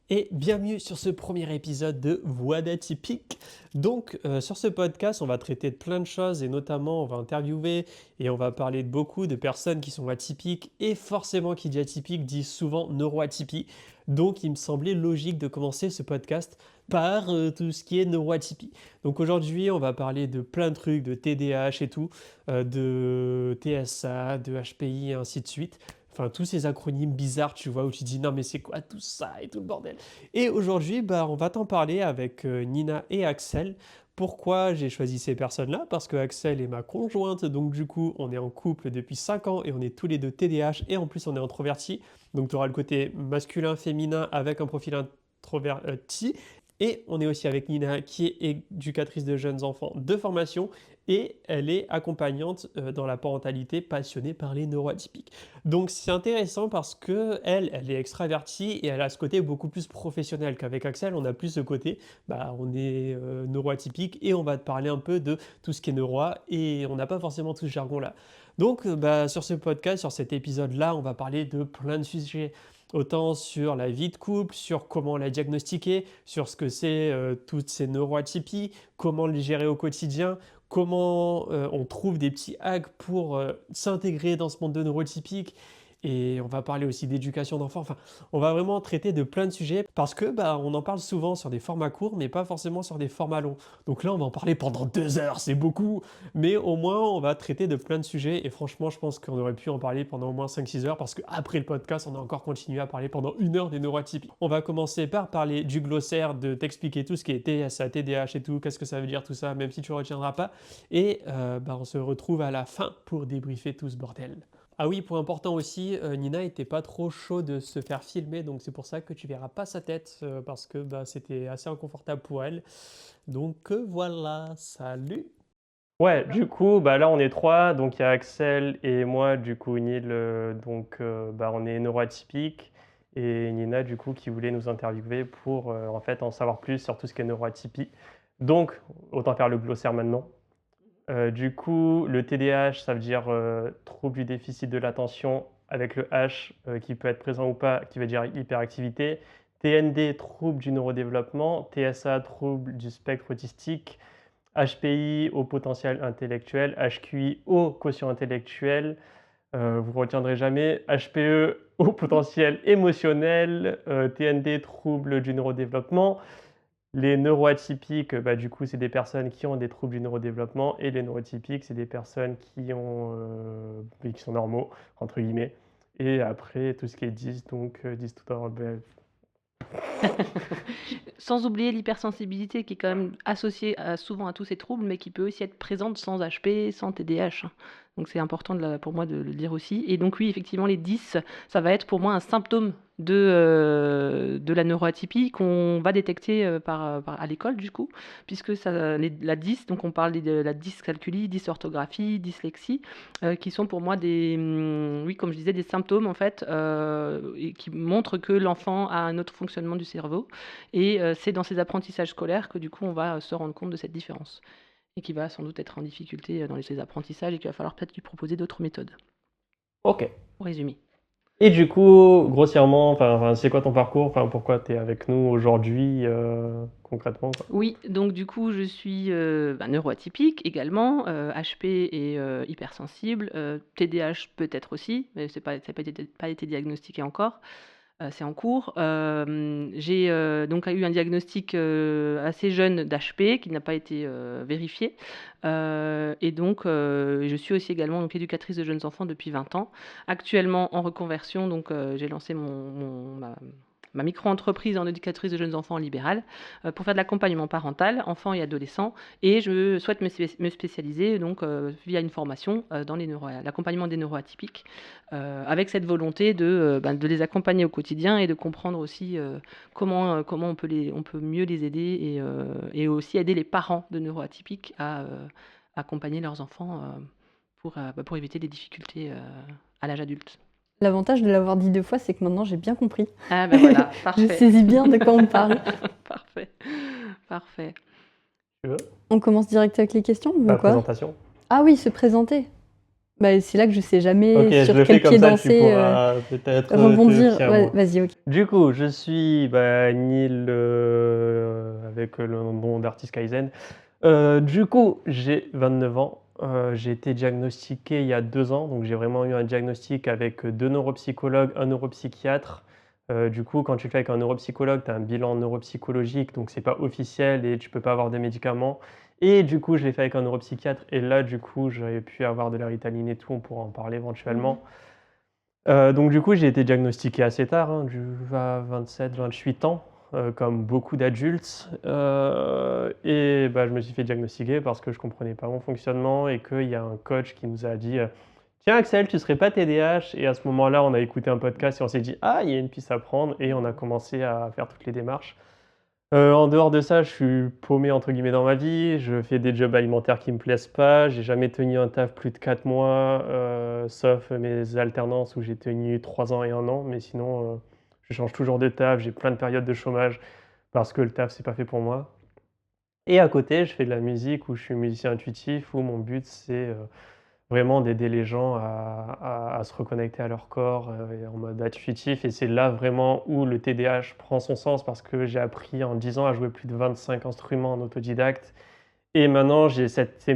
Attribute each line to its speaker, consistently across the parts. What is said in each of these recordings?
Speaker 1: Et bienvenue sur ce premier épisode de Voix d'atypique. Donc, sur ce podcast, on va traiter de plein de choses et notamment, on va interviewer et on va parler de beaucoup de personnes qui sont atypiques et forcément, qui dit atypique, dit souvent neuroatypie. Donc, il me semblait logique de commencer ce podcast par tout ce qui est neuroatypie. Donc, aujourd'hui, on va parler de plein de trucs, de TDAH et tout, de TSA, de HPI et ainsi de suite. Enfin, tous ces acronymes bizarres, tu vois, où tu dis non, mais c'est quoi tout ça et tout le bordel. Et aujourd'hui, on va t'en parler avec Nina et Axel. Pourquoi j'ai choisi ces personnes-là? Parce que Axel est ma conjointe, donc du coup, on est en couple depuis 5 ans et on est tous les deux TDAH et en plus, on est introvertis. Donc, tu auras le côté masculin-féminin avec un profil introverti. Et on est aussi avec Nina qui est éducatrice de jeunes enfants de formation et elle est accompagnante dans la parentalité passionnée par les neuroatypiques. Donc c'est intéressant parce que elle est extravertie et elle a ce côté beaucoup plus professionnel qu'avec Axel. On a plus ce côté, on est neuroatypique et on va te parler un peu de tout ce qui est neuro et on n'a pas forcément tout ce jargon-là. Donc sur ce podcast, sur cet épisode-là, on va parler de plein de sujets. Autant sur la vie de couple, sur comment la diagnostiquer, sur ce que c'est toutes ces neuroatypies, comment les gérer au quotidien, comment on trouve des petits hacks pour s'intégrer dans ce monde de neurotypique. Et on va parler aussi d'éducation d'enfants. Enfin, on va vraiment traiter de plein de sujets parce que on en parle souvent sur des formats courts, mais pas forcément sur des formats longs. Donc là, on va en parler pendant 2 heures, c'est beaucoup. Mais au moins, on va traiter de plein de sujets. Et franchement, je pense qu'on aurait pu en parler pendant au moins 5-6 heures parce qu'après le podcast, on a encore continué à parler pendant 1 heure des neurotypies. On va commencer par parler du glossaire, de t'expliquer tout ce qui est TSA, TDAH et tout, qu'est-ce que ça veut dire tout ça, même si tu ne retiendras pas. Et on se retrouve à la fin pour débriefer tout ce bordel. Ah oui, point important aussi, Nina était pas trop chaud de se faire filmer, donc c'est pour ça que tu verras pas sa tête, parce que c'était assez inconfortable pour elle. Donc voilà, salut! Ouais, du coup, là on est trois, donc il y a Axel et moi, du coup Neil, on est neuroatypique et Nina, du coup, qui voulait nous interviewer pour en fait en savoir plus sur tout ce qui est neuroatypie. Donc, autant faire le glossaire maintenant. Du coup, le TDAH, ça veut dire trouble du déficit de l'attention avec le H qui peut être présent ou pas, qui veut dire hyperactivité. TND, trouble du neurodéveloppement. TSA, trouble du spectre autistique. HPI, haut potentiel intellectuel. HQI, haut quotient intellectuel. Vous ne retiendrez jamais. HPE, haut potentiel émotionnel. TND, trouble du neurodéveloppement. Les neuroatypiques, du coup, c'est des personnes qui ont des troubles du neurodéveloppement et les neurotypiques, c'est des personnes qui sont normaux, entre guillemets. Et après, tout ce qui est 10, donc 10 tout à l'heure.
Speaker 2: Sans oublier l'hypersensibilité qui est quand même associée souvent à tous ces troubles, mais qui peut aussi être présente sans HP, sans TDAH. Donc c'est important pour moi de le dire aussi. Et donc oui, effectivement, les 10, ça va être pour moi un symptôme de la neuroatypie qu'on va détecter à l'école du coup, puisque la 10, donc on parle de la dyscalculie, dysorthographie, dyslexie, qui sont pour moi oui, comme je disais, des symptômes en fait, et qui montrent que l'enfant a un autre fonctionnement du cerveau. Et c'est dans ses apprentissages scolaires que du coup on va se rendre compte de cette différence et qui va sans doute être en difficulté dans ses apprentissages et qu'il va falloir peut-être lui proposer d'autres méthodes.
Speaker 1: Ok.
Speaker 2: Pour résumer.
Speaker 1: Et du coup, grossièrement, c'est quoi ton parcours? Pourquoi tu es avec nous aujourd'hui, concrètement, quoi?
Speaker 2: Oui, donc du coup je suis neuroatypique également, HP et hypersensible, TDAH peut-être aussi, mais ça n'a pas été diagnostiqué encore. C'est en cours. J'ai donc eu un diagnostic assez jeune d'HP qui n'a pas été vérifié. Et donc, je suis aussi également donc, éducatrice de jeunes enfants depuis 20 ans. Actuellement en reconversion, donc j'ai lancé ma micro-entreprise en éducatrice de jeunes enfants en libéral pour faire de l'accompagnement parental, enfants et adolescents. Et je souhaite me spécialiser donc, via une formation dans l'accompagnement des neuroatypiques, avec cette volonté de les accompagner au quotidien et de comprendre aussi comment on peut mieux les aider et aussi aider les parents de neuroatypiques à accompagner leurs enfants pour éviter des difficultés à l'âge adulte.
Speaker 3: L'avantage de l'avoir dit 2 fois, c'est que maintenant j'ai bien compris.
Speaker 2: Ah ben voilà, parfait.
Speaker 3: Je saisis bien de quoi on parle.
Speaker 2: Parfait.
Speaker 1: Tu veux?
Speaker 3: On commence direct avec les questions ou
Speaker 1: La
Speaker 3: quoi?
Speaker 1: présentation.
Speaker 3: Ah oui, se présenter. Bah, c'est là que je sais jamais
Speaker 1: Ok, je
Speaker 3: sur
Speaker 1: le fais
Speaker 3: quel pied
Speaker 1: comme ça, tu
Speaker 3: danser,
Speaker 1: pourras peut-être te
Speaker 3: rebondir.
Speaker 1: fier à
Speaker 3: Ouais,
Speaker 1: moi.
Speaker 3: vas-y, ok.
Speaker 1: Du coup, je suis Neil avec le nom d'Artist Kaizen. Du coup, j'ai 29 ans. J'ai été diagnostiqué il y a 2 ans, donc j'ai vraiment eu un diagnostic avec 2 neuropsychologues, un neuropsychiatre. Du coup, quand tu le fais avec un neuropsychologue, tu as un bilan neuropsychologique, donc c'est pas officiel et tu peux pas avoir de médicaments. Et du coup, je l'ai fait avec un neuropsychiatre et là, du coup, j'aurais pu avoir de la Ritaline et tout, on pourra en parler éventuellement. Donc du coup, j'ai été diagnostiqué assez tard, hein, à 27-28 ans, comme beaucoup d'adultes. Et je me suis fait diagnostiquer parce que je comprenais pas mon fonctionnement et qu'il y a un coach qui nous a dit Tiens Axel, tu serais pas TDAH? Et à ce moment-là, on a écouté un podcast et on s'est dit Ah, il y a une piste à prendre et on a commencé à faire toutes les démarches. En dehors de ça, je suis paumé entre guillemets dans ma vie. Je fais des jobs alimentaires qui me plaisent pas. J'ai jamais tenu un taf plus de 4 mois, sauf mes alternances où j'ai tenu 3 ans et 1 an. Mais sinon, je change toujours de taf. J'ai plein de périodes de chômage parce que le taf, c'est pas fait pour moi. Et à côté, je fais de la musique où je suis musicien intuitif, où mon but, c'est vraiment d'aider les gens à se reconnecter à leur corps et en mode intuitif. Et c'est là vraiment où le TDAH prend son sens parce que j'ai appris en 10 ans à jouer plus de 25 instruments en autodidacte. Et maintenant, j'ai cette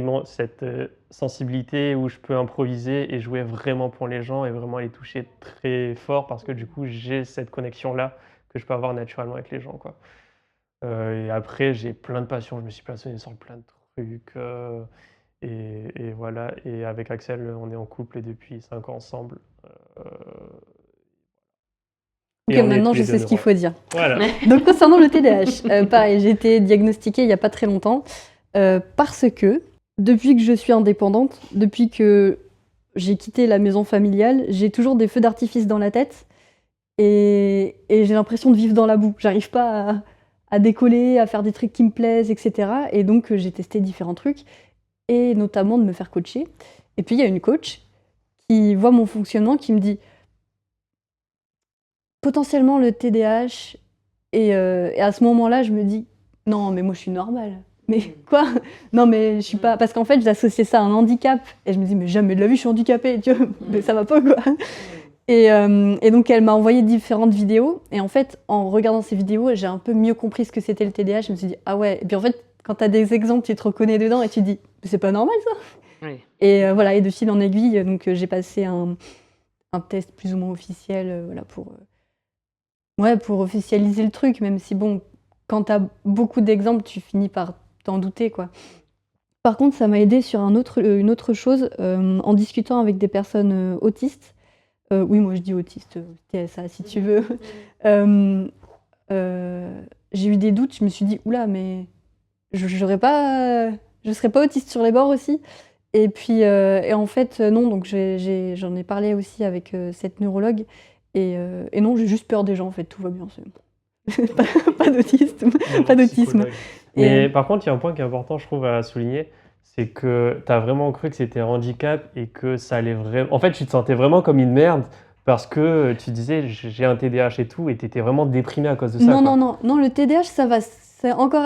Speaker 1: sensibilité où je peux improviser et jouer vraiment pour les gens et vraiment les toucher très fort parce que du coup, j'ai cette connexion-là que je peux avoir naturellement avec les gens, quoi. Et après, j'ai plein de passions. Je me suis passionné sur plein de trucs. Et voilà. Et avec Axel, on est en couple et depuis 5 ans ensemble. Euh,
Speaker 3: Ok,
Speaker 1: et on est
Speaker 3: maintenant
Speaker 1: tous
Speaker 3: je
Speaker 1: les deux
Speaker 3: sais ce qu'il
Speaker 1: neuros.
Speaker 3: faut dire.
Speaker 1: Voilà.
Speaker 3: Donc concernant le TDAH, pareil, j'ai été diagnostiquée il n'y a pas très longtemps parce que depuis que je suis indépendante, depuis que j'ai quitté la maison familiale, j'ai toujours des feux d'artifice dans la tête et j'ai l'impression de vivre dans la boue. J'arrive pas à décoller, à faire des trucs qui me plaisent, etc. Et donc j'ai testé différents trucs et notamment de me faire coacher. Et puis il y a une coach qui voit mon fonctionnement, qui me dit potentiellement le TDAH. Et à ce moment-là, je me dis non, mais moi je suis normale. Mais quoi? Non, mais je suis pas. Parce qu'en fait, j'associais ça à un handicap. Et je me dis, mais jamais de la vie, je suis handicapée, tu vois, mais ça va pas, quoi. Et donc, elle m'a envoyé différentes vidéos. Et en fait, en regardant ces vidéos, j'ai un peu mieux compris ce que c'était le TDAH. Je me suis dit, ah ouais. Et puis en fait, quand tu as des exemples, tu te reconnais dedans et tu te dis, mais c'est pas normal ça.
Speaker 2: Oui.
Speaker 3: Et voilà, et de fil en aiguille, donc j'ai passé un test plus ou moins officiel voilà, pour officialiser le truc, même si bon, quand t'as beaucoup d'exemples, tu finis par t'en douter, quoi. Par contre, ça m'a aidé sur une autre chose, en discutant avec des personnes autistes. Oui, moi je dis autiste, TSA si tu veux. Euh, j'ai eu des doutes, je me suis dit, oula, mais je serais pas autiste sur les bords aussi. Et puis, et en fait, non, donc j'en ai parlé aussi avec cette neurologue. Et non, j'ai juste peur des gens, en fait, tout va bien. Pas d'autisme. Pas d'autisme.
Speaker 1: Mais par contre, il y a un point qui est important, je trouve, à souligner, c'est que tu as vraiment cru que c'était un handicap et que ça allait vraiment... En fait, tu te sentais vraiment comme une merde parce que tu disais j'ai un TDAH et tout et tu étais vraiment déprimé à cause de ça,
Speaker 3: Non,
Speaker 1: quoi.
Speaker 3: non, le TDAH, ça va, c'est encore,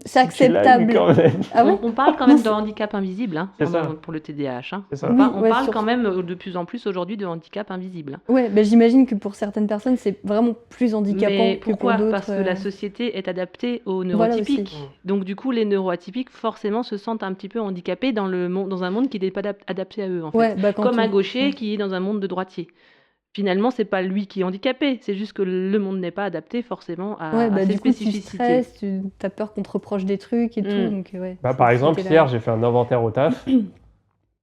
Speaker 3: c'est
Speaker 1: Tu l'as eu
Speaker 3: acceptable.
Speaker 1: quand même.
Speaker 3: Ah ouais?
Speaker 2: On parle quand
Speaker 3: Non,
Speaker 2: même de handicap invisible hein,
Speaker 1: C'est ça.
Speaker 2: pour le TDAH. Hein.
Speaker 1: C'est ça.
Speaker 3: Oui,
Speaker 2: On
Speaker 3: ouais,
Speaker 2: parle
Speaker 3: sur-
Speaker 2: quand même de plus en plus aujourd'hui de handicap invisible.
Speaker 3: Ouais, ben j'imagine que pour certaines personnes, c'est vraiment plus handicapant
Speaker 2: Mais
Speaker 3: que pour
Speaker 2: pourquoi?
Speaker 3: d'autres.
Speaker 2: Parce que la société est adaptée aux
Speaker 3: Voilà aussi.
Speaker 2: neurotypiques. Donc du coup, les neuroatypiques forcément se sentent un petit peu handicapés dans un monde qui n'est pas adapté à eux en fait.
Speaker 3: Ouais, bah quand
Speaker 2: Comme un
Speaker 3: on-
Speaker 2: gaucher
Speaker 3: ouais.
Speaker 2: qui est dans un monde de droitier. Finalement, c'est pas lui qui est handicapé, c'est juste que le monde n'est pas adapté forcément
Speaker 3: Ouais,
Speaker 2: à
Speaker 3: bah
Speaker 2: ses
Speaker 3: du coup, tu
Speaker 2: spécificités.
Speaker 3: stresses, t'as peur qu'on te reproche des trucs et tout. Donc, ouais,
Speaker 1: Par
Speaker 3: c'est
Speaker 1: exemple,
Speaker 3: ce côté-là.
Speaker 1: hier, j'ai fait un inventaire au taf.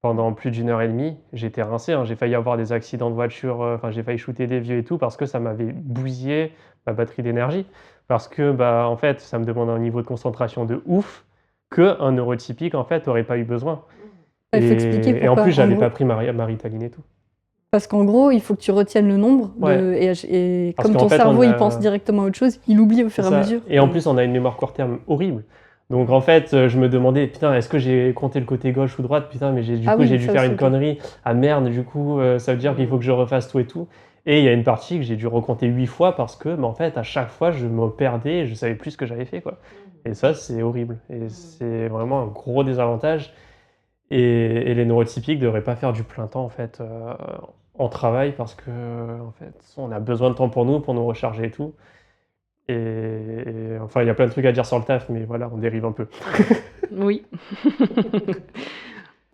Speaker 1: Pendant plus d'1 heure et demie, j'étais rincé, hein. J'ai failli avoir des accidents de voiture, enfin j'ai failli shooter des vieux et tout parce que ça m'avait bousillé ma batterie d'énergie. Parce que en fait, ça me demande un niveau de concentration de ouf qu'un neurotypique en fait aurait pas eu besoin.
Speaker 3: Ouais, il faut expliquer
Speaker 1: Et en
Speaker 3: pourquoi.
Speaker 1: plus,
Speaker 3: En
Speaker 1: j'avais
Speaker 3: gros,
Speaker 1: pas pris ma Ritaline et tout.
Speaker 3: parce qu'en gros, il faut que tu retiennes le nombre et
Speaker 1: Parce
Speaker 3: comme
Speaker 1: qu'en
Speaker 3: ton
Speaker 1: fait,
Speaker 3: cerveau,
Speaker 1: on
Speaker 3: il
Speaker 1: a-
Speaker 3: pense directement à autre chose, il oublie au fur et
Speaker 1: C'est
Speaker 3: à
Speaker 1: ça.
Speaker 3: mesure.
Speaker 1: Et en plus, on a une mémoire court terme horrible. Donc en fait, je me demandais, putain, est-ce que j'ai compté le côté gauche ou droite? Putain, mais
Speaker 3: Ah oui,
Speaker 1: j'ai dû
Speaker 3: ça
Speaker 1: faire
Speaker 3: aussi,
Speaker 1: une
Speaker 3: ok.
Speaker 1: connerie. Ah merde, du coup, ça veut dire qu'il faut que je refasse tout et tout. Et il y a une partie que j'ai dû recompter 8 fois parce que, en fait, à chaque fois, je me perdais et je savais plus ce que j'avais fait, quoi. Et ça, c'est horrible. Et c'est vraiment un gros désavantage. Et les neurotypiques ne devraient pas faire du plein temps en fait en travail parce que en fait, on a besoin de temps pour nous recharger et tout. Enfin, il y a plein de trucs à dire sur le taf, mais voilà, on dérive un peu.
Speaker 2: Oui.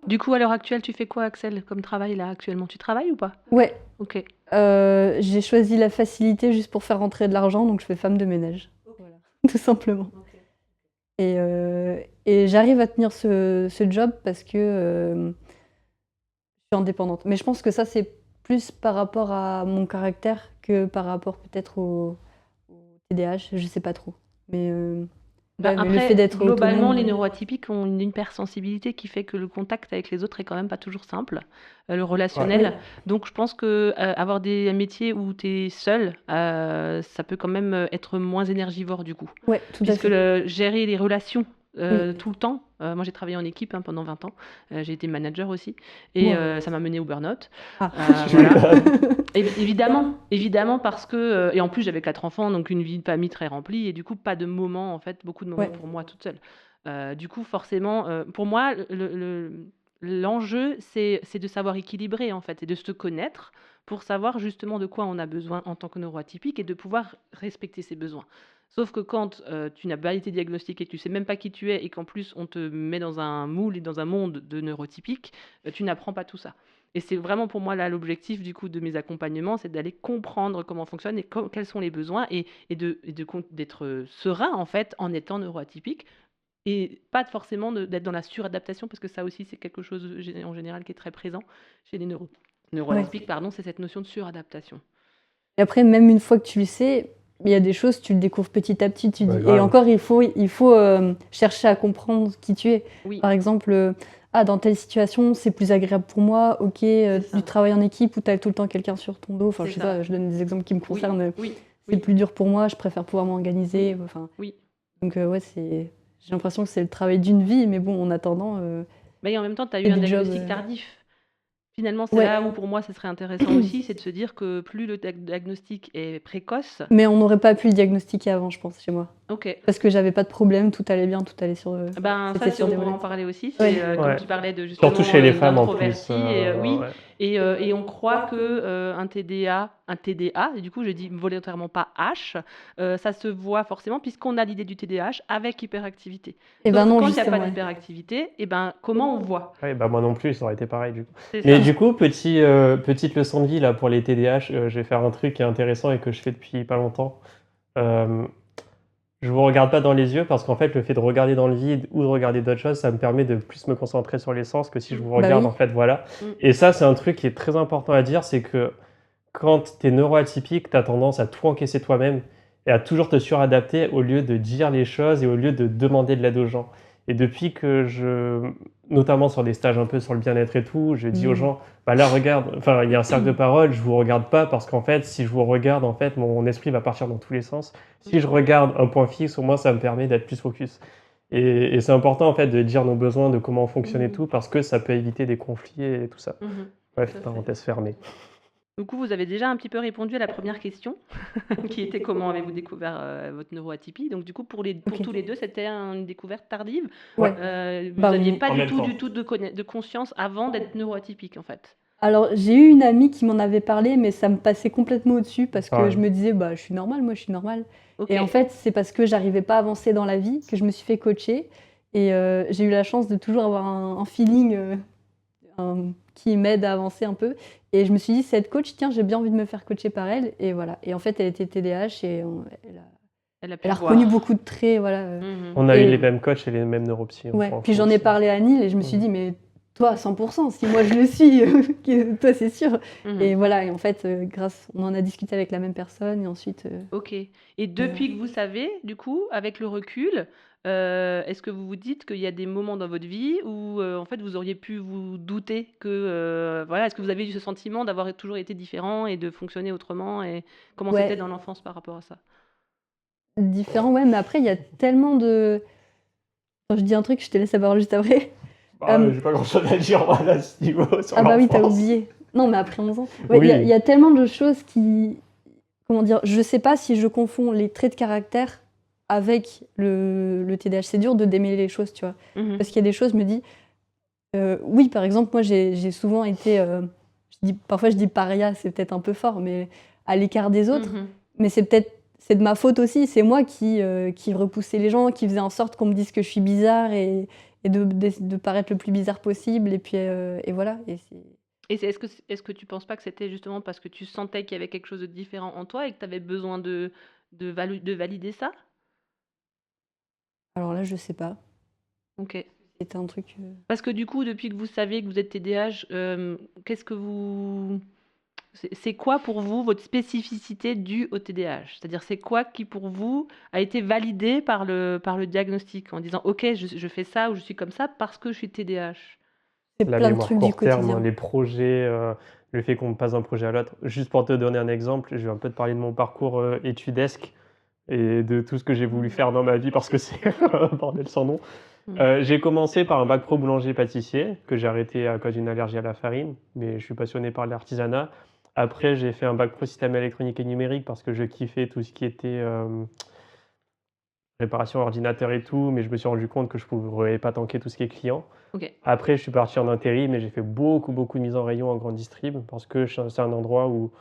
Speaker 2: Du coup, à l'heure actuelle, tu fais quoi, Axel, comme travail là actuellement? Tu travailles ou pas?
Speaker 3: Ouais,
Speaker 2: Ok.
Speaker 3: j'ai choisi la facilité juste pour faire rentrer de l'argent, donc je fais femme de ménage. Voilà, tout simplement. Et j'arrive à tenir ce job parce que je suis indépendante. Mais je pense que ça, c'est plus par rapport à mon caractère que par rapport peut-être au TDAH, je sais pas trop. Mais,
Speaker 2: Bah,
Speaker 3: ouais, mais le fait
Speaker 2: après,
Speaker 3: d'être
Speaker 2: globalement, les
Speaker 3: autonome,
Speaker 2: neuroatypiques ont une hypersensibilité qui fait que le contact avec les autres est quand même pas toujours simple, le
Speaker 1: Ouais.
Speaker 2: relationnel. Donc, je pense que avoir des métiers où tu es seul, ça peut quand même être moins énergivore du coup.
Speaker 3: ouais, tout à
Speaker 2: Puisque
Speaker 3: fait.
Speaker 2: gérer les relations
Speaker 3: Mm.
Speaker 2: tout le temps, moi j'ai travaillé en équipe pendant 20 ans, j'ai été manager aussi, et
Speaker 3: Wow.
Speaker 2: ça m'a mené au burn-out.
Speaker 3: Ah.
Speaker 2: Voilà. Évidemment parce que et en plus j'avais 4 enfants, donc une vie de famille très remplie et du coup pas de moments en fait, beaucoup de moments
Speaker 3: Ouais.
Speaker 2: pour moi toute seule. Du coup forcément, pour moi l'enjeu c'est de savoir équilibrer en fait et de se connaître pour savoir justement de quoi on a besoin en tant que neuroatypique et de pouvoir respecter ses besoins. Sauf que quand, tu n'as pas été diagnostiqué, que tu sais même pas qui tu es et qu'en plus on te met dans un moule et dans un monde de neurotypique, tu n'apprends pas tout ça. Et c'est vraiment pour moi là l'objectif du coup de mes accompagnements, c'est d'aller comprendre comment fonctionne et quels sont les besoins d'être serein en fait en étant neuroatypique et pas forcément d'être dans la suradaptation parce que ça aussi c'est quelque chose en général qui est très présent chez les
Speaker 3: Ouais.
Speaker 2: neuroatypiques, pardon, c'est cette notion de suradaptation.
Speaker 3: Et après, même une fois que tu le sais, il y a des choses, tu le découvres petit à petit.
Speaker 1: Ouais,
Speaker 3: Et
Speaker 1: grave.
Speaker 3: encore, il faut chercher à comprendre qui tu es.
Speaker 2: Oui,
Speaker 3: Par exemple, dans telle situation, c'est plus agréable pour moi. Ok,
Speaker 2: c'est ça.
Speaker 3: du travail en équipe où tu as tout le temps quelqu'un sur ton dos. Enfin,
Speaker 2: C'est
Speaker 3: je sais
Speaker 2: ça.
Speaker 3: pas, je donne des exemples qui me
Speaker 2: Oui,
Speaker 3: concernent.
Speaker 2: oui,
Speaker 3: C'est
Speaker 2: oui,
Speaker 3: plus dur pour moi, je préfère pouvoir m'organiser. Enfin,
Speaker 2: oui.
Speaker 3: donc, ouais, j'ai l'impression que c'est le travail d'une vie. Mais bon, en attendant,
Speaker 2: Mais en même temps, tu as eu
Speaker 3: c'est
Speaker 2: un
Speaker 3: des jobs.
Speaker 2: diagnostic tardif. Finalement, c'est
Speaker 3: Ouais,
Speaker 2: là où pour moi, ce serait intéressant aussi, c'est de se dire que plus le diagnostic est précoce.
Speaker 3: mais on n'aurait pas pu le diagnostiquer avant, je pense, chez moi.
Speaker 2: Ok.
Speaker 3: Parce que j'avais pas de problème, tout allait bien, tout allait
Speaker 2: Ben
Speaker 3: c'était
Speaker 2: ça,
Speaker 3: sur
Speaker 2: on
Speaker 3: des
Speaker 2: pourra en
Speaker 3: roulettes.
Speaker 2: parler aussi.
Speaker 3: Ouais.
Speaker 2: C'est comme
Speaker 1: Ouais.
Speaker 2: tu parlais de justement
Speaker 1: Surtout chez les femmes en plus.
Speaker 2: d'introverti. Oui.
Speaker 1: Ouais.
Speaker 2: Et on croit que un TDA, et du coup je dis volontairement pas H, ça se voit forcément puisqu'on a l'idée du TDAH avec hyperactivité.
Speaker 3: Et
Speaker 2: Sauf
Speaker 3: ben
Speaker 2: que
Speaker 3: non,
Speaker 2: quand il n'y a pas
Speaker 3: justement. Ouais.
Speaker 2: d'hyperactivité, et ben comment on voit?
Speaker 1: Ouais, bah moi non plus, ça aurait été pareil du coup.
Speaker 2: C'est
Speaker 1: Mais
Speaker 2: ça.
Speaker 1: du coup, petite leçon de vie là pour les TDAH, je vais faire un truc qui est intéressant et que je fais depuis pas longtemps. Euh, je vous regarde pas dans les yeux parce qu'en fait, le fait de regarder dans le vide ou de regarder d'autres choses, ça me permet de plus me concentrer sur les sens que si je vous
Speaker 3: Bah
Speaker 1: regarde
Speaker 3: oui.
Speaker 1: en fait, voilà.
Speaker 2: Mm.
Speaker 1: Et ça, c'est un truc qui est très important à dire, c'est que quand tu es neuroatypique, tu as tendance à tout encaisser toi-même et à toujours te suradapter au lieu de dire les choses et au lieu de demander de l'aide aux gens. Et depuis que notamment sur des stages un peu sur le bien-être et tout, je dis aux gens, bah là regarde, enfin il y a un cercle de parole, je vous regarde pas parce qu'en fait, si je vous regarde, en fait, mon esprit va partir dans tous les sens. Si je regarde un point fixe, au moins ça me permet d'être plus focus. Et c'est important en fait de dire nos besoins, de comment on fonctionne et tout, parce que ça peut éviter des conflits et tout ça. Bref,
Speaker 2: Tout à fait.
Speaker 1: parenthèse fermée.
Speaker 2: Du coup, vous avez déjà un petit peu répondu à la première question, qui était comment avez-vous découvert votre neuroatypie. Donc du coup, pour
Speaker 3: Ok.
Speaker 2: tous les deux, c'était une découverte tardive.
Speaker 3: Ouais.
Speaker 2: Vous
Speaker 3: Bah,
Speaker 2: n'aviez
Speaker 3: oui.
Speaker 2: pas
Speaker 1: En
Speaker 2: du
Speaker 1: même temps.
Speaker 2: tout de conscience avant d'être neuroatypique, en fait.
Speaker 3: Alors, j'ai eu une amie qui m'en avait parlé, mais ça me passait complètement au-dessus parce que
Speaker 1: Pareil.
Speaker 3: je me disais, bah, je suis normale, moi, je suis normale.
Speaker 2: Ok.
Speaker 3: Et en fait, c'est parce que j'arrivais pas à avancer dans la vie que je me suis fait coacher. Et j'ai eu la chance de toujours avoir un feeling qui m'aide à avancer un peu. Et je me suis dit, cette coach, tiens, j'ai bien envie de me faire coacher par elle. Et voilà. Et en fait, elle était TDAH et
Speaker 2: Elle a pu
Speaker 3: elle a
Speaker 2: voir.
Speaker 3: reconnu beaucoup de traits. Voilà.
Speaker 2: Mhm.
Speaker 1: On a
Speaker 3: Et-
Speaker 1: eu les mêmes coachs et les mêmes neuropsies.
Speaker 3: Ouais.
Speaker 1: en
Speaker 3: Puis j'en
Speaker 1: France.
Speaker 3: ai parlé à Anil et je me suis dit, mais toi, 100%, si moi je le suis, toi, c'est sûr.
Speaker 2: Mhm.
Speaker 3: Et voilà. Et en fait, on en a discuté avec la même personne et ensuite.
Speaker 2: Ok. Et depuis que vous savez, du coup, avec le recul, est-ce que vous vous dites qu'il y a des moments dans votre vie où, en fait, vous auriez pu vous douter que, voilà, est-ce que vous avez eu ce sentiment d'avoir toujours été différent et de fonctionner autrement et comment
Speaker 3: Ouais.
Speaker 2: c'était dans l'enfance par rapport à ça?
Speaker 3: Différent, ouais, mais après, il y a tellement de. Quand je dis un truc, je te laisse savoir juste après.
Speaker 1: J'ai pas grand chose à dire voilà, à ce niveau sur
Speaker 3: Ah bah oui, t'as
Speaker 1: l'enfance.
Speaker 3: oublié. Non, mais après 11 ans. Ouais,
Speaker 1: Oui.
Speaker 3: il y a tellement de choses qui. Comment dire? Je sais pas si je confonds les traits de caractère avec le TDAH. C'est dur de démêler les choses, tu vois.
Speaker 2: Mhm.
Speaker 3: Parce qu'il y a des choses, je me dis, Oui, par exemple, moi, j'ai souvent été, parfois je dis paria, c'est peut-être un peu fort, mais à l'écart des autres.
Speaker 2: Mhm.
Speaker 3: Mais c'est de ma faute aussi. C'est moi qui repoussais les gens, qui faisait en sorte qu'on me dise que je suis bizarre et de paraître le plus bizarre possible. Et puis, et voilà.
Speaker 2: Et est-ce que tu penses pas que c'était justement parce que tu sentais qu'il y avait quelque chose de différent en toi et que tu avais besoin de valider ça?
Speaker 3: Alors là, je sais pas.
Speaker 2: Ok.
Speaker 3: C'était un truc.
Speaker 2: Parce que du coup, depuis que vous savez que vous êtes TDAH, qu'est-ce que vous... C'est quoi pour vous votre spécificité due au TDAH? C'est-à-dire, c'est quoi qui pour vous a été validé par le diagnostic en disant, OK, je fais ça ou je suis comme ça parce que je suis TDAH?
Speaker 3: C'est
Speaker 1: La
Speaker 3: plein de
Speaker 1: mémoire
Speaker 3: trucs du
Speaker 1: court terme,
Speaker 3: quotidien.
Speaker 1: les projets, le fait qu'on passe d'un projet à l'autre. Juste pour te donner un exemple, je vais un peu te parler de mon parcours, étudesque et de tout ce que j'ai voulu faire dans ma vie parce que c'est un bordel sans nom.
Speaker 2: Mm.
Speaker 1: J'ai commencé par un bac pro boulanger-pâtissier que j'ai arrêté à cause d'une allergie à la farine, mais je suis passionné par l'artisanat. Après, j'ai fait un bac pro système électronique et numérique parce que je kiffais tout ce qui était, réparation ordinateur et tout, mais je me suis rendu compte que je pourrais pas tanker tout ce qui est client.
Speaker 2: OK.
Speaker 1: Après, je suis parti en intérim et j'ai fait beaucoup, beaucoup de mise en rayon en grande distrib parce que c'est un endroit où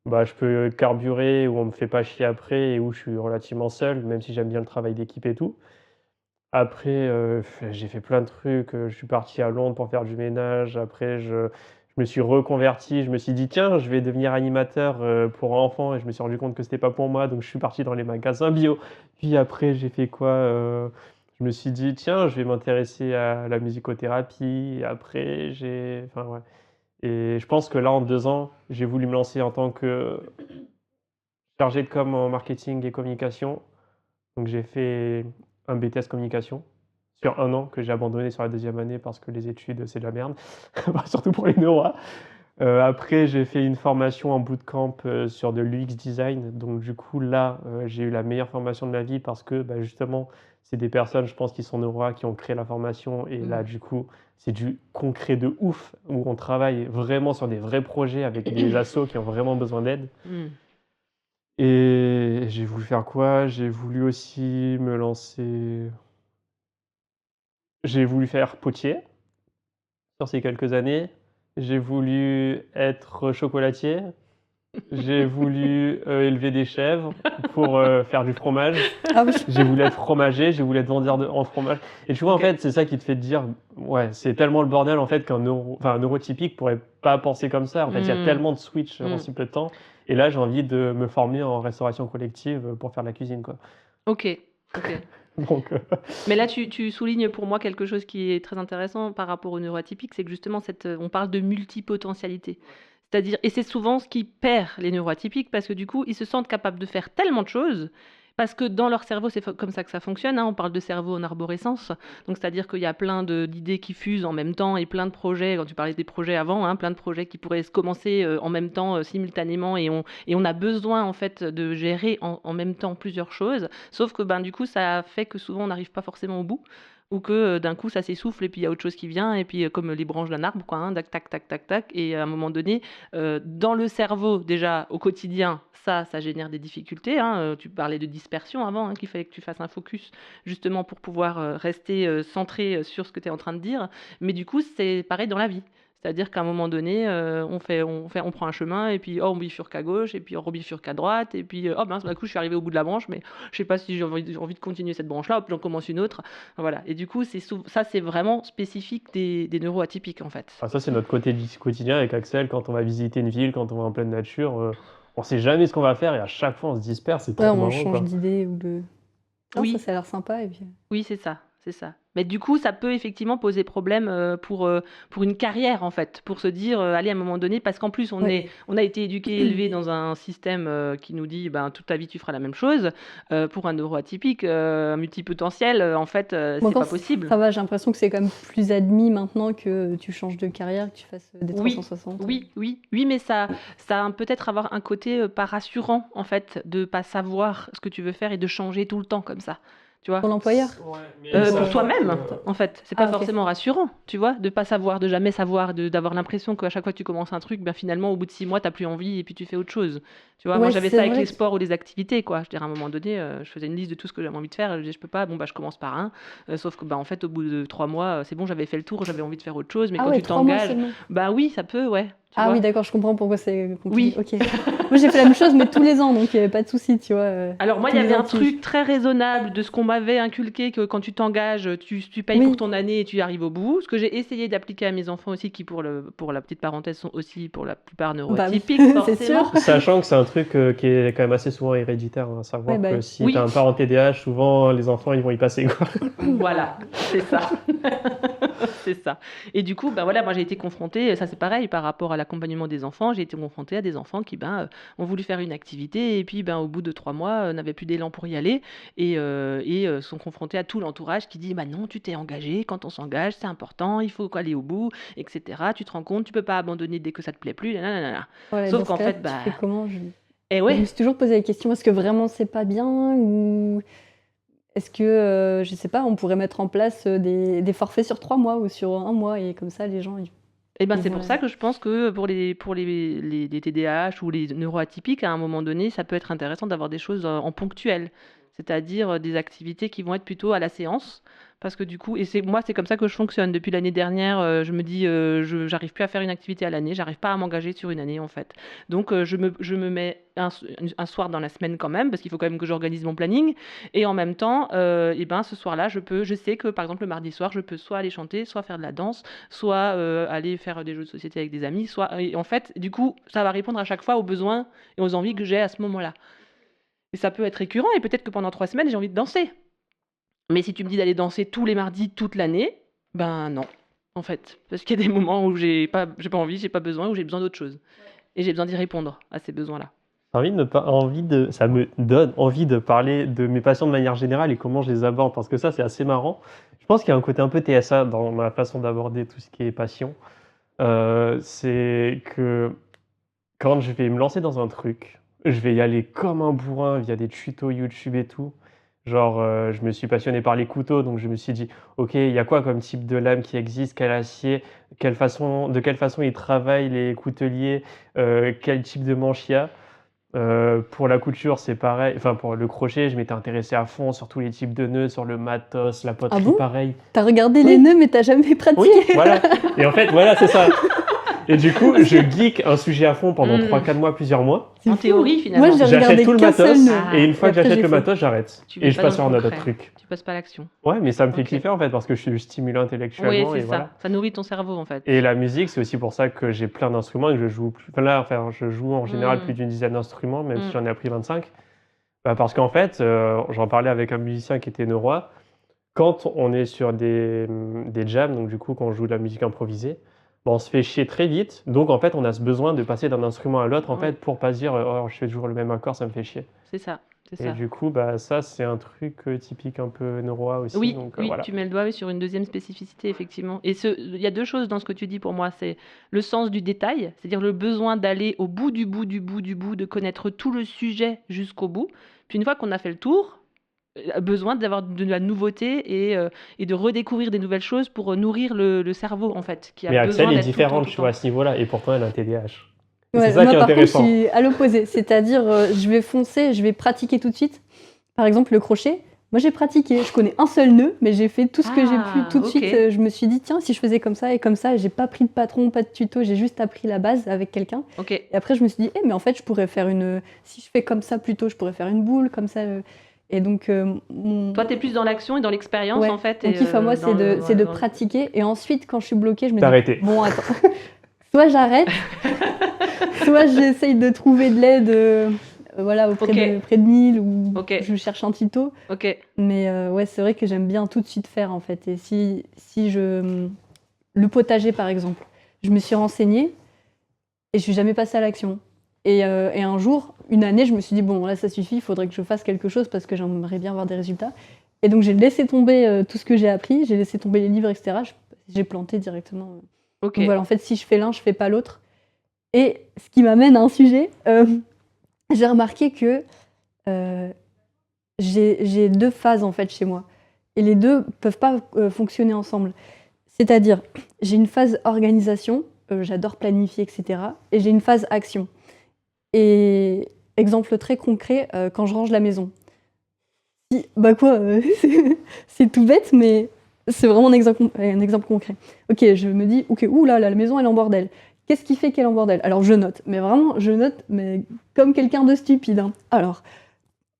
Speaker 1: bah, je peux carburer, où on me fait pas chier après et où je suis relativement seul, même si j'aime bien le travail d'équipe et tout. Après, j'ai fait plein de trucs, je suis parti à Londres pour faire du ménage. Après, je me suis reconverti, je me suis dit: «Tiens, je vais devenir animateur, pour enfants» et je me suis rendu compte que c'était pas pour moi, donc je suis parti dans les magasins bio. Puis après, j'ai fait quoi? Je me suis dit: «Tiens, je vais m'intéresser à la musicothérapie» et après enfin, ouais et je pense que là, en 2 ans, j'ai voulu me lancer en tant que chargé de com en marketing et communication. Donc j'ai fait un BTS communication sur 1 an que j'ai abandonné sur la deuxième année parce que les études, c'est de la merde, bah, surtout pour les neuroas. Après j'ai fait une formation en bootcamp, sur de l'UX design. Donc du coup là, j'ai eu la meilleure formation de ma vie parce que, bah, justement, c'est des personnes, je pense, qui sont neuroas, qui ont créé la formation et là,
Speaker 2: Mm.
Speaker 1: du coup, c'est du concret de ouf, où on travaille vraiment sur des vrais projets avec des assos qui ont vraiment besoin d'aide.
Speaker 2: Mm.
Speaker 1: Et j'ai voulu faire quoi? J'ai voulu faire potier sur ces quelques années. J'ai voulu être chocolatier. J'ai voulu, élever des chèvres pour, faire du fromage.
Speaker 3: Ah oui.
Speaker 1: J'ai voulu être fromager, j'ai voulu être vendeur en fromage et tu vois, en
Speaker 2: OK.
Speaker 1: fait, c'est ça qui te fait te dire: «Ouais, c'est tellement le bordel, en fait, un neurotypique pourrait pas penser comme ça». En fait, il y a
Speaker 2: Mm.
Speaker 1: tellement de switch, en
Speaker 2: Mm.
Speaker 1: si peu de temps et là, j'ai envie de me former en restauration collective, pour faire de la cuisine, quoi.
Speaker 2: OK. OK.
Speaker 1: Donc
Speaker 2: Mais là, tu soulignes pour moi quelque chose qui est très intéressant par rapport aux neuroatypiques, c'est que justement, on parle de multipotentialité. C'est-à-dire, et c'est souvent ce qui perd les neuroatypiques parce que du coup, ils se sentent capables de faire tellement de choses. Parce que dans leur cerveau, c'est comme ça que ça fonctionne, hein. On parle de cerveau en arborescence. Donc, c'est-à-dire qu'il y a plein d'idées qui fusent en même temps et plein de projets, quand tu parlais des projets avant, hein, plein de projets qui pourraient se commencer en même temps, simultanément. Et on a besoin, en fait, de gérer en même temps plusieurs choses. Sauf que ben, du coup, ça fait que souvent, on n'arrive pas forcément au bout. Ou que d'un coup, ça s'essouffle et puis il y a autre chose qui vient. Et puis, comme les branches d'un arbre, quoi, hein, tac, tac, tac, tac, tac. Et à un moment donné, dans le cerveau, déjà, au quotidien, ça génère des difficultés, hein. Tu parlais de dispersion avant, hein, qu'il fallait que tu fasses un focus justement pour pouvoir rester centré sur ce que tu es en train de dire. Mais du coup, c'est pareil dans la vie. C'est-à-dire qu'à un moment donné, on prend un chemin et puis oh, on bifurque à gauche et puis on rebifurque à droite et puis oh mince, d'un coup je suis arrivé au bout de la branche, mais je sais pas si j'ai envie de continuer cette branche-là, puis j'en commence une autre. Voilà. Et du coup, ça c'est vraiment spécifique des neuroatypiques en fait.
Speaker 1: ça, c'est notre côté du quotidien avec Axel quand on va visiter une ville, quand on va en pleine nature, on sait jamais ce qu'on va faire et à chaque fois on se disperse, c'est
Speaker 3: Ouais,
Speaker 1: trop
Speaker 3: on
Speaker 1: marrant,
Speaker 3: change
Speaker 1: quoi.
Speaker 3: d'idée Non, ça
Speaker 2: Oui,
Speaker 3: a l'air sympa et puis.
Speaker 2: oui, c'est ça, c'est ça. Mais du coup, ça peut effectivement poser problème pour une carrière, en fait, pour se dire, allez, à un moment donné, parce qu'en plus,
Speaker 3: Ouais.
Speaker 2: on a été éduqué, élevé dans un système qui nous dit, ben, toute ta vie, tu feras la même chose. Pour un neuroatypique, un multipotentiel, en fait,
Speaker 3: Bon,
Speaker 2: c'est
Speaker 3: encore,
Speaker 2: pas possible.
Speaker 3: ça va, j'ai l'impression que c'est quand même plus admis maintenant que tu changes de carrière, que tu fasses des
Speaker 2: Oui,
Speaker 3: 360.
Speaker 2: oui, oui, oui, mais ça a peut-être avoir un côté pas rassurant, en fait, de pas savoir ce que tu veux faire et de changer tout le temps comme ça. tu vois.
Speaker 3: Pour l'employeur?
Speaker 1: Ouais, mais
Speaker 2: Pour
Speaker 1: ça,
Speaker 2: toi-même, en fait. C'est pas
Speaker 3: Ah, ok.
Speaker 2: forcément rassurant, tu vois, de pas savoir, de jamais savoir, d'avoir l'impression qu'à chaque fois que tu commences un truc, ben finalement, au bout de 6 mois, t'as plus envie et puis tu fais autre chose. Tu vois, moi,
Speaker 3: Ouais,
Speaker 2: j'avais
Speaker 3: c'est
Speaker 2: ça avec
Speaker 3: vrai
Speaker 2: les
Speaker 3: que
Speaker 2: sports ou les activités, quoi. Je dirais, à un moment donné, je faisais une liste de tout ce que j'avais envie de faire. Je disais, je peux pas, bon, bah, je commence par un. Sauf que, bah, en fait, au bout de 3 mois, c'est bon, j'avais fait le tour, j'avais envie de faire autre chose. Mais
Speaker 3: ah
Speaker 2: quand
Speaker 3: ouais,
Speaker 2: tu
Speaker 3: 3 mois
Speaker 2: t'engages,
Speaker 3: seulement.
Speaker 2: bah oui, ça peut, ouais, tu
Speaker 3: Ah oui,
Speaker 2: vois.
Speaker 3: d'accord, je comprends pourquoi c'est compliqué.
Speaker 2: Oui.
Speaker 3: Ok. Moi, j'ai fait la même chose, mais tous les ans, donc il n'y avait pas de souci, tu vois.
Speaker 2: Alors moi, il
Speaker 3: Tous
Speaker 2: y
Speaker 3: les
Speaker 2: avait
Speaker 3: ans,
Speaker 2: un
Speaker 3: tu...
Speaker 2: truc très raisonnable de ce qu'on m'avait inculqué, que quand tu t'engages, tu payes pour
Speaker 3: Oui.
Speaker 2: ton année et tu y arrives au bout. Ce que j'ai essayé d'appliquer à mes enfants aussi, qui pour la petite parenthèse sont aussi pour la plupart
Speaker 3: Bah oui,
Speaker 2: neuroatypiques,
Speaker 3: c'est
Speaker 2: forcément.
Speaker 3: sûr.
Speaker 1: sachant que c'est un truc qui est quand même assez souvent héréditaire, hein, à
Speaker 3: Ouais,
Speaker 1: savoir
Speaker 3: bah
Speaker 1: que
Speaker 3: oui.
Speaker 1: si t'as
Speaker 2: Oui,
Speaker 1: un parent TDAH, souvent les enfants ils vont y passer quoi.
Speaker 2: voilà, c'est ça. C'est ça. Et du coup, ben voilà, moi j'ai été confrontée, ça c'est pareil par rapport à l'accompagnement des enfants, j'ai été confrontée à des enfants qui ont voulu faire une activité et puis au bout de 3 mois n'avaient plus d'élan pour y aller et sont confrontés à tout l'entourage qui dit bah non, tu t'es engagé, quand on s'engage c'est important, il faut aller au bout, etc. Tu te rends compte, tu peux pas abandonner dès que ça te plaît plus, nanana.
Speaker 3: Voilà,
Speaker 2: Sauf
Speaker 3: dans ce
Speaker 2: qu'en
Speaker 3: cas-là,
Speaker 2: fait,
Speaker 3: tu fais comment?
Speaker 2: eh
Speaker 3: Je me
Speaker 2: ouais,
Speaker 3: suis toujours posé la question, est-ce que vraiment c'est pas bien ou est-ce que, je sais pas, on pourrait mettre en place des forfaits sur 3 mois ou sur 1 mois et comme ça les gens
Speaker 2: eh ben,
Speaker 3: ils
Speaker 2: c'est
Speaker 3: vont
Speaker 2: pour
Speaker 3: là.
Speaker 2: ça que je pense que pour les TDAH ou les neuroatypiques, à un moment donné, ça peut être intéressant d'avoir des choses en ponctuel, c'est-à-dire des activités qui vont être plutôt à la séance. Parce que du coup, et c'est comme ça que je fonctionne. Depuis l'année dernière, je me dis, j'arrive plus à faire une activité à l'année, j'arrive pas à m'engager sur une année en fait. Donc je me mets un soir dans la semaine quand même, parce qu'il faut quand même que j'organise mon planning. Et en même temps, et ben, ce soir-là, je sais que par exemple le mardi soir, je peux soit aller chanter, soit faire de la danse, soit aller faire des jeux de société avec des amis, soit et en fait, du coup, ça va répondre à chaque fois aux besoins et aux envies que j'ai à ce moment-là. Et ça peut être récurrent et peut-être que pendant 3 semaines, j'ai envie de danser. Mais si tu me dis d'aller danser tous les mardis toute l'année, ben non, en fait, parce qu'il y a des moments où j'ai pas envie, j'ai pas besoin, où j'ai besoin d'autre chose et j'ai besoin d'y répondre à ces besoins-là.
Speaker 1: Ça me donne envie de parler de mes passions de manière générale et comment je les aborde, parce que ça, c'est assez marrant. Je pense qu'il y a un côté un peu TSA dans ma façon d'aborder tout ce qui est passion. C'est que quand je vais me lancer dans un truc, je vais y aller comme un bourrin via des tutos YouTube et tout. Genre, je me suis passionné par les couteaux, donc je me suis dit, ok, il y a quoi comme type de lame qui existe, quel acier, de quelle façon ils travaillent les couteliers, quel type de manche il y a. Pour la couture, c'est pareil. Enfin, pour le crochet, je m'étais intéressé à fond sur tous les types de nœuds, sur le matos, la
Speaker 3: Ah
Speaker 1: poterie,
Speaker 3: bon?
Speaker 1: pareil.
Speaker 3: T'as regardé les
Speaker 1: Oui,
Speaker 3: nœuds mais t'as jamais
Speaker 1: oui,
Speaker 3: pratiqué?
Speaker 1: voilà. Et en fait, voilà, c'est ça. Et du coup, je geek un sujet à fond pendant
Speaker 2: Hmm.
Speaker 1: 3-4 mois, plusieurs mois.
Speaker 3: C'est
Speaker 2: En
Speaker 3: fou.
Speaker 2: théorie,
Speaker 3: Moi
Speaker 2: finalement,
Speaker 3: j'ai
Speaker 1: J'achète
Speaker 3: regardé
Speaker 1: tout le
Speaker 3: qu'un seul
Speaker 1: matos,
Speaker 3: nœud
Speaker 1: et une
Speaker 3: et
Speaker 1: fois que
Speaker 3: après
Speaker 1: j'achète
Speaker 3: j'ai
Speaker 1: le
Speaker 3: fait.
Speaker 1: matos, j'arrête.
Speaker 2: tu
Speaker 1: Et
Speaker 2: vas
Speaker 1: je
Speaker 2: pas
Speaker 1: passe
Speaker 2: dans
Speaker 1: sur
Speaker 2: le
Speaker 1: un autre
Speaker 2: concret,
Speaker 1: truc.
Speaker 2: tu passes pas à l'action.
Speaker 1: Ouais, mais ça me fait
Speaker 2: Ok.
Speaker 1: kiffer en fait, parce que je suis stimulé
Speaker 2: Oui,
Speaker 1: intellectuellement,
Speaker 2: c'est
Speaker 1: et voilà.
Speaker 2: ça. Ça nourrit ton cerveau en fait.
Speaker 1: Et la musique, c'est aussi pour ça que j'ai plein d'instruments et que je joue enfin là, enfin, je joue en général plus
Speaker 2: Hmm.
Speaker 1: d'une dizaine d'instruments, même si
Speaker 2: Hmm.
Speaker 1: j'en ai appris 25. Bah, parce qu'en fait, j'en parlais avec un musicien qui était neurois. Quand on est sur des jams, donc du coup, quand on joue de la musique improvisée, bah, on se fait chier très vite. Donc en fait, on a ce besoin de passer d'un instrument à l'autre en
Speaker 2: Oui,
Speaker 1: fait pour pas se dire oh, je fais toujours le même accord, ça me fait chier.
Speaker 2: c'est ça, c'est
Speaker 1: Et
Speaker 2: ça.
Speaker 1: du coup, bah, ça, c'est un truc typique un peu neurois aussi.
Speaker 2: Oui,
Speaker 1: Donc
Speaker 2: oui,
Speaker 1: voilà.
Speaker 2: tu mets le doigt oui, sur une deuxième spécificité, effectivement. Et il y a 2 choses dans ce que tu dis pour moi. C'est le sens du détail, c'est-à-dire le besoin d'aller au bout du bout du bout du bout, de connaître tout le sujet jusqu'au bout. Puis une fois qu'on a fait le tour, besoin d'avoir de la nouveauté et de redécouvrir des nouvelles choses pour nourrir le cerveau, en fait, qui a
Speaker 1: Mais Axel
Speaker 2: besoin
Speaker 1: est
Speaker 2: d'être tout le temps,
Speaker 1: différente,
Speaker 2: tout le
Speaker 1: tu vois, à
Speaker 2: temps.
Speaker 1: ce niveau-là. Et pourtant, elle a un TDAH. Et c'est
Speaker 3: Ouais,
Speaker 1: ça
Speaker 3: moi
Speaker 1: qui est
Speaker 3: par contre je
Speaker 1: intéressant.
Speaker 3: suis à l'opposé, c'est-à-dire je vais foncer, je vais pratiquer tout de suite. Par exemple le crochet, moi j'ai pratiqué, je connais un seul nœud, mais j'ai fait tout ce que j'ai pu
Speaker 2: Ah,
Speaker 3: tout de
Speaker 2: ok,
Speaker 3: suite. Je me suis dit tiens si je faisais comme ça et comme ça, j'ai pas pris de patron, pas de tuto, j'ai juste appris la base avec quelqu'un.
Speaker 2: ok.
Speaker 3: Et après je me suis dit mais en fait je pourrais faire si je fais comme ça plutôt, je pourrais faire une boule comme ça. Et donc
Speaker 2: Toi, t'es plus dans l'action et dans l'expérience,
Speaker 3: ouais,
Speaker 2: en fait,
Speaker 3: mon
Speaker 2: et
Speaker 3: kiff à moi
Speaker 2: dans le...
Speaker 3: c'est de
Speaker 2: dans le-
Speaker 3: pratiquer et ensuite quand je suis bloquée, je me
Speaker 1: T'as
Speaker 3: dis
Speaker 1: arrêté.
Speaker 3: bon attends, soit j'arrête, soit j'essaye de trouver de l'aide voilà,
Speaker 2: Ok,
Speaker 3: auprès de Neil ou
Speaker 2: ok,
Speaker 3: je cherche un tuto.
Speaker 2: ok.
Speaker 3: Mais ouais, c'est vrai que j'aime bien tout de suite faire en fait. Et si je. Le potager par exemple, je me suis renseignée et je suis jamais passée à l'action. Et un jour, une année, je me suis dit bon, là ça suffit, il faudrait que je fasse quelque chose parce que j'aimerais bien avoir des résultats. Et donc j'ai laissé tomber tout ce que j'ai appris, j'ai laissé tomber les livres, etc. J'ai planté directement.
Speaker 2: Ok.
Speaker 3: Donc voilà, en fait, si je fais l'un, je fais pas l'autre. Et ce qui m'amène à un sujet, j'ai remarqué que j'ai 2 phases, en fait, chez moi et les 2 peuvent pas, fonctionner ensemble. C'est-à-dire, j'ai une phase organisation, j'adore planifier et cetera et j'ai une phase action et exemple très concret, quand je range la maison. Si bah, quoi, c'est tout bête, mais c'est vraiment un exemple concret. OK, je me dis: «OK, ouh là là, la maison elle est en bordel. Qu'est-ce qui fait qu'elle est en bordel?» Alors je note, mais vraiment je note, mais comme quelqu'un de stupide, hein. Alors,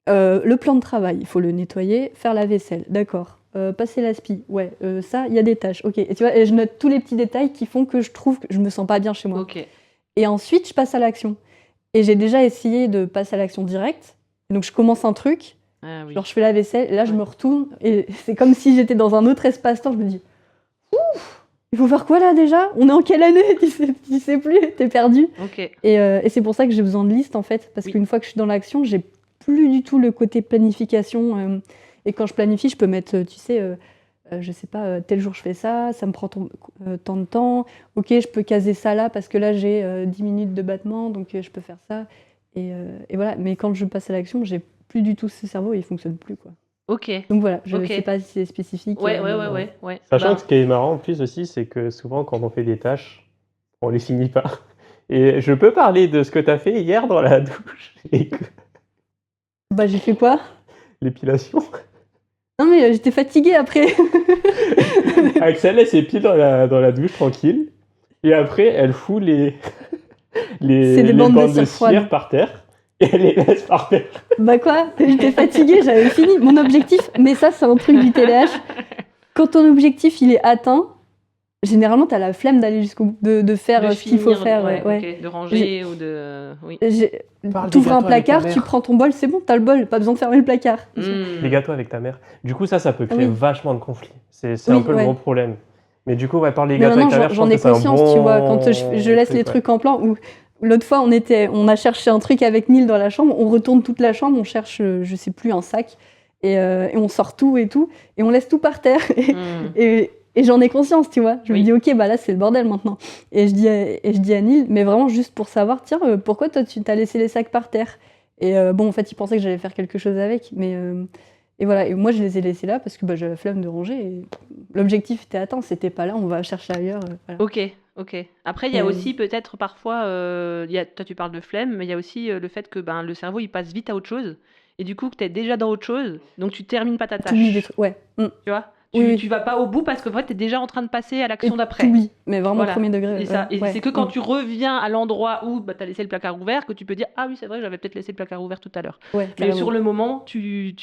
Speaker 3: le plan de travail, il faut le nettoyer, faire la vaisselle, d'accord. Passer l'aspi, ouais, ça, il y a des tâches, OK et tu vois? Et je note tous les petits détails qui font que je trouve que je me sens pas bien chez moi
Speaker 2: OK.
Speaker 3: et ensuite je passe à l'action et j'ai déjà essayé de passer à l'action directe. Donc je commence un truc,
Speaker 2: Ah oui.
Speaker 3: genre je fais la vaisselle et là je
Speaker 2: Ouais.
Speaker 3: me retourne et c'est comme si j'étais dans un autre espace-temps. Je me dis: «Il faut faire quoi là déjà? On est en quelle année?» Tu sais plus, tu es perdu
Speaker 2: OK.
Speaker 3: et c'est pour ça que j'ai besoin de listes en fait, parce
Speaker 2: Oui.
Speaker 3: qu'une fois que je suis dans l'action, j'ai plus du tout le côté planification, et quand je planifie, je peux mettre, tu sais, je sais pas, tel jour je fais ça, ça me prend tant de temps. OK, je peux caser ça là parce que là j'ai, 10 minutes de battement donc je peux faire ça et voilà. Mais quand je passe à l'action, j'ai plus du tout ce cerveau, il fonctionne plus, quoi.
Speaker 2: OK.
Speaker 3: Donc voilà, je
Speaker 2: OK.
Speaker 3: sais pas si c'est spécifique,
Speaker 2: Ouais, ouais,
Speaker 3: mais
Speaker 2: ouais, ouais, ouais.
Speaker 1: Sachant
Speaker 2: Ben,
Speaker 1: que ce qui est marrant en plus aussi, c'est que souvent quand on fait des tâches, on les finit pas. Et je peux parler de ce que tu as fait hier dans la douche et que
Speaker 3: bah, j'ai fait quoi?
Speaker 1: l'épilation.
Speaker 3: Non mais, j'étais fatiguée après.
Speaker 1: Axel, elle s'épile dans la douche tranquille. Et après, elle fout
Speaker 3: C'est des
Speaker 1: les
Speaker 3: bandes de
Speaker 1: bandes de
Speaker 3: cire froide.
Speaker 1: cire par terre et elle les laisse par terre.
Speaker 3: Bah quoi? J'étais fatiguée, j'avais fini mon objectif. Mais ça, c'est un truc du TDAH. Quand ton objectif, il est atteint, généralement, tu as la flemme d'aller jusqu'au bout, de faire,
Speaker 2: de
Speaker 3: ce qu'il faut
Speaker 2: finir,
Speaker 3: faire,
Speaker 2: ouais,
Speaker 3: ouais.
Speaker 2: OK, de ranger ou de oui.
Speaker 1: Parle des
Speaker 3: T'ouvres un
Speaker 1: gâteaux avec ta
Speaker 3: placard, tu
Speaker 1: mère.
Speaker 3: prends ton bol, c'est bon, t'as le bol, pas besoin de fermer le placard.
Speaker 2: Mmh.
Speaker 1: Les gâteaux avec ta mère. Du coup, ça peut créer
Speaker 3: Oui.
Speaker 1: vachement de conflits. C'est
Speaker 3: Oui,
Speaker 1: un peu le
Speaker 3: ouais.
Speaker 1: gros problème. Mais du coup, ouais, parle des
Speaker 3: Mais
Speaker 1: gâteaux avec
Speaker 3: maintenant,
Speaker 1: ta mère, je
Speaker 3: j'en
Speaker 1: pense
Speaker 3: ai
Speaker 1: que c'est un
Speaker 3: conscience, tu vois. Quand
Speaker 1: bon
Speaker 3: je laisse
Speaker 1: truc,
Speaker 3: les
Speaker 1: ouais.
Speaker 3: trucs en plan, ou l'autre fois, on a cherché un truc avec Neil dans la chambre, on retourne toute la chambre, on cherche, je sais plus, un sac, et on sort tout, et on laisse tout par terre.
Speaker 2: Mmh.
Speaker 3: Et j'en ai conscience, tu vois. Je me
Speaker 2: Oui.
Speaker 3: dis, ok, bah là, c'est le bordel maintenant. Et je dis à Neil, mais vraiment juste pour savoir, tiens, pourquoi toi, tu t'as laissé les sacs par terre? Et bon, en fait, il pensait que j'allais faire quelque chose avec, mais. Et voilà, et moi, je les ai laissés là parce que bah, j'avais la flemme de ranger. Et l'objectif était atteint, c'était pas là, on va chercher ailleurs. Voilà.
Speaker 2: OK, OK. Après, il y a
Speaker 3: Et-
Speaker 2: aussi peut-être parfois, toi tu parles de flemme, mais il y a aussi le fait que ben, le cerveau il passe vite à autre chose. Et du coup, que tu es déjà dans autre chose, donc tu termines pas ta
Speaker 3: T'oublies des
Speaker 2: tâche.
Speaker 3: trucs, ouais.
Speaker 2: Tu vois?
Speaker 3: Oui, oui.
Speaker 2: Tu vas pas au bout parce que en fait, tu es déjà en train de passer à
Speaker 3: Et
Speaker 2: l'action d'après.
Speaker 3: t'oublies, mais vraiment
Speaker 2: Voilà.
Speaker 3: premier degré.
Speaker 2: Et ça, et
Speaker 3: ouais.
Speaker 2: c'est que quand tu reviens à l'endroit où bah, tu as laissé le placard ouvert que tu peux dire ah oui, c'est vrai, j'avais peut-être laissé le placard ouvert tout à l'heure.
Speaker 3: Ouais,
Speaker 2: Mais
Speaker 3: carrément.
Speaker 2: sur le moment, tu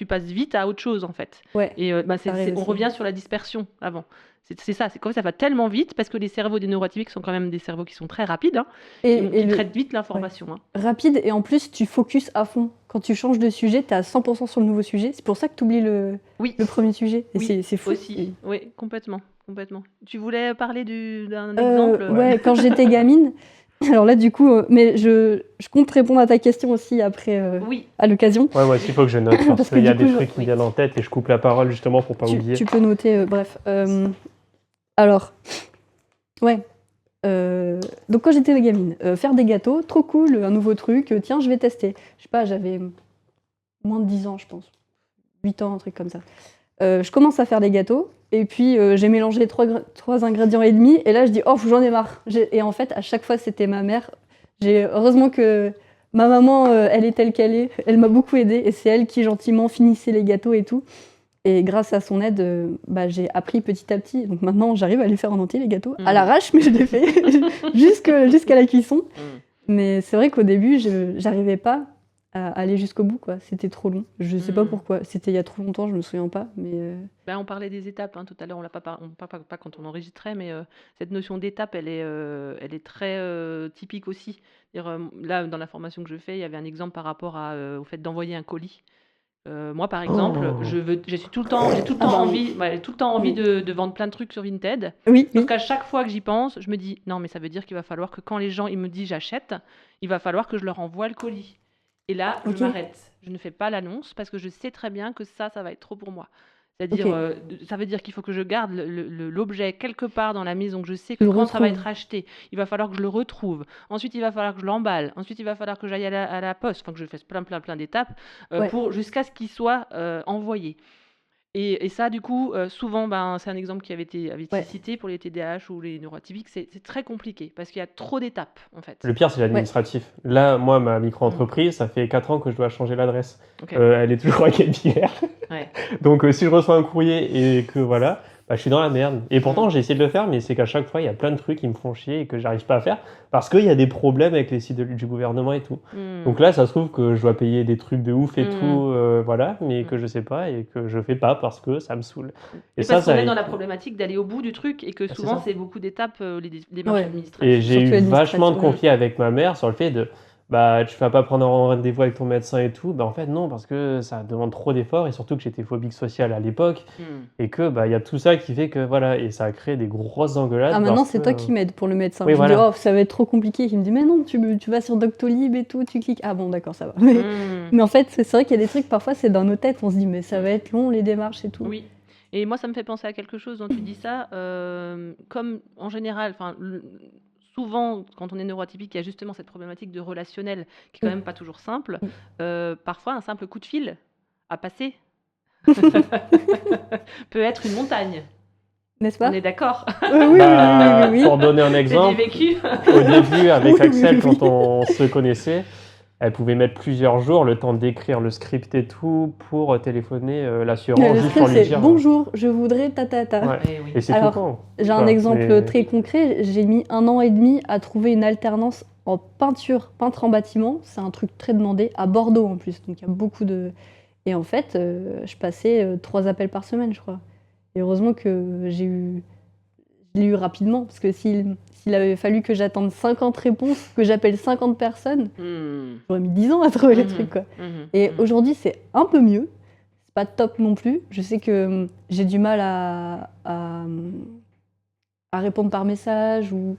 Speaker 2: passes vite à autre chose en fait.
Speaker 3: Ouais,
Speaker 2: Et bah,
Speaker 3: ça arrive
Speaker 2: on
Speaker 3: aussi.
Speaker 2: revient sur la dispersion avant. C'est ça, c'est comme ça va tellement vite parce que les cerveaux des neuroatypiques sont quand même des cerveaux qui sont très rapides, hein, qui traitent vite l'information. Hein.
Speaker 3: Rapide, et en plus, tu focuses à fond. Quand tu changes de sujet, tu es à 100% sur le nouveau sujet. C'est pour ça que tu oublies le premier sujet. Et
Speaker 2: Oui,
Speaker 3: c'est fou.
Speaker 2: aussi. Oui, complètement. Tu voulais parler d'un exemple
Speaker 3: Ouais, quand j'étais gamine. Alors là, du coup, mais je compte répondre à ta question aussi après,
Speaker 2: Oui.
Speaker 3: à l'occasion.
Speaker 1: Ouais, moi aussi, il faut que je note parce
Speaker 3: Parce que
Speaker 1: qu'il y a
Speaker 3: du coup,
Speaker 1: des trucs qui me viennent en tête et je coupe la parole justement pour pas oublier.
Speaker 3: Tu peux noter, bref. Alors, ouais. Donc quand j'étais gamine, faire des gâteaux, trop cool, un nouveau truc, tiens, je vais tester. Je sais pas, j'avais moins de 10 ans, je pense. 8 ans, un truc comme ça. Je commence à faire des gâteaux, et puis j'ai mélangé 3 ingrédients et demi, et là je dis, oh, j'en ai marre. Et en fait, à chaque fois, c'était ma mère. Heureusement que ma maman, elle est telle qu'elle est, elle m'a beaucoup aidée, et c'est elle qui gentiment finissait les gâteaux et tout. Et grâce à son aide, bah, j'ai appris petit à petit. Donc maintenant, j'arrive à les faire en entier, les gâteaux, à l'arrache, mais je les fais jusqu'à la cuisson. Mais c'est vrai qu'au début, j'arrivais pas à aller jusqu'au bout, quoi. C'était trop long. Je sais pas pourquoi. C'était il y a trop longtemps, je me souviens pas. Mais
Speaker 2: Ben, on parlait des étapes tout à l'heure, on l'a pas pas quand on enregistrait, mais cette notion d'étape, elle est très typique aussi. Là, dans la formation que je fais, il y avait un exemple par rapport au fait d'envoyer un colis. Moi, par exemple, j'ai tout le temps envie de vendre plein de trucs sur Vinted.
Speaker 3: oui,
Speaker 2: Sauf qu'à chaque fois que j'y pense, je me dis non, mais ça veut dire qu'il va falloir que quand les gens ils me disent j'achète, il va falloir que je leur envoie le colis. Et là,
Speaker 3: Ok.
Speaker 2: je m'arrête. Je ne fais pas l'annonce parce que je sais très bien que ça va être trop pour moi. C'est-à-dire,
Speaker 3: Ok.
Speaker 2: ça veut dire qu'il faut que je garde l'objet quelque part dans la maison, que je sais
Speaker 3: Tu
Speaker 2: que
Speaker 3: le
Speaker 2: quand ça va
Speaker 3: retrouves.
Speaker 2: être acheté, il va falloir que je le retrouve. Ensuite, il va falloir que je l'emballe. Ensuite, il va falloir que j'aille à la poste, enfin que je fasse plein d'étapes
Speaker 3: Ouais.
Speaker 2: pour jusqu'à ce qu'il soit envoyé. Et ça, du coup, souvent, ben, c'est un exemple qui avait été
Speaker 3: Ouais.
Speaker 2: cité pour les TDAH ou les neuroatypiques, c'est très compliqué parce qu'il y a trop d'étapes, en fait.
Speaker 1: Le pire, c'est
Speaker 3: Ouais.
Speaker 1: l'administratif. Là, moi, ma
Speaker 2: Mm.
Speaker 1: micro-entreprise, ça fait 4 ans que je dois changer l'adresse.
Speaker 2: Ok.
Speaker 1: Elle est toujours à Canebière.
Speaker 2: Ouais.
Speaker 1: Donc, si je reçois un courrier et que voilà, bah, je suis dans la merde. Et pourtant,
Speaker 2: Mm.
Speaker 1: j'ai essayé de le faire, mais c'est qu'à chaque fois, il y a plein de trucs qui me font chier et que j'arrive pas à faire parce qu'il y a des problèmes avec les sites du gouvernement et tout. Donc
Speaker 2: Mm.
Speaker 1: là, ça se trouve que je dois payer des trucs de ouf et
Speaker 2: Mm.
Speaker 1: tout, voilà, mais
Speaker 2: Mm.
Speaker 1: que je sais pas et que je fais pas parce que ça me saoule. Et
Speaker 2: Mais
Speaker 1: ça,
Speaker 2: parce qu'on
Speaker 1: ça,
Speaker 2: est dans la problématique d'aller au bout du truc et que
Speaker 1: c'est
Speaker 2: souvent,
Speaker 1: ça.
Speaker 2: c'est beaucoup d'étapes, les démarches
Speaker 3: Ouais.
Speaker 1: Et
Speaker 2: administratives.
Speaker 1: j'ai eu
Speaker 3: Surtout
Speaker 1: vachement de
Speaker 3: administratif.
Speaker 1: conflits avec ma mère sur le fait de bah tu vas pas prendre un rendez-vous avec ton médecin et tout. Bah en fait non parce que ça demande trop d'efforts et surtout que j'étais phobique sociale à l'époque
Speaker 2: Mm.
Speaker 1: et que bah il y a tout ça qui fait que voilà et ça a créé des grosses engueulades
Speaker 3: Ah, maintenant,
Speaker 1: parce
Speaker 3: c'est
Speaker 1: que
Speaker 3: toi qui m'aides pour le médecin.
Speaker 1: oui
Speaker 3: Je dis,
Speaker 1: voilà.
Speaker 3: oh, ça va être trop compliqué. Il me dit, mais non, tu vas sur Doctolib et tout, tu cliques. Ah bon, d'accord, ça va. Mais,
Speaker 2: Mm.
Speaker 3: mais en fait, c'est vrai qu'il y a des trucs, parfois, c'est dans nos têtes. On se dit, mais ça va être long, les démarches et tout.
Speaker 2: Oui. Et moi, ça me fait penser à quelque chose dont tu dis ça. Comme en général, enfin, souvent, quand on est neuroatypique, il y a justement cette problématique de relationnel qui est quand
Speaker 3: Mm.
Speaker 2: même pas toujours simple.
Speaker 3: Mm.
Speaker 2: Parfois, un simple coup de fil à passer peut être une montagne.
Speaker 3: N'est-ce
Speaker 2: On
Speaker 3: pas?
Speaker 2: est d'accord?
Speaker 3: Oui,
Speaker 1: Bah,
Speaker 3: oui, oui,
Speaker 1: pour donner un
Speaker 2: C'est du
Speaker 1: exemple,
Speaker 2: vécu.
Speaker 1: au début avec
Speaker 3: Oui, oui,
Speaker 1: Axel
Speaker 3: oui,
Speaker 1: quand
Speaker 3: oui.
Speaker 1: on se connaissait, elle pouvait mettre plusieurs jours le temps d'écrire le script et tout pour téléphoner l'assurance
Speaker 3: Le
Speaker 1: juste pour
Speaker 3: script,
Speaker 1: lui
Speaker 3: c'est
Speaker 1: dire
Speaker 3: bonjour, je voudrais ta ta ta.
Speaker 1: ouais.
Speaker 2: Eh oui.
Speaker 1: Et c'est tout le
Speaker 3: Alors,
Speaker 1: temps.
Speaker 3: j'ai un
Speaker 1: Quoi.
Speaker 3: exemple
Speaker 1: Mais
Speaker 3: très concret. J'ai mis 1 an et demi à trouver une alternance en peinture, peintre en bâtiment. C'est un truc très demandé, à Bordeaux en plus. Donc il y a beaucoup de. Et en fait, je passais 3 appels par semaine, je crois. Et heureusement que je l'ai eu rapidement. Parce que s'il avait fallu que j'attende 50 réponses, que j'appelle 50 personnes,
Speaker 2: Hmm.
Speaker 3: j'aurais mis 10 ans à trouver le
Speaker 2: Mhm.
Speaker 3: truc, quoi.
Speaker 2: Mhm.
Speaker 3: Et
Speaker 2: Mhm.
Speaker 3: aujourd'hui, c'est un peu mieux. C'est pas top non plus. Je sais que j'ai du mal à répondre par message ou.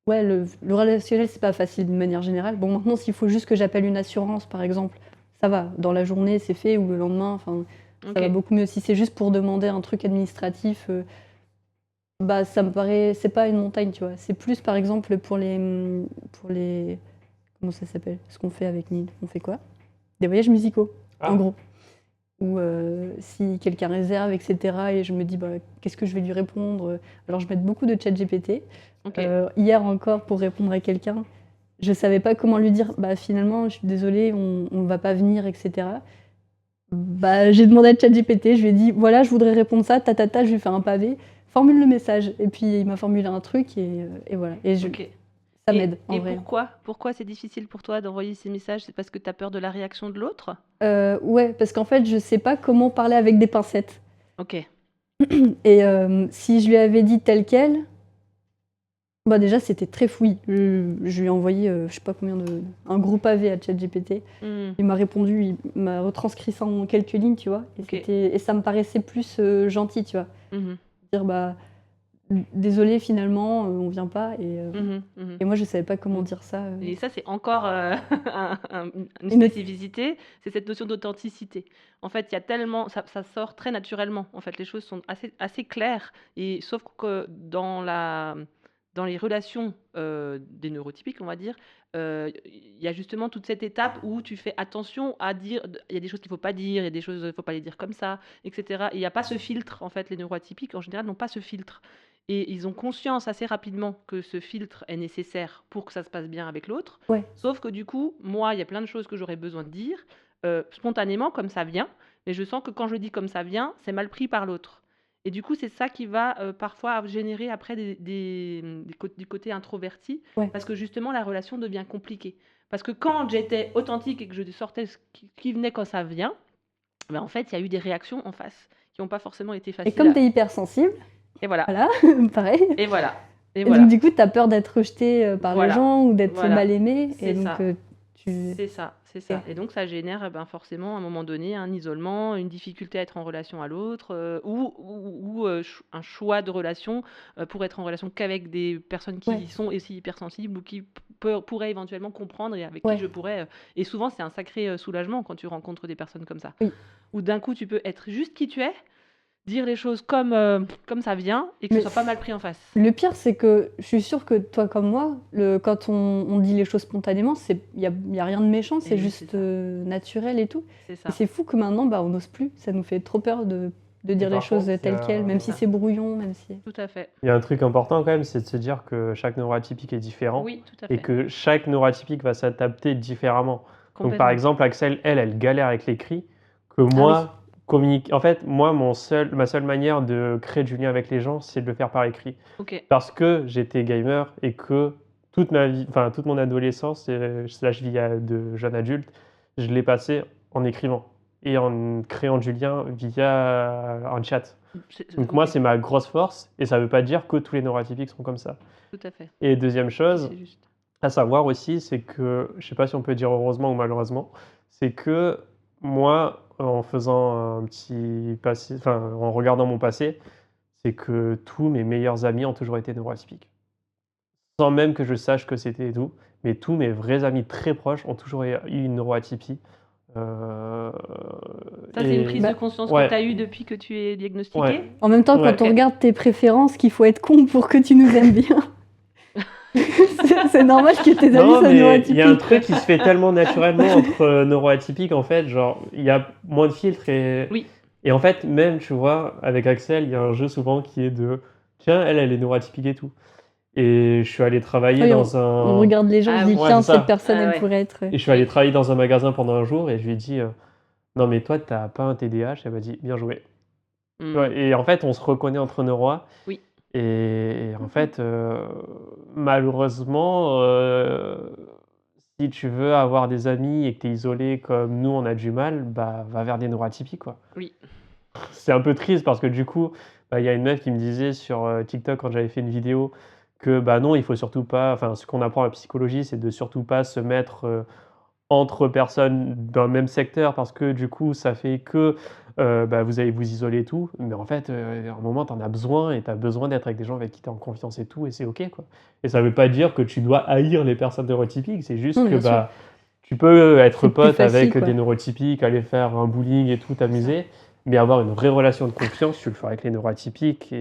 Speaker 3: Ouais, le relationnel, c'est pas facile d'une manière générale. Bon, maintenant, s'il faut juste que j'appelle une assurance, par exemple, ça va. Dans la journée, c'est fait, ou le lendemain, enfin, ça
Speaker 2: Ok.
Speaker 3: va beaucoup mieux. Si c'est juste pour demander un truc administratif, bah, ça me paraît. C'est pas une montagne, tu vois. C'est plus, par exemple, pour les. Comment ça s'appelle? Ce qu'on fait avec Nid. On fait quoi? Des voyages musicaux, en
Speaker 1: ah.
Speaker 3: gros. Ou si quelqu'un réserve, etc. Et je me dis, bah, qu'est-ce que je vais lui répondre? Alors, je m'aide beaucoup de ChatGPT.
Speaker 2: Ok.
Speaker 3: Hier encore, pour répondre à quelqu'un, je savais pas comment lui dire, bah, finalement, je suis désolée, on va pas venir, etc. Bah, j'ai demandé à ChatGPT, je lui ai dit, voilà, je voudrais répondre ça, je lui ai fait un pavé, formule le message. Et puis, il m'a formulé un truc, et voilà. Et
Speaker 2: Ok.
Speaker 3: ça
Speaker 2: Et,
Speaker 3: m'aide, en
Speaker 2: et
Speaker 3: vrai.
Speaker 2: pourquoi c'est difficile pour toi d'envoyer ces messages? C'est parce que tu as peur de la réaction de l'autre?
Speaker 3: Ouais, parce qu'en fait, je sais pas comment parler avec des pincettes.
Speaker 2: Ok.
Speaker 3: Et si je lui avais dit tel quel, bah déjà c'était très fouillis. Je lui ai envoyé, je sais pas combien un gros pavé à ChatGPT.
Speaker 2: Hmm.
Speaker 3: Il m'a répondu, il m'a retranscrit ça en quelques lignes, tu vois. Et,
Speaker 2: Ok.
Speaker 3: et ça me paraissait plus gentil, tu vois.
Speaker 2: Mhm.
Speaker 3: Dire bah désolé finalement, on vient pas.
Speaker 2: Mhm. Mhm.
Speaker 3: Et moi je savais pas comment dire ça.
Speaker 2: Et ça, c'est encore une
Speaker 3: Une autre-
Speaker 2: spécificité, c'est cette notion d'authenticité. En fait, il y a tellement, ça sort très naturellement. En fait, les choses sont assez claires. Et sauf que dans les relations des neurotypiques, on va dire, il y a justement toute cette étape où tu fais attention à dire, il y a des choses qu'il faut pas dire, il y a des choses il faut pas les dire comme ça, etc. Et il n'y a pas ce filtre. En fait, les neuroatypiques en général n'ont pas ce filtre. Et ils ont conscience assez rapidement que ce filtre est nécessaire pour que ça se passe bien avec l'autre.
Speaker 3: Ouais.
Speaker 2: Sauf que du coup, moi, il y a plein de choses que j'aurais besoin de dire spontanément, comme ça vient. Mais je sens que quand je dis comme ça vient, c'est mal pris par l'autre. Et du coup, c'est ça qui va parfois générer après du côté introverti.
Speaker 3: Ouais.
Speaker 2: Parce que justement, la relation devient compliquée. Parce que quand j'étais authentique et que je sortais ce qui venait quand ça vient, ben en fait, il y a eu des réactions en face qui n'ont pas forcément été
Speaker 3: Et
Speaker 2: faciles.
Speaker 3: comme tu es hypersensible,
Speaker 2: Et voilà.
Speaker 3: voilà, pareil.
Speaker 2: Et voilà. Et
Speaker 3: Et
Speaker 2: voilà.
Speaker 3: donc du coup, tu as peur d'être rejeté par
Speaker 2: Voilà.
Speaker 3: les gens ou d'être
Speaker 2: Voilà.
Speaker 3: mal aimé.
Speaker 2: C'est
Speaker 3: Et donc
Speaker 2: ça.
Speaker 3: tu.
Speaker 2: C'est ça, c'est ça.
Speaker 3: Ok.
Speaker 2: Et donc ça génère forcément à un moment donné un isolement, une difficulté à être en relation à l'autre, ou un choix de relation pour être en relation qu'avec des personnes qui
Speaker 3: Ouais.
Speaker 2: sont aussi hypersensibles ou qui pourrais éventuellement comprendre et avec qui
Speaker 3: Ouais.
Speaker 2: je pourrais. Et souvent, c'est un sacré soulagement quand tu rencontres des personnes comme ça.
Speaker 3: Oui.
Speaker 2: Où d'un coup, tu peux être juste qui tu es, dire les choses comme ça vient et que ce
Speaker 3: Mais
Speaker 2: soit pas mal pris en face.
Speaker 3: le pire, c'est que je suis sûre que toi comme moi, quand on dit les choses spontanément, il y a rien de méchant, c'est
Speaker 2: oui,
Speaker 3: juste
Speaker 2: c'est ça.
Speaker 3: naturel et tout.
Speaker 2: C'est
Speaker 3: Et
Speaker 2: ça.
Speaker 3: c'est fou que maintenant, on n'ose plus. Ça nous fait trop peur de dire les
Speaker 1: par
Speaker 3: choses
Speaker 1: contre,
Speaker 3: telles quelles, même si
Speaker 2: ça.
Speaker 3: c'est brouillon, même si...
Speaker 2: Tout à fait.
Speaker 1: il y a un truc important quand même, c'est de se dire que chaque neuroatypique est différent
Speaker 2: Oui, tout à
Speaker 1: et
Speaker 2: fait.
Speaker 1: que chaque neuroatypique va s'adapter différemment. Donc par
Speaker 2: Complètement.
Speaker 1: exemple, Axel, elle galère avec l'écrit, que
Speaker 3: oui.
Speaker 1: moi, communique. En fait, moi, ma seule manière de créer du lien avec les gens, c'est de le faire par écrit.
Speaker 2: Ok.
Speaker 1: Parce que j'étais gamer et que toute ma vie, enfin toute mon adolescence slash vie de jeune adulte, je l'ai passé en écrivant et en créant du lien via un chat. Donc moi,
Speaker 2: Ok,
Speaker 1: c'est ma grosse force et ça veut pas dire que tous les neuroatypiques sont comme ça.
Speaker 2: tout à fait.
Speaker 1: Et deuxième chose,
Speaker 2: C'est juste.
Speaker 1: à savoir aussi, c'est que, je sais pas si on peut dire heureusement ou malheureusement, c'est que moi, en faisant un petit passé, enfin, en regardant mon passé, c'est que tous mes meilleurs amis ont toujours été neuroatypiques. Sans même que je sache que c'était tout, mais tous mes vrais amis très proches ont toujours eu une neuroatypie. Euh,
Speaker 2: Ça, c'est une
Speaker 1: et-
Speaker 2: prise de conscience
Speaker 1: ouais.
Speaker 2: que tu as eue depuis que tu es diagnostiqué.
Speaker 1: Ouais.
Speaker 3: En même temps,
Speaker 1: Ouais.
Speaker 3: quand on regarde tes préférences, qu'il faut être con pour que tu nous aimes bien. C'est normal que tes amis
Speaker 1: Non,
Speaker 3: soient
Speaker 1: mais il y a un
Speaker 3: neuroatypiques.
Speaker 1: truc qui se fait tellement naturellement entre neuroatypiques, en fait, genre, il y a moins de filtres et...
Speaker 2: Oui.
Speaker 1: Et en fait, même, tu vois, avec Axel, il y a un jeu souvent qui est de, tiens, elle est neuroatypique et tout. Et je suis allé travailler
Speaker 3: Oui,
Speaker 1: dans
Speaker 3: On
Speaker 1: un...
Speaker 3: regarde les gens,
Speaker 2: Ah
Speaker 3: on se dit,
Speaker 2: oui.
Speaker 3: tiens,
Speaker 1: Ouais, c'est ça.
Speaker 3: cette personne,
Speaker 2: Ah
Speaker 3: elle
Speaker 2: ouais.
Speaker 3: pourrait être...
Speaker 1: Et je suis allé travailler dans un magasin pendant un jour et je lui ai dit, non, mais toi, t'as pas un TDAH? Elle m'a dit, bien joué. Tu vois, et en fait, on se reconnaît entre neurois.
Speaker 2: Oui.
Speaker 1: Et en fait, malheureusement, si tu veux avoir des amis et que tu es isolé comme nous, on a du mal, bah, va vers des neuroatypiques, quoi.
Speaker 2: Oui.
Speaker 1: C'est un peu triste parce que du coup, bah, y a une meuf qui me disait sur TikTok quand j'avais fait une vidéo que bah non, il faut surtout pas, enfin, ce qu'on apprend en psychologie, c'est de surtout pas se mettre entre personnes d'un même secteur parce que du coup, ça fait que bah, vous allez vous isoler et tout. Mais en fait, à un moment, tu en as besoin et tu as besoin d'être avec des gens avec qui tu es en confiance et tout, et c'est OK, quoi. Et ça veut pas dire que tu dois haïr les personnes neurotypiques, c'est juste
Speaker 3: Non,
Speaker 1: que
Speaker 3: bien sûr.
Speaker 1: bah, tu peux être
Speaker 3: C'est plus
Speaker 1: pote
Speaker 3: facile,
Speaker 1: avec
Speaker 3: quoi.
Speaker 1: des neurotypiques, aller faire un bowling et tout, t'amuser, mais avoir une vraie relation de confiance, tu le fais avec les neurotypiques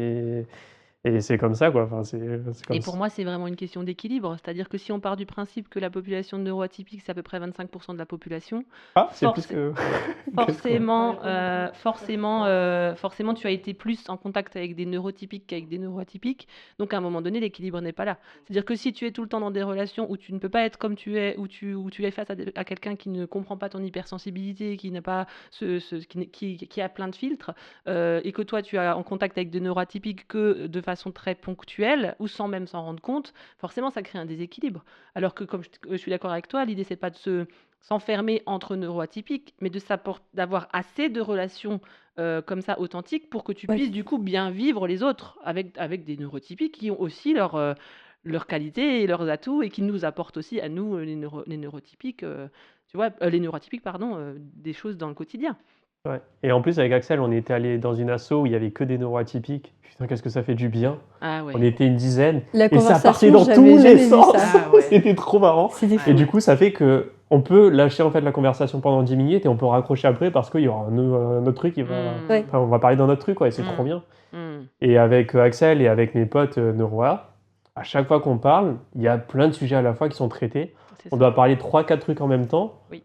Speaker 1: et c'est comme ça, quoi. Enfin, c'est comme
Speaker 2: Et pour moi, c'est vraiment une question d'équilibre. C'est-à-dire que si on part du principe que la population de neuroatypiques, c'est à peu près 25% de la population,
Speaker 1: Ah, c'est plus
Speaker 2: forc-
Speaker 1: que...
Speaker 2: forcément, tu as été plus en contact avec des neurotypiques qu'avec des neuroatypiques. Donc, à un moment donné, l'équilibre n'est pas là. C'est-à-dire que si tu es tout le temps dans des relations où tu ne peux pas être comme tu es, où tu es face à quelqu'un qui ne comprend pas ton hypersensibilité, qui n'a pas qui a plein de filtres, et que toi, tu es en contact avec des neuroatypiques que de façon très ponctuelle ou sans même s'en rendre compte, forcément, ça crée un déséquilibre. Alors que, comme je suis d'accord avec toi, l'idée, c'est pas de s'enfermer entre neuroatypiques, mais d'avoir assez de relations comme ça authentiques pour que tu
Speaker 3: Ouais.
Speaker 2: puisses du coup bien vivre les autres avec des neurotypiques qui ont aussi leurs qualités et leurs atouts et qui nous apportent aussi à nous les neurotypiques, les neuroatypiques pardon, des choses dans le quotidien.
Speaker 1: Ouais. Et en plus, avec Axel, on était allé dans une asso où il y avait que des neuroatypiques. Putain, qu'est-ce que ça fait du bien.
Speaker 2: Ah ouais.
Speaker 1: On était une dizaine.
Speaker 3: La
Speaker 1: Et ça
Speaker 3: conversation,
Speaker 1: partait dans
Speaker 3: j'avais
Speaker 1: tous
Speaker 3: jamais
Speaker 1: les
Speaker 3: vu
Speaker 1: sens.
Speaker 3: ça.
Speaker 2: Ah ouais.
Speaker 1: C'était trop marrant.
Speaker 3: C'était fou.
Speaker 1: Et du coup, ça fait que on peut lâcher en fait la conversation pendant 10 minutes et on peut raccrocher après parce qu'il y aura un autre truc qui va...
Speaker 2: Mm.
Speaker 3: Ouais.
Speaker 1: Enfin, on va parler d'un autre truc, quoi, et c'est
Speaker 2: Mm.
Speaker 1: trop bien.
Speaker 2: Mm.
Speaker 1: Et avec Axel et avec mes potes neurois, à chaque fois qu'on parle, il y a plein de sujets à la fois qui sont traités.
Speaker 2: C'est
Speaker 1: On
Speaker 2: ça.
Speaker 1: doit parler 3-4 trucs en même temps.
Speaker 2: Oui.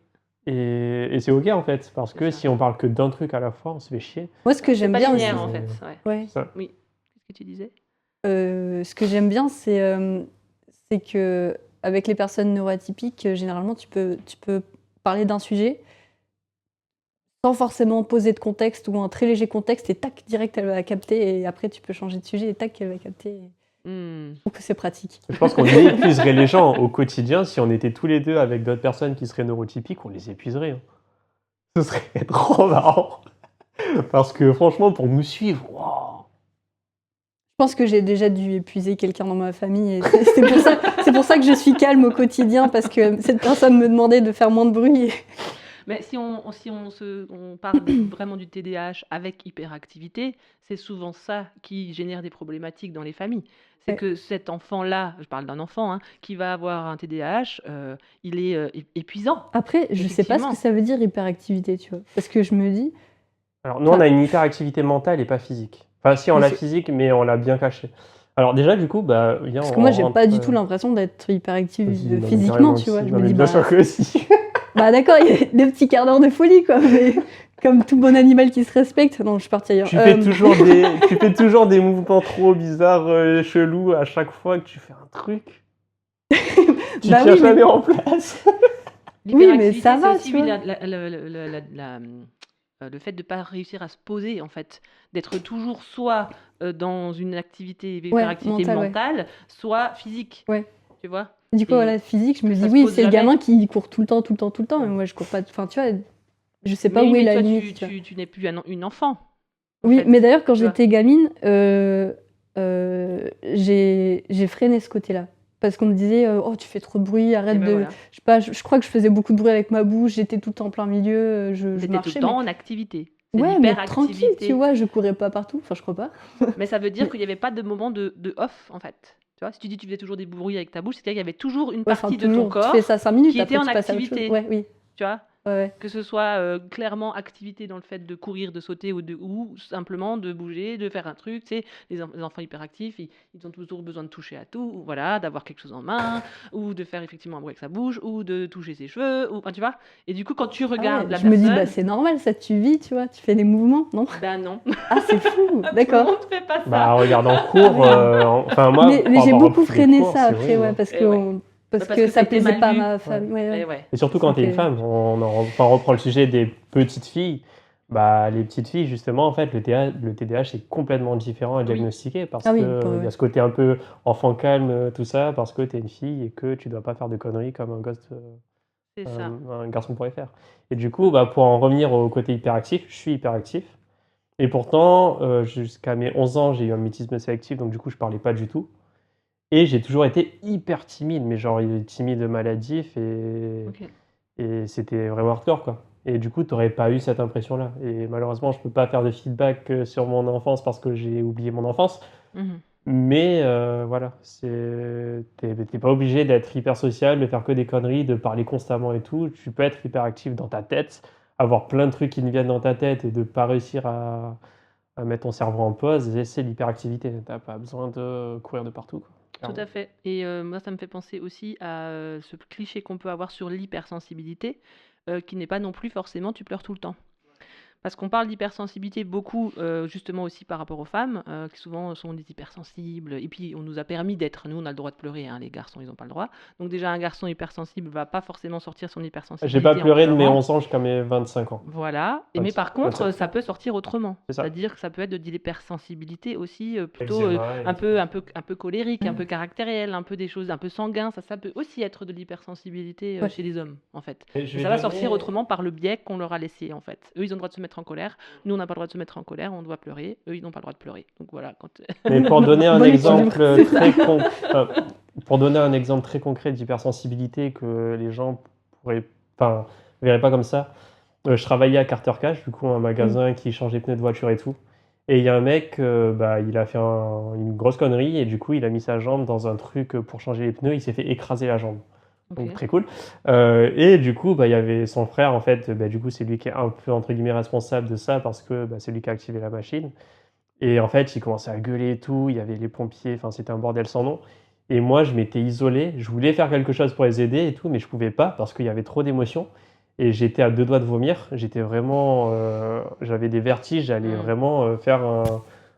Speaker 1: Et c'est OK en fait, parce que
Speaker 2: C'est ça.
Speaker 1: si on parle que d'un truc à la fois, on se fait chier.
Speaker 3: Moi, ce que
Speaker 2: C'est
Speaker 3: j'aime
Speaker 2: pas
Speaker 3: bien aussi...
Speaker 2: linéaire en fait. Ouais.
Speaker 3: Ouais.
Speaker 1: Ça.
Speaker 2: Oui. Qu'est-ce que tu disais?
Speaker 3: Ce que j'aime bien, c'est que avec les personnes neuroatypiques, généralement, tu peux parler d'un sujet sans forcément poser de contexte ou un très léger contexte et tac, direct, elle va capter et après, tu peux changer de sujet et tac, elle va capter.
Speaker 2: Mm.
Speaker 3: Je trouve que c'est pratique.
Speaker 1: Je pense qu'on épuiserait les gens au quotidien si on était tous les deux avec d'autres personnes qui seraient neurotypiques, on les épuiserait. Hein. Ce serait trop marrant. Parce que franchement, pour nous suivre, wow.
Speaker 3: Je pense que j'ai déjà dû épuiser quelqu'un dans ma famille et c'est pour ça que je suis calme au quotidien parce que cette personne me demandait de faire moins de bruit.
Speaker 2: Mais si on parle vraiment du TDAH avec hyperactivité, c'est souvent ça qui génère des problématiques dans les familles. C'est
Speaker 3: Ouais.
Speaker 2: que cet enfant-là, je parle d'un enfant, hein, qui va avoir un TDAH, il est épuisant,
Speaker 3: Après, je sais pas ce que
Speaker 2: effectivement.
Speaker 3: ça veut dire hyperactivité, tu vois. Parce que je me dis,
Speaker 1: Alors, nous, on
Speaker 3: enfin,
Speaker 1: a une hyperactivité mentale et pas physique. Enfin, si, on
Speaker 3: mais
Speaker 1: l'a
Speaker 3: c'est-
Speaker 1: physique, mais on l'a bien caché. Alors, déjà, du coup, bah, viens,
Speaker 3: parce que
Speaker 1: on
Speaker 3: moi, j'ai
Speaker 1: rentre.
Speaker 3: pas du tout l'impression d'être hyperactive
Speaker 1: Si, non, mais
Speaker 3: physiquement,
Speaker 1: carrément que
Speaker 3: tu vois.
Speaker 1: si.
Speaker 3: Je
Speaker 1: Non,
Speaker 3: me
Speaker 1: mais
Speaker 3: dis,
Speaker 1: bien
Speaker 3: bah,
Speaker 1: sûr que si.
Speaker 3: bah d'accord, il y a des petits quarts d'heure de folie, quoi. Mais comme tout bon animal qui se respecte. Non, je suis partie ailleurs.
Speaker 1: Tu fais toujours des mouvements trop bizarres, chelous à chaque fois que tu fais un truc. Tu
Speaker 3: Bah
Speaker 1: tiens
Speaker 3: oui, mais
Speaker 1: jamais en place.
Speaker 3: oui, mais
Speaker 2: L'hyperactivité,
Speaker 3: ça
Speaker 2: c'est
Speaker 3: va,
Speaker 2: aussi
Speaker 3: tu
Speaker 2: oui,
Speaker 3: vois.
Speaker 2: le fait de ne pas réussir à se poser, en fait, d'être toujours soit dans une activité,
Speaker 3: Ouais,
Speaker 2: hyperactivité
Speaker 3: mental, ouais.
Speaker 2: mentale, soit physique,
Speaker 3: Ouais.
Speaker 2: tu vois.
Speaker 3: Du coup,
Speaker 2: Et
Speaker 3: voilà, physique, je me
Speaker 2: que
Speaker 3: dis,
Speaker 2: ça se
Speaker 3: oui,
Speaker 2: pose
Speaker 3: c'est le
Speaker 2: jamais.
Speaker 3: gamin qui court tout le temps, tout le temps, tout le temps. Mais moi, je cours pas. Enfin, tu vois, je sais pas
Speaker 2: Mais oui,
Speaker 3: où est
Speaker 2: mais
Speaker 3: la
Speaker 2: toi,
Speaker 3: limite, tu vois.
Speaker 2: tu n'es plus une enfant, en
Speaker 3: Oui,
Speaker 2: fait,
Speaker 3: mais d'ailleurs, quand
Speaker 2: tu vois.
Speaker 3: j'étais gamine, j'ai freiné ce côté-là. Parce qu'on me disait, oh, tu fais trop de bruit,
Speaker 2: Et
Speaker 3: arrête
Speaker 2: ben
Speaker 3: de.
Speaker 2: voilà.
Speaker 3: Je sais pas, je crois que je faisais beaucoup de bruit avec ma bouche, j'étais tout le temps en plein milieu, je
Speaker 2: T'étais tout le
Speaker 3: marchais,
Speaker 2: temps en activité. C'est
Speaker 3: ouais, mais tranquille, tu
Speaker 2: l'hyperactivité.
Speaker 3: vois, je courais pas partout, enfin, je crois pas.
Speaker 2: Mais ça veut dire
Speaker 3: Mais,
Speaker 2: qu'il n'y avait pas de moment de off, en fait. Tu vois, si tu dis que tu faisais toujours des bruits avec ta bouche, c'est-à-dire qu'il y avait toujours une
Speaker 3: ouais, enfin,
Speaker 2: partie de ton
Speaker 3: toujours, tu fais
Speaker 2: corps
Speaker 3: ça 5 minutes,
Speaker 2: qui était
Speaker 3: après
Speaker 2: en
Speaker 3: tu passes à autre chose.
Speaker 2: activité.
Speaker 3: Ouais, oui,
Speaker 2: Tu vois,
Speaker 3: ouais.
Speaker 2: que ce soit clairement activité dans le fait de courir, de sauter ou simplement de bouger, de faire un truc. Tu sais, les enfants hyperactifs, ils ont toujours besoin de toucher à tout, voilà, d'avoir quelque chose en main, ou de faire effectivement un bruit avec sa bouche, ou de toucher ses cheveux, ou enfin, tu vois. Et du coup, quand tu
Speaker 3: Ah
Speaker 2: regardes
Speaker 3: ouais,
Speaker 2: la
Speaker 3: je me dis, bah,
Speaker 2: personne,
Speaker 3: c'est normal, ça, tu vis, tu vois, tu fais des mouvements, non?
Speaker 2: ben non,
Speaker 3: Ah, c'est fou,
Speaker 2: tout le
Speaker 3: d'accord.
Speaker 2: monde fait pas
Speaker 1: Bah,
Speaker 2: ça.
Speaker 1: regarde en cours, enfin, moi,
Speaker 3: Mais
Speaker 1: pour
Speaker 3: j'ai
Speaker 1: avoir
Speaker 3: beaucoup
Speaker 1: repris les
Speaker 3: freiné
Speaker 1: cours,
Speaker 3: ça
Speaker 1: c'est
Speaker 3: après,
Speaker 1: horrible,
Speaker 3: ouais,
Speaker 1: hein.
Speaker 3: parce
Speaker 2: Et ouais.
Speaker 3: que, parce
Speaker 2: Parce
Speaker 3: que
Speaker 2: que ça
Speaker 3: ça
Speaker 2: a été
Speaker 3: plaisait
Speaker 2: mal
Speaker 3: pas à
Speaker 2: vu.
Speaker 3: ma
Speaker 1: Ouais.
Speaker 3: famille. Ouais,
Speaker 2: Et
Speaker 3: ouais.
Speaker 2: ouais.
Speaker 1: Et surtout quand t'es une
Speaker 3: C'était.
Speaker 1: femme, enfin, on reprend le sujet des petites filles. Bah, les petites filles, justement, en fait, le TDAH est complètement différent à
Speaker 2: Oui,
Speaker 1: diagnostiquer parce
Speaker 3: Ah oui,
Speaker 1: que il y a
Speaker 3: ouais.
Speaker 1: ce côté un peu enfant calme, tout ça, parce que t'es une fille et que tu dois pas faire de conneries comme un gosse,
Speaker 2: c'est ça.
Speaker 1: un garçon pourrait faire. Et du coup, bah, pour en revenir au côté hyperactif, je suis hyperactif. Et pourtant, jusqu'à mes 11 ans, j'ai eu un mutisme sélectif, donc du coup, je parlais pas du tout. Et j'ai toujours été hyper timide, mais genre timide maladif
Speaker 2: Ok.
Speaker 1: et c'était vraiment hardcore, quoi. Et du coup, tu n'aurais pas eu cette impression-là. Et malheureusement, je peux pas faire de feedback sur mon enfance parce que j'ai oublié mon enfance.
Speaker 2: Mhm.
Speaker 1: Mais voilà, t'es pas obligé d'être hyper social, de faire que des conneries, de parler constamment et tout. Tu peux être hyper actif dans ta tête, avoir plein de trucs qui te viennent dans ta tête et de pas réussir à mettre ton cerveau en pause. Et c'est l'hyperactivité. T'as pas besoin de courir de partout, quoi,
Speaker 2: Tout
Speaker 1: clairement.
Speaker 2: à fait. Et moi, ça me fait penser aussi à ce cliché qu'on peut avoir sur l'hypersensibilité, qui n'est pas non plus forcément tu pleures tout le temps. Parce qu'on parle d'hypersensibilité beaucoup, justement aussi par rapport aux femmes, qui souvent sont des hypersensibles. Et puis, on nous a permis d'être, nous, on a le droit de pleurer, hein, les garçons, ils n'ont pas le droit. Donc déjà, un garçon hypersensible va pas forcément sortir son
Speaker 1: J'ai pas
Speaker 2: hypersensibilité en
Speaker 1: pleuré de mes
Speaker 2: pleurant.
Speaker 1: 11 ans jusqu'à mes 25 ans.
Speaker 2: Voilà. Mais par
Speaker 1: 27
Speaker 2: contre,
Speaker 1: 27.
Speaker 2: ça peut sortir autrement.
Speaker 1: C'est ça.
Speaker 2: C'est-à-dire que ça peut être de l'hypersensibilité aussi, plutôt
Speaker 1: Eczéma et tout.
Speaker 2: un peu colérique, un peu caractériel, un peu des choses un peu sanguin. Ça peut aussi être de l'hypersensibilité
Speaker 3: Ouais.
Speaker 2: chez les hommes, en fait.
Speaker 1: Et je
Speaker 2: Mais
Speaker 1: vais
Speaker 2: ça va sortir
Speaker 1: donner-
Speaker 2: autrement par le biais qu'on leur a laissé, en fait. Eux, ils ont le droit de se mettre en colère. Nous, on n'a pas le droit de se mettre en colère. On doit pleurer. Eux, ils n'ont pas le droit de pleurer. Donc voilà.
Speaker 1: Mais pour donner un
Speaker 3: Bon
Speaker 1: exemple
Speaker 3: équilibre.
Speaker 1: pour donner un exemple très concret d'hypersensibilité que les gens pourraient, enfin, verraient pas comme ça. Je travaillais à Carter Cash, du coup, un magasin qui change les pneus de voiture et tout. Et il y a un mec, bah, il a fait une grosse connerie et du coup, il a mis sa jambe dans un truc pour changer les pneus. Il s'est fait écraser la jambe. Donc
Speaker 2: Ok.
Speaker 1: très cool. Et du coup, bah, il y avait son frère, en fait, bah, du coup, c'est lui qui est un peu, entre guillemets, responsable de ça parce que bah, c'est lui qui a activé la machine. Et en fait, il commençait à gueuler et tout, il y avait les pompiers, enfin, c'était un bordel sans nom. Et moi, je m'étais isolé, je voulais faire quelque chose pour les aider et tout, mais je pouvais pas parce qu'il y avait trop d'émotions. Et j'étais à deux doigts de vomir, j'étais vraiment, j'avais des vertiges, j'allais vraiment faire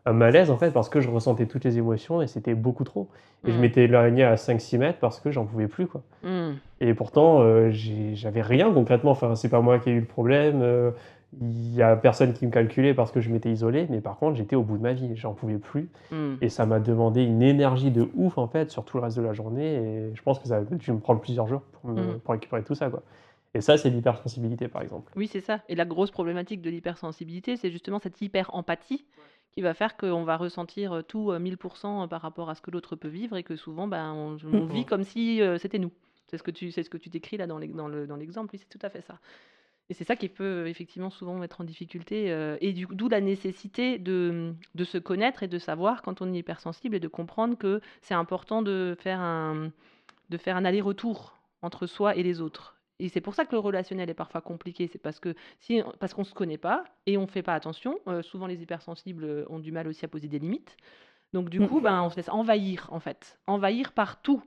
Speaker 1: un malaise en fait parce que je ressentais toutes les émotions et c'était beaucoup trop. Et je m'étais éloigné à 5-6 mètres parce que j'en pouvais plus, quoi.
Speaker 2: Mm.
Speaker 1: Et pourtant, j'avais rien concrètement. Enfin, c'est pas moi qui ai eu le problème. Il y a personne qui me calculait parce que je m'étais isolé. Mais par contre, j'étais au bout de ma vie. J'en pouvais plus.
Speaker 2: Mm.
Speaker 1: Et ça m'a demandé une énergie de ouf en fait sur tout le reste de la journée. Et je pense que ça a dû me prendre plusieurs jours pour récupérer tout ça, quoi. Et ça, c'est l'hypersensibilité, par exemple.
Speaker 2: Oui, c'est ça. Et la grosse problématique de l'hypersensibilité, c'est justement cette hyper-empathie qui va faire qu'on va ressentir tout 1000% par rapport à ce que l'autre peut vivre et que souvent, ben, on vit comme si c'était nous. C'est ce que tu décris là dans l'exemple. Oui, c'est tout à fait ça. Et c'est ça qui peut effectivement souvent mettre en difficulté, et d'où la nécessité de se connaître et de savoir quand on est hypersensible et de comprendre que c'est important de faire un aller-retour entre soi et les autres. Et c'est pour ça que le relationnel est parfois compliqué, c'est parce qu'on ne se connaît pas et on ne fait pas attention. Souvent les hypersensibles ont du mal aussi à poser des limites. Donc du coup, on se laisse envahir en fait, envahir par tout,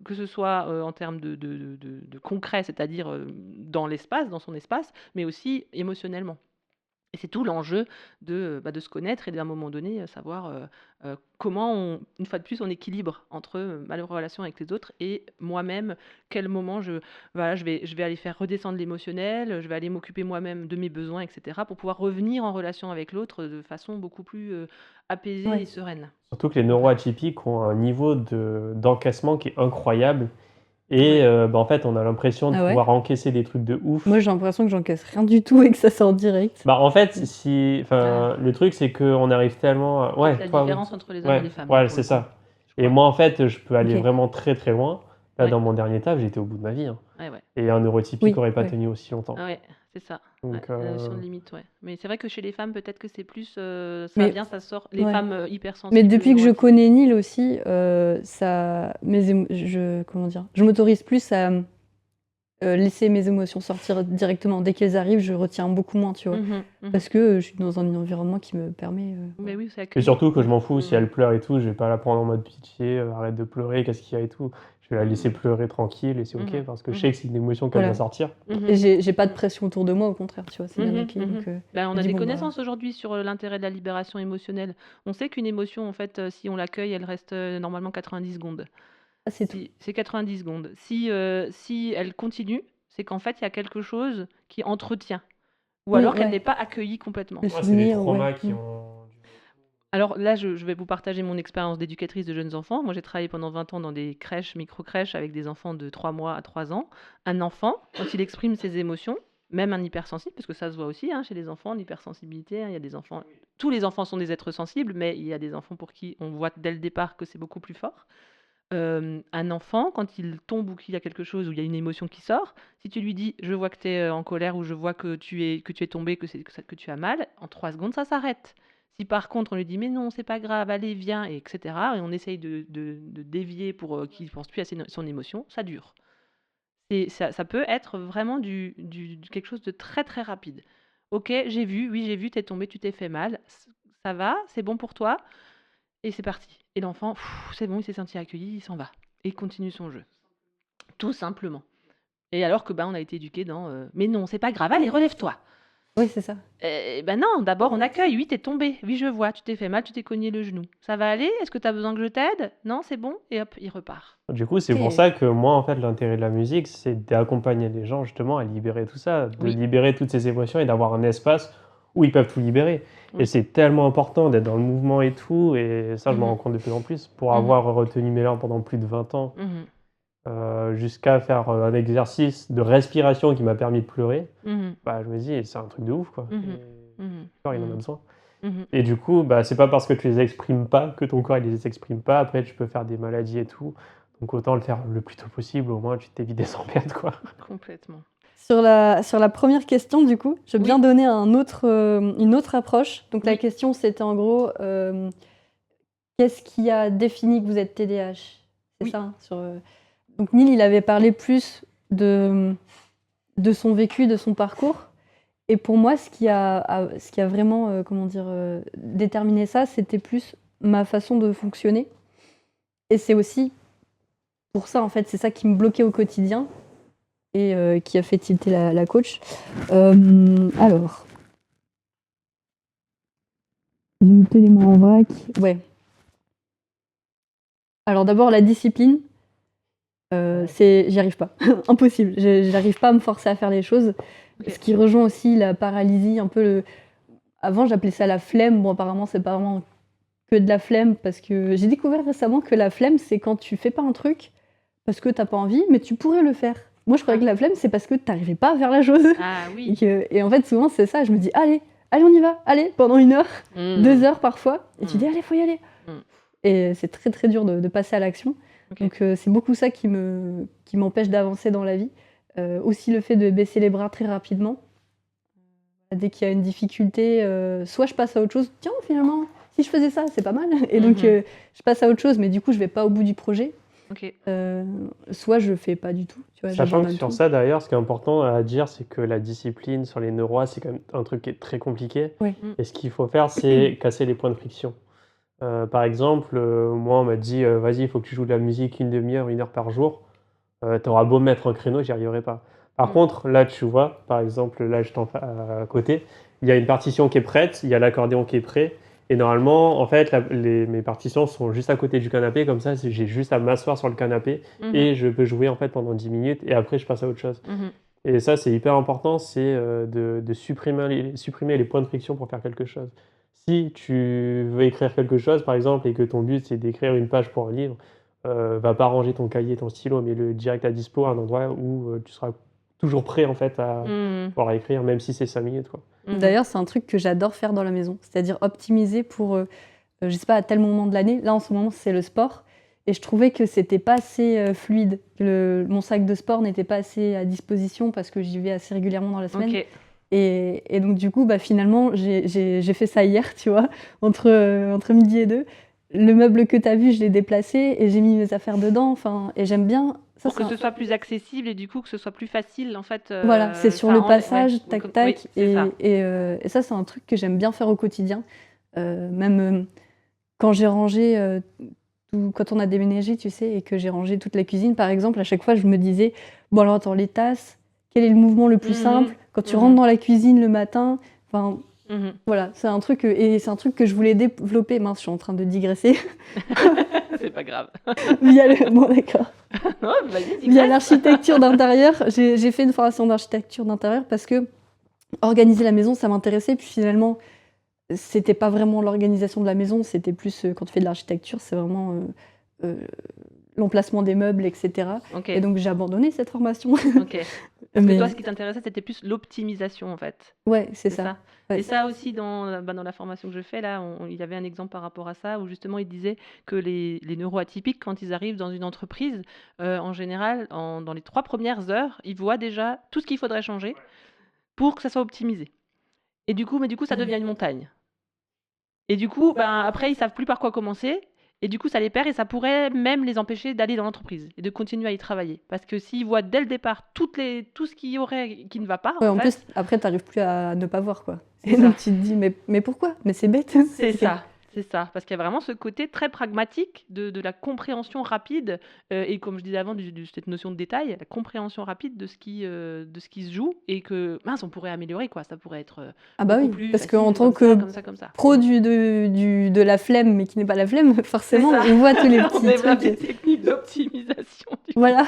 Speaker 2: que ce soit en termes de concret, c'est-à-dire dans l'espace, dans son espace, mais aussi émotionnellement. Et c'est tout l'enjeu de se connaître et d'un moment donné savoir comment, une fois de plus, on équilibre entre ma relation avec les autres et moi-même, quel moment voilà, je vais aller faire redescendre l'émotionnel, je vais aller m'occuper moi-même de mes besoins, etc., pour pouvoir revenir en relation avec l'autre de façon beaucoup plus apaisée
Speaker 3: Ouais.
Speaker 2: et sereine.
Speaker 1: Surtout que les neuroatypiques ont un niveau d'encaissement qui est incroyable. Et en fait, on a l'impression de
Speaker 3: Ah ouais?
Speaker 1: pouvoir encaisser des trucs de ouf.
Speaker 3: Moi, j'ai l'impression que j'encaisse rien du tout et que ça sort direct.
Speaker 1: En fait, le truc, c'est qu'on arrive tellement...
Speaker 2: C'est la
Speaker 1: toi, oui.
Speaker 2: différence entre les hommes et les femmes.
Speaker 1: Ouais,
Speaker 2: pour le
Speaker 1: c'est
Speaker 2: coup,
Speaker 1: ça.
Speaker 2: je
Speaker 1: Et
Speaker 2: crois.
Speaker 1: moi, en fait, je peux aller
Speaker 3: Ok.
Speaker 1: vraiment très très loin. Là,
Speaker 2: Ouais.
Speaker 1: dans mon dernier taf, j'étais au bout de ma vie. Hein.
Speaker 2: Ouais.
Speaker 1: Et un neurotypique
Speaker 3: Oui,
Speaker 1: n'aurait pas
Speaker 3: ouais.
Speaker 1: tenu aussi longtemps.
Speaker 2: Ah ouais, c'est ça.
Speaker 1: Donc,
Speaker 2: La notion de limite, ouais. Mais c'est vrai que chez les femmes, peut-être que c'est plus ça
Speaker 3: Mais-
Speaker 2: vient, ça sort. Les
Speaker 3: ouais.
Speaker 2: femmes hypersensibles.
Speaker 3: Mais depuis que je
Speaker 2: neuroatypiques.
Speaker 3: connais Neil aussi, je m'autorise plus à laisser mes émotions sortir directement. Dès qu'elles arrivent, je retiens beaucoup moins, tu vois. Parce que je suis dans un environnement qui me permet.
Speaker 2: Mais oui, c'est
Speaker 1: Et
Speaker 2: accueillir.
Speaker 1: surtout que je m'en fous, si
Speaker 2: Mhm.
Speaker 1: elle pleure et tout, je vais pas la prendre en mode pitié, arrête de pleurer, qu'est-ce qu'il y a et tout. Je vais la laisser pleurer tranquille et c'est ok
Speaker 2: Mhm.
Speaker 1: parce que je sais que c'est une émotion qu'elle
Speaker 3: Voilà.
Speaker 1: va sortir.
Speaker 3: Et j'ai pas de pression autour de moi, au contraire, tu vois, c'est bien ok. Donc,
Speaker 2: On
Speaker 3: je
Speaker 2: a
Speaker 3: dis,
Speaker 2: des
Speaker 3: bon, bah,
Speaker 2: connaissances aujourd'hui sur l'intérêt de la libération émotionnelle. On sait qu'une émotion, en fait, si on l'accueille, elle reste normalement 90 secondes.
Speaker 3: c'est tout.
Speaker 2: C'est 90 secondes. Si elle continue, c'est qu'en fait, il y a quelque chose qui entretient. Ou
Speaker 3: Oui,
Speaker 2: alors qu'elle
Speaker 3: ouais.
Speaker 2: n'est pas accueillie complètement.
Speaker 3: Le
Speaker 1: C'est des
Speaker 3: souvenir,
Speaker 1: traumas
Speaker 3: ouais.
Speaker 1: qui ont...
Speaker 2: Alors là, je vais vous partager mon expérience d'éducatrice de jeunes enfants. Moi, j'ai travaillé pendant 20 ans dans des crèches, micro-crèches, avec des enfants de 3 mois à 3 ans. Un enfant, quand il exprime ses émotions, même un hypersensible, parce que ça se voit aussi chez les enfants, l'hypersensibilité, il y a des enfants... Tous les enfants sont des êtres sensibles, mais il y a des enfants pour qui on voit dès le départ que c'est beaucoup plus fort. Un enfant, quand il tombe ou qu'il y a quelque chose, où il y a une émotion qui sort, si tu lui dis « je vois que tu es en colère » ou « je vois que tu es tombé, que tu as mal », en 3 secondes, ça s'arrête. Si par contre on lui dit « mais non, c'est pas grave, allez, viens », et etc., et on essaye de dévier pour qu'il ne pense plus à son émotion, ça dure. Ça peut être vraiment quelque chose de très très rapide. Ok, j'ai vu, t'es tombé, tu t'es fait mal, ça va, c'est bon pour toi, et c'est parti. Et l'enfant, c'est bon, il s'est senti accueilli, il s'en va. Et il continue son jeu. Tout simplement. Et alors que on a été éduqué dans mais non, c'est pas grave, allez, relève-toi.
Speaker 3: Oui, c'est ça.
Speaker 2: Non, d'abord on accueille. Oui, t'es tombé. Oui, je vois, tu t'es fait mal, tu t'es cogné le genou. Ça va aller? Est-ce que t'as besoin que je t'aide? Non, c'est bon? Et hop, il repart.
Speaker 1: Du coup, c'est
Speaker 3: Ok.
Speaker 1: pour ça que moi, en fait, l'intérêt de la musique, c'est d'accompagner les gens justement à libérer tout ça, de
Speaker 2: Oui.
Speaker 1: libérer toutes ces émotions et d'avoir un espace où ils peuvent tout libérer.
Speaker 2: Oui.
Speaker 1: Et c'est tellement important d'être dans le mouvement et tout, et ça, je me
Speaker 2: Mhm.
Speaker 1: rends compte de plus en plus. Pour
Speaker 2: Mhm.
Speaker 1: avoir retenu mes larmes pendant plus de 20 ans, jusqu'à faire un exercice de respiration qui m'a permis de pleurer, je me dis, c'est un truc de ouf, quoi. Et le corps, il en a besoin. Et du coup, c'est pas parce que tu les exprimes pas que ton corps, il les exprime pas. Après, tu peux faire des maladies et tout. Donc, autant le faire le plus tôt possible, au moins, tu t'évites des emmerdes, quoi.
Speaker 2: Complètement.
Speaker 3: Sur la première question, du coup, je veux bien
Speaker 2: Oui.
Speaker 3: donner une autre approche. Donc, la
Speaker 2: Oui.
Speaker 3: question, c'était en gros, qu'est-ce qui a défini que vous êtes TDAH? C'est
Speaker 2: Oui.
Speaker 3: ça, hein, Donc, Neil, il avait parlé plus de son vécu, de son parcours. Et pour moi, ce qui a vraiment, déterminé ça, c'était plus ma façon de fonctionner. Et c'est aussi pour ça, en fait, c'est ça qui me bloquait au quotidien et qui a fait tilter la coach. Alors, j'ai noté les mots en vrac. Ouais. Alors d'abord, la discipline, j'y arrive pas. Impossible. J'arrive pas à me forcer à faire les choses.
Speaker 2: Ok.
Speaker 3: Ce qui rejoint aussi la paralysie, un peu Avant, j'appelais ça la flemme. Bon, apparemment, c'est pas vraiment que de la flemme parce que j'ai découvert récemment que la flemme, c'est quand tu fais pas un truc parce que t'as pas envie, mais tu pourrais le faire. Moi, je croyais que la flemme, c'est parce que t'arrivais pas à faire la chose.
Speaker 2: Ah oui.
Speaker 3: Et en fait, souvent, c'est ça. Je me dis, allez, on y va, allez, pendant 1 heure, 2 heures parfois. Et tu dis, allez, faut y aller. Et c'est très, très dur de passer à l'action.
Speaker 2: Ok.
Speaker 3: Donc, c'est beaucoup ça qui m'empêche d'avancer dans la vie. aussi le fait de baisser les bras très rapidement. Dès qu'il y a une difficulté, soit je passe à autre chose. Tiens, finalement, si je faisais ça, c'est pas mal. Et donc, je passe à autre chose, mais du coup, je vais pas au bout du projet.
Speaker 2: Ok.
Speaker 3: Soit je fais pas du tout. Tu vois,
Speaker 1: Sachant que
Speaker 3: j'abandonne
Speaker 1: sur
Speaker 3: tout.
Speaker 1: ça, d'ailleurs, ce qui est important à dire, c'est que la discipline sur les neuroas, c'est quand même un truc qui est très compliqué.
Speaker 3: Oui.
Speaker 1: Et ce qu'il faut faire, c'est casser les points de friction. Par exemple, moi, on m'a dit, vas-y, il faut que tu joues de la musique une demi-heure, 1 heure par jour. T'auras beau mettre un créneau, j'y arriverai pas. Par contre, là, tu vois, par exemple, là, à côté, il y a une partition qui est prête, il y a l'accordéon qui est prêt. Et normalement, en fait, mes partitions sont juste à côté du canapé, comme ça, j'ai juste à m'asseoir sur le canapé et je peux jouer en fait pendant 10 minutes et après, je passe à autre chose. Et ça, c'est hyper important, c'est de supprimer les points de friction pour faire quelque chose. Si tu veux écrire quelque chose, par exemple, et que ton but, c'est d'écrire une page pour un livre, va pas ranger ton cahier, ton stylo, mais le direct à dispo à un endroit où tu seras toujours prêt en fait à pouvoir écrire, même si c'est 5 minutes, quoi.
Speaker 3: D'ailleurs, c'est un truc que j'adore faire dans la maison, c'est-à-dire optimiser pour, je sais pas, à tel moment de l'année. Là, en ce moment, c'est le sport. Et je trouvais que c'était pas assez fluide, que mon sac de sport n'était pas assez à disposition parce que j'y vais assez régulièrement dans la semaine.
Speaker 2: Ok.
Speaker 3: Et donc, du coup, finalement, j'ai fait ça hier, tu vois, entre midi et 2. Le meuble que tu as vu, je l'ai déplacé et j'ai mis mes affaires dedans. Enfin, et j'aime bien. Ça,
Speaker 2: Pour que ce soit plus accessible et du coup que ce soit plus facile en fait.
Speaker 3: Voilà, c'est sur le passage, tac,
Speaker 2: Oui,
Speaker 3: tac.
Speaker 2: c'est ça.
Speaker 3: Et ça, c'est un truc que j'aime bien faire au quotidien. Même quand j'ai rangé, quand on a déménagé, tu sais, et que j'ai rangé toute la cuisine, par exemple, à chaque fois, je me disais, bon alors attends, les tasses, quel est le mouvement le plus simple? Quand tu rentres dans la cuisine le matin, enfin, voilà, c'est un truc que je voulais développer. Mince, je suis en train de digresser.
Speaker 2: C'est pas grave.
Speaker 3: Bon, d'accord.
Speaker 2: Non, vas-y,
Speaker 3: Via l'architecture d'intérieur, j'ai fait une formation d'architecture d'intérieur parce que organiser la maison, ça m'intéressait. Puis finalement, c'était pas vraiment l'organisation de la maison, c'était plus quand tu fais de l'architecture, c'est vraiment l'emplacement des meubles, etc.
Speaker 2: Okay.
Speaker 3: Et donc j'ai abandonné cette formation.
Speaker 2: Ok. Parce que toi, ce qui t'intéressait, c'était plus l'optimisation en fait.
Speaker 3: Ouais, c'est ça. Ouais.
Speaker 2: Et ça aussi, dans la formation que je fais, là, il y avait un exemple par rapport à ça, où justement, il disait que les neuroatypiques, quand ils arrivent dans une entreprise, en général, dans les 3 premières heures, ils voient déjà tout ce qu'il faudrait changer pour que ça soit optimisé. Et du coup, ça devient une montagne. Et du coup, après, ils savent plus par quoi commencer. Et du coup, ça les perd et ça pourrait même les empêcher d'aller dans l'entreprise et de continuer à y travailler. Parce que s'ils voient dès le départ tout ce qu'il y aurait qui ne va pas,
Speaker 3: ouais,
Speaker 2: en fait,
Speaker 3: plus, après, tu n'arrives plus à ne pas voir, quoi.
Speaker 2: C'est
Speaker 3: Et donc
Speaker 2: ça.
Speaker 3: tu te dis, mais pourquoi? Mais c'est bête.
Speaker 2: c'est ça. C'est ça. Parce qu'il y a vraiment ce côté très pragmatique de la compréhension rapide et comme je disais avant, cette notion de détail, la compréhension rapide de ce qui se joue et que, mince, on pourrait améliorer, quoi. Ça pourrait être
Speaker 3: Ah bah
Speaker 2: beaucoup
Speaker 3: oui,
Speaker 2: plus
Speaker 3: parce
Speaker 2: facile,
Speaker 3: qu'en tant
Speaker 2: comme
Speaker 3: que
Speaker 2: ça, comme ça.
Speaker 3: pro de la flemme, mais qui n'est pas la flemme, forcément, on voit tous les
Speaker 2: On
Speaker 3: petits
Speaker 2: développe des
Speaker 3: trucs.
Speaker 2: techniques d'optimisation.
Speaker 3: Voilà.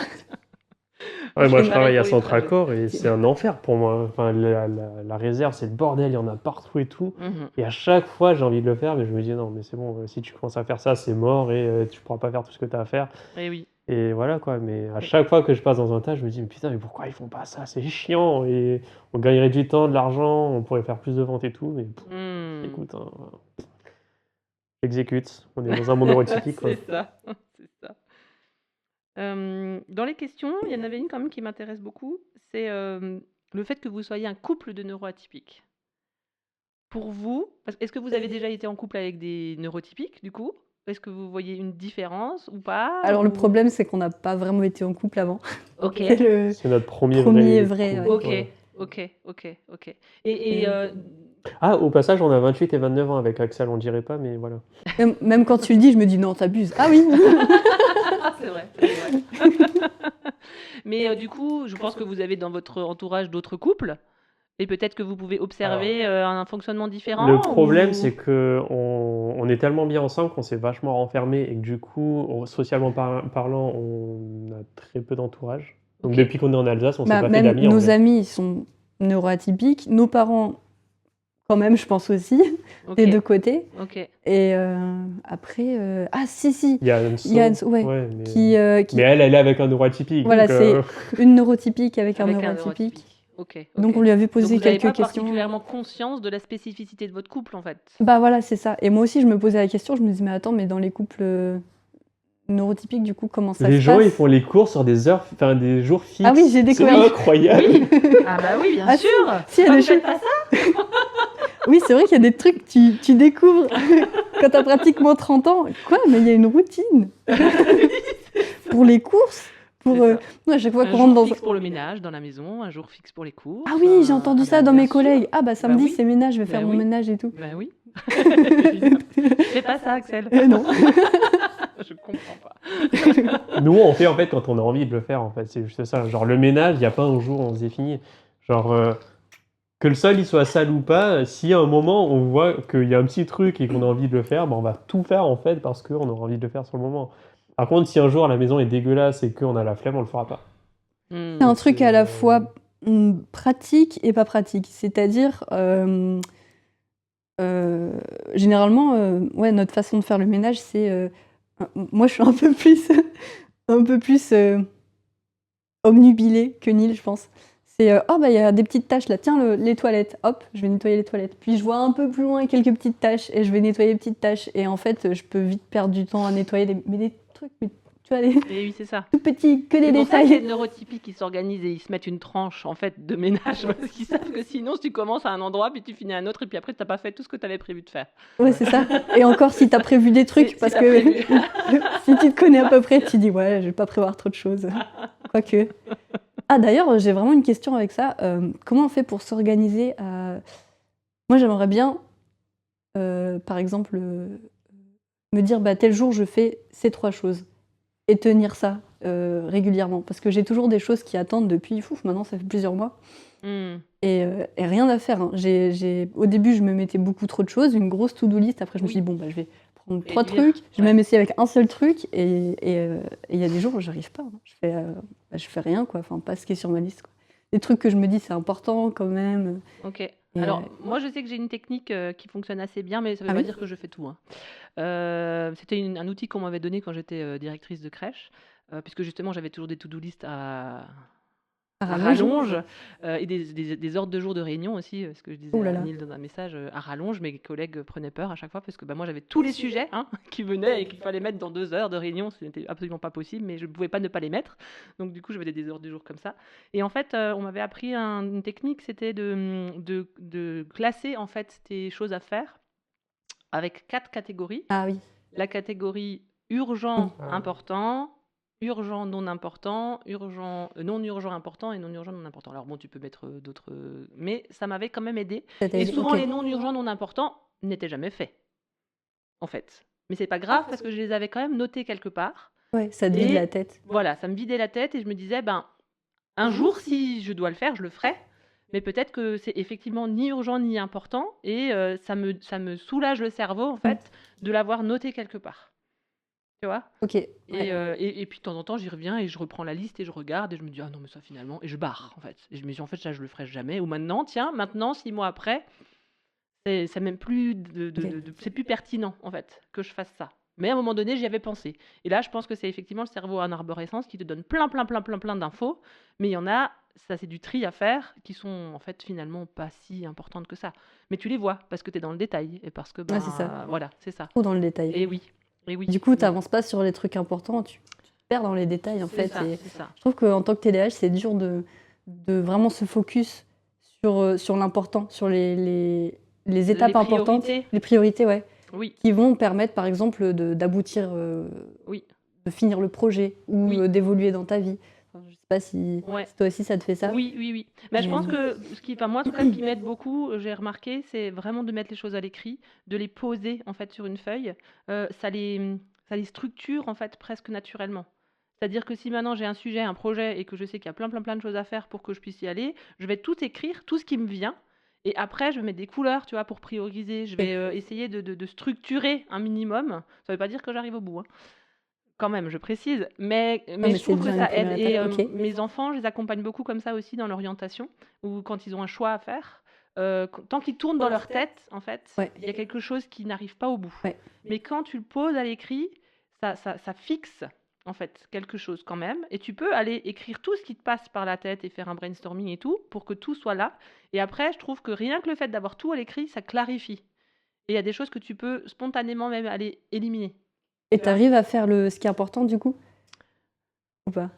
Speaker 1: Ouais, moi, je
Speaker 2: Pareil
Speaker 1: travaille à
Speaker 2: pour les trajets.
Speaker 1: Centracor et c'est un enfer pour moi. Enfin, la réserve, c'est le bordel, il y en a partout et tout. Et à chaque fois, j'ai envie de le faire, mais je me dis non, mais c'est bon, si tu commences à faire ça, c'est mort et tu pourras pas faire tout ce que tu as à faire.
Speaker 2: Et oui.
Speaker 1: Et voilà quoi, mais à chaque fois que je passe dans un tas, je me dis, mais putain, mais pourquoi ils font pas ça? C'est chiant et on gagnerait du temps, de l'argent, on pourrait faire plus de ventes et tout, mais écoute, hein, exécute. On est dans un monde neurotypique, quoi.
Speaker 2: C'est ça. C'est ça. Dans les questions, il y en avait une quand même qui m'intéresse beaucoup, c'est le fait que vous soyez un couple de neuroatypiques. Pour vous, est-ce que vous avez déjà été en couple avec des neurotypiques, du coup? Est-ce que vous voyez une différence ou pas?
Speaker 3: Alors le
Speaker 2: Ou-
Speaker 3: problème, c'est qu'on n'a pas vraiment été en couple avant.
Speaker 2: Ok.
Speaker 3: C'est le
Speaker 1: C'est notre premier
Speaker 3: premier
Speaker 1: vrai
Speaker 3: vrai.
Speaker 1: couple,
Speaker 3: Ouais.
Speaker 2: Ok.
Speaker 1: ouais.
Speaker 2: Et
Speaker 1: Ah, au passage, on a 28 et 29 ans avec Axel, on dirait pas, mais voilà.
Speaker 3: Même quand tu le dis, je me dis non, t'abuses. Ah oui.
Speaker 2: c'est vrai. Mais du coup, je pense que vous avez dans votre entourage d'autres couples. Et peut-être que vous pouvez observer un fonctionnement différent.
Speaker 1: Le problème,
Speaker 2: ou-
Speaker 1: c'est que on est tellement bien ensemble qu'on s'est vachement renfermé et que du coup, socialement parlant, on a très peu d'entourage. Donc
Speaker 2: Ok.
Speaker 1: depuis qu'on est en Alsace, on s'est pas fait
Speaker 3: Même
Speaker 1: d'amis en
Speaker 3: nos
Speaker 1: fait.
Speaker 3: amis, ils sont neuroatypiques. Nos parents, quand même, je pense aussi,
Speaker 2: Ok.
Speaker 3: des deux côtés.
Speaker 2: Ok.
Speaker 3: Et après, ah si,
Speaker 1: Il y a Anso,
Speaker 3: il y a Anso, ouais,
Speaker 1: mais...
Speaker 3: qui
Speaker 1: mais elle est avec un neuroatypique.
Speaker 3: Voilà,
Speaker 1: donc,
Speaker 3: c'est une neurotypique avec un
Speaker 2: Avec
Speaker 3: neuroatypique.
Speaker 2: Ok.
Speaker 3: Donc on lui avait posé
Speaker 2: Donc vous n'avez
Speaker 3: quelques
Speaker 2: pas
Speaker 3: questions.
Speaker 2: particulièrement conscience de la spécificité de votre couple, en fait.
Speaker 3: Bah voilà, c'est ça. Et moi aussi, je me posais la question, je me disais, mais attends, mais dans les couples neurotypique, du coup, comment ça
Speaker 1: Les
Speaker 3: se
Speaker 1: gens, ils
Speaker 3: passe?
Speaker 1: font les cours sur des heures, enfin des jours
Speaker 3: Ah oui,
Speaker 1: fixes.
Speaker 3: j'ai
Speaker 1: C'est
Speaker 3: découvert.
Speaker 1: incroyable.
Speaker 2: Oui. Ah bah oui, bien
Speaker 3: Ah si,
Speaker 2: sûr.
Speaker 3: si, il y a
Speaker 2: Vous
Speaker 3: des
Speaker 2: faites
Speaker 3: choses.
Speaker 2: pas ça?
Speaker 3: Oui, c'est vrai qu'il y a des trucs, tu découvres quand t'as pratiquement 30 ans. Quoi? Mais il y a une routine. Pour les courses, pour...
Speaker 2: C'est ça.
Speaker 3: nous, à chaque fois
Speaker 2: Un
Speaker 3: qu'on rentre
Speaker 2: jour
Speaker 3: dans...
Speaker 2: fixe pour le ménage dans la maison, un jour fixe pour les courses.
Speaker 3: Ah oui, j'ai entendu
Speaker 2: Ah
Speaker 3: ça
Speaker 2: bah
Speaker 3: dans
Speaker 2: bien
Speaker 3: mes
Speaker 2: sûr.
Speaker 3: collègues. Ah bah samedi,
Speaker 2: oui.
Speaker 3: c'est ménage, je vais faire
Speaker 2: Bah
Speaker 3: mon
Speaker 2: oui.
Speaker 3: ménage et tout.
Speaker 2: Ben oui. Évidemment. Fais pas ça, Axel.
Speaker 3: Non.
Speaker 2: Je comprends pas.
Speaker 1: Nous, on fait en fait quand on a envie de le faire, en fait. C'est juste ça. Genre, le ménage, il n'y a pas un jour où on se définit. Genre, que le sol il soit sale ou pas, si à un moment on voit qu'il y a un petit truc et qu'on a envie de le faire, ben, on va tout faire en fait parce qu'on aura envie de le faire sur le moment. Par contre, si un jour la maison est dégueulasse et qu'on a la flemme, on le fera pas.
Speaker 2: Hmm.
Speaker 3: C'est un truc à la
Speaker 1: C'est-
Speaker 3: fois pratique et pas pratique. C'est-à-dire, généralement, ouais, notre façon de faire le ménage, c'est... moi, je suis un peu plus omnubilée que Neil, je pense. C'est, oh, bah, il y a des petites taches là, tiens, les toilettes, hop, je vais nettoyer les toilettes. Puis je vois un peu plus loin quelques petites taches et je vais nettoyer les petites taches. Et en fait, je peux vite perdre du temps à nettoyer des trucs, mais, tu vois, des
Speaker 2: Et oui, c'est ça.
Speaker 3: tout petits, que des
Speaker 2: C'est pour ça que
Speaker 3: détails.
Speaker 2: les neurotypiques, ils s'organisent et ils se mettent une tranche en fait de ménage parce qu'ils savent que sinon, si tu commences à un endroit puis tu finis à un autre et puis après, t'as pas fait tout ce que tu avais prévu de faire.
Speaker 3: Ouais, c'est ça. Et encore, si t'as prévu des trucs,
Speaker 2: Si
Speaker 3: parce
Speaker 2: t'as
Speaker 3: que
Speaker 2: prévu.
Speaker 3: si tu te connais à peu près, tu dis, ouais, je vais pas prévoir trop de choses. Quoique. Ah, d'ailleurs, j'ai vraiment une question avec ça. Comment on fait pour s'organiser Moi, j'aimerais bien, par exemple, me dire, bah, tel jour, je fais ces 3 choses. Et tenir ça régulièrement. Parce que j'ai toujours des choses qui attendent depuis, maintenant, ça fait plusieurs mois.
Speaker 2: Hmm.
Speaker 3: Et rien à faire. Hein. Au début, je me mettais beaucoup trop de choses, une grosse to-do list. Après, je me suis
Speaker 2: Oui.
Speaker 3: dit, bon, bah, je vais prendre 3
Speaker 2: Réduire,
Speaker 3: trucs. Je vais
Speaker 2: ouais.
Speaker 3: même essayer avec un seul truc. Et il y a des jours où j'arrive pas. Hein. Je fais rien, quoi. Enfin, pas ce qui est sur ma liste. Quoi. Des trucs que je me dis, c'est important quand même.
Speaker 2: Ok.
Speaker 3: Et,
Speaker 2: Alors, moi, je sais que j'ai une technique qui fonctionne assez bien, mais ça veut
Speaker 3: Ah
Speaker 2: pas
Speaker 3: oui
Speaker 2: dire que je fais tout. Hein. C'était un outil qu'on m'avait donné quand j'étais directrice de crèche, puisque justement, j'avais toujours des to-do list à rallonge et des ordres de jour de réunion aussi, ce que je disais
Speaker 3: Ouh là
Speaker 2: à
Speaker 3: là.
Speaker 2: Neil dans un message, à rallonge. Mes collègues prenaient peur à chaque fois parce que bah, moi, j'avais tous les sujets hein, qui venaient et qu'il fallait mettre dans 2 heures de réunion. Ce n'était absolument pas possible, mais je ne pouvais pas ne pas les mettre. Donc, du coup, j'avais des ordres de jour comme ça. Et en fait, on m'avait appris une technique, c'était de classer en fait tes choses à faire avec 4 catégories.
Speaker 3: Ah oui.
Speaker 2: La catégorie urgent,
Speaker 1: Ah.
Speaker 2: important, urgent, non important, urgent, non urgent, important et non urgent, non important. Alors bon, tu peux mettre d'autres... mais ça m'avait quand même aidé.
Speaker 3: Ça t'a
Speaker 2: Et
Speaker 3: aidé.
Speaker 2: souvent,
Speaker 3: Ok.
Speaker 2: les non urgents, non importants n'étaient jamais faits, en fait. Mais c'est pas grave parce que je les avais quand même notés quelque part.
Speaker 3: Ouais, ça te vide
Speaker 2: Et
Speaker 3: la tête.
Speaker 2: voilà, ça me vidait la tête et je me disais, ben, un jour, si je dois le faire, je le ferai. Mais peut-être que c'est effectivement ni urgent ni important et ça me soulage le cerveau, en fait, de l'avoir noté quelque part. Tu vois?
Speaker 3: Ok.
Speaker 2: Et,
Speaker 3: Ouais.
Speaker 2: et puis de temps en temps, j'y reviens et je reprends la liste et je regarde et je me dis, ah non, mais ça finalement, et je barre en fait. Et je me dis, en fait, ça, je le ferai jamais. Ou maintenant, tiens, maintenant, 6 mois après, c'est même plus c'est plus pertinent en fait que je fasse ça. Mais à un moment donné, j'y avais pensé. Et là, je pense que c'est effectivement le cerveau en arborescence qui te donne plein d'infos. Mais il y en a, ça c'est du tri à faire, qui sont en fait finalement pas si importantes que ça. Mais tu les vois parce que tu es dans le détail et parce que,
Speaker 3: Ouais, c'est ça.
Speaker 2: voilà, c'est ça.
Speaker 3: Trop dans le détail.
Speaker 2: Et oui, et oui.
Speaker 3: Du coup, tu n'avances pas sur les trucs importants, tu te perds dans les détails en
Speaker 2: C'est
Speaker 3: fait.
Speaker 2: ça,
Speaker 3: Et
Speaker 2: c'est ça.
Speaker 3: je trouve qu'en tant que TDAH, c'est dur de vraiment se focus sur l'important, sur les étapes importantes,
Speaker 2: priorités.
Speaker 3: les priorités, ouais,
Speaker 2: Oui,
Speaker 3: qui vont permettre par exemple d'aboutir,
Speaker 2: oui.
Speaker 3: de finir le projet ou
Speaker 2: Oui.
Speaker 3: d'évoluer dans ta vie. Enfin, je sais pas si
Speaker 2: Ouais.
Speaker 3: toi aussi ça te fait ça.
Speaker 2: Oui, oui, oui. Mais je
Speaker 3: Mais-
Speaker 2: pense que moi, en tout cas, ce qui m'aide beaucoup, j'ai remarqué, c'est vraiment de mettre les choses à l'écrit, de les poser en fait sur une feuille. Ça les structure en fait presque naturellement. C'est-à-dire que si maintenant j'ai un sujet, un projet et que je sais qu'il y a plein de choses à faire pour que je puisse y aller, je vais tout écrire, tout ce qui me vient. Et après, je vais mettre des couleurs, tu vois, pour prioriser. Je vais essayer de structurer un minimum. Ça ne veut pas dire que j'arrive au bout, hein. Quand même, je précise. Mais
Speaker 3: mais
Speaker 2: je trouve
Speaker 3: c'est
Speaker 2: que
Speaker 3: déjà
Speaker 2: ça
Speaker 3: une
Speaker 2: aide.
Speaker 3: première
Speaker 2: Et
Speaker 3: étape, ok.
Speaker 2: mes enfants, je les accompagne beaucoup comme ça aussi dans l'orientation, ou quand ils ont un choix à faire. Tant qu'ils tournent dans leur tête, en fait,
Speaker 3: Ouais.
Speaker 2: il y a quelque chose qui n'arrive pas au bout.
Speaker 3: Ouais.
Speaker 2: Mais quand tu le poses à l'écrit, ça fixe en fait quelque chose quand même. Et tu peux aller écrire tout ce qui te passe par la tête et faire un brainstorming et tout pour que tout soit là. Et après, je trouve que rien que le fait d'avoir tout à l'écrit, ça clarifie. Et il y a des choses que tu peux spontanément même aller éliminer.
Speaker 3: Et tu arrives à faire ce qui est important du coup? Ou pas?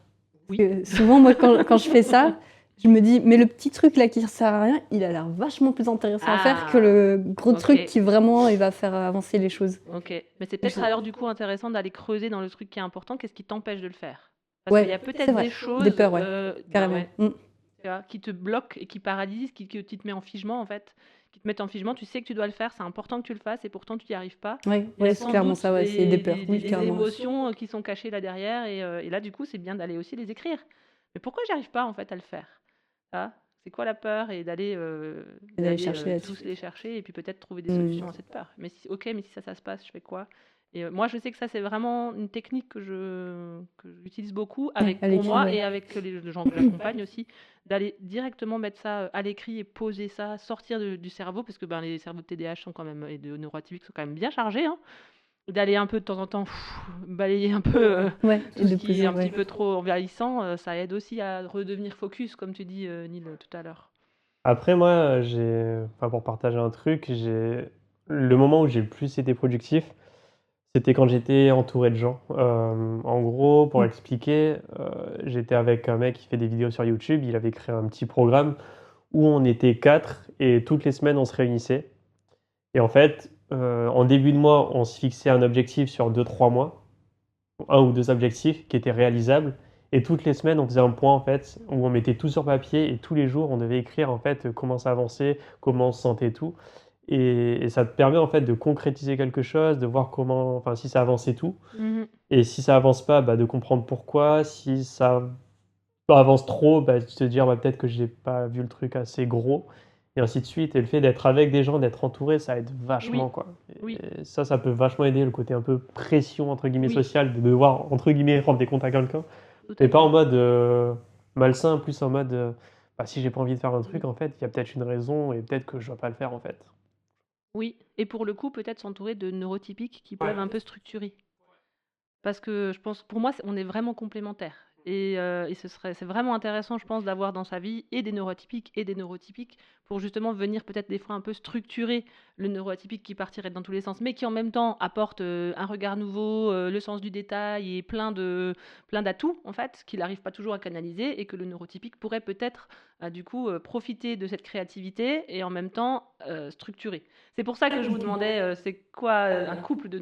Speaker 2: Oui.
Speaker 3: Parce que souvent, moi, quand je fais ça, je me dis, mais le petit truc là qui ne sert à rien, il a l'air vachement plus intéressant à faire que le gros truc qui vraiment il va faire avancer les choses.
Speaker 2: Ok. Mais c'est peut-être
Speaker 3: Je-
Speaker 2: alors du coup intéressant d'aller creuser dans le truc qui est important. Qu'est-ce qui t'empêche de le faire? Parce qu'il y a
Speaker 3: Ouais,
Speaker 2: peut-être
Speaker 3: c'est vrai.
Speaker 2: des choses
Speaker 3: Des peurs, ouais,
Speaker 2: bah
Speaker 3: carrément.
Speaker 2: ouais, tu vois, qui te bloquent et qui paralysent, qui te met en figement en fait. Qui te mettent en figement, tu sais que tu dois le faire, c'est important que tu le fasses et pourtant tu n'y arrives pas.
Speaker 3: Ouais,
Speaker 2: Il y a
Speaker 3: c'est clairement
Speaker 2: sans
Speaker 3: ça,
Speaker 2: doute
Speaker 3: ouais, c'est des peurs, oui,
Speaker 2: des
Speaker 3: carrément.
Speaker 2: émotions qui sont cachées là derrière et là du coup c'est bien d'aller aussi les écrire. Mais pourquoi j'arrive pas en fait à le faire? Ah, c'est quoi la peur? Et d'aller
Speaker 3: chercher là-dessus.
Speaker 2: tous les chercher et puis peut-être trouver des
Speaker 3: Mm.
Speaker 2: solutions à cette peur. Mais mais si ça se passe, je fais quoi? Et moi, je sais que ça, c'est vraiment une technique que j'utilise beaucoup
Speaker 3: à
Speaker 2: pour
Speaker 3: l'écrit,
Speaker 2: moi
Speaker 3: ouais.
Speaker 2: et avec les gens que j'accompagne aussi, d'aller directement mettre ça à l'écrit et poser ça, sortir du cerveau, parce que les cerveaux de TDAH sont quand même, et de neuroatypiques sont quand même bien chargés, hein. D'aller un peu de temps en temps balayer un peu
Speaker 3: Ouais, et
Speaker 2: tout ce
Speaker 3: de
Speaker 2: qui est
Speaker 3: poser,
Speaker 2: un petit
Speaker 3: ouais.
Speaker 2: peu trop envahissant, ça aide aussi à redevenir focus, comme tu dis, Neil, tout à l'heure.
Speaker 1: Après, moi, pour partager un truc, le moment où j'ai le plus été productif, c'était quand j'étais entouré de gens. En gros, pour
Speaker 3: Mm.
Speaker 1: expliquer, j'étais avec un mec qui fait des vidéos sur YouTube. Il avait créé un petit programme où on était 4 et toutes les semaines, on se réunissait. Et en fait, en début de mois, on se fixait un objectif sur 2-3 mois, un ou deux objectifs qui étaient réalisables. Et toutes les semaines, on faisait un point en fait, où on mettait tout sur papier et tous les jours, on devait écrire en fait comment ça avançait, comment on se sentait tout. Et ça te permet en fait de concrétiser quelque chose, de voir comment, enfin si ça avance et tout.
Speaker 2: Mhm.
Speaker 1: Et si ça avance pas, bah, de comprendre pourquoi. Si ça avance trop, bah, de te dire bah, peut-être que j'ai pas vu le truc assez gros. Et ainsi de suite. Et le fait d'être avec des gens, d'être entouré, ça aide vachement,
Speaker 2: Oui,
Speaker 1: quoi.
Speaker 2: oui,
Speaker 1: Et ça peut vachement aider le côté un peu pression, entre guillemets,
Speaker 2: oui,
Speaker 1: sociale, de devoir, entre guillemets, rendre des comptes à quelqu'un.
Speaker 2: tout à
Speaker 1: Mais pas en
Speaker 2: fait.
Speaker 1: mode malsain, plus en mode bah, si j'ai pas envie de faire un truc, en fait, il y a peut-être une raison et peut-être que je dois pas le faire, en fait.
Speaker 2: Oui, et pour le coup, peut-être s'entourer de neurotypiques qui peuvent un peu structurer. Parce que je pense, pour moi, on est vraiment complémentaires. Et c'est vraiment intéressant, je pense, d'avoir dans sa vie et des neurotypiques pour justement venir peut-être des fois un peu structurer le neuroatypique qui partirait dans tous les sens, mais qui en même temps apporte un regard nouveau, le sens du détail et plein d'atouts en fait qu'il n'arrive pas toujours à canaliser et que le neurotypique pourrait peut-être du coup profiter de cette créativité et en même temps structurer. C'est pour ça que je vous demandais c'est quoi un couple de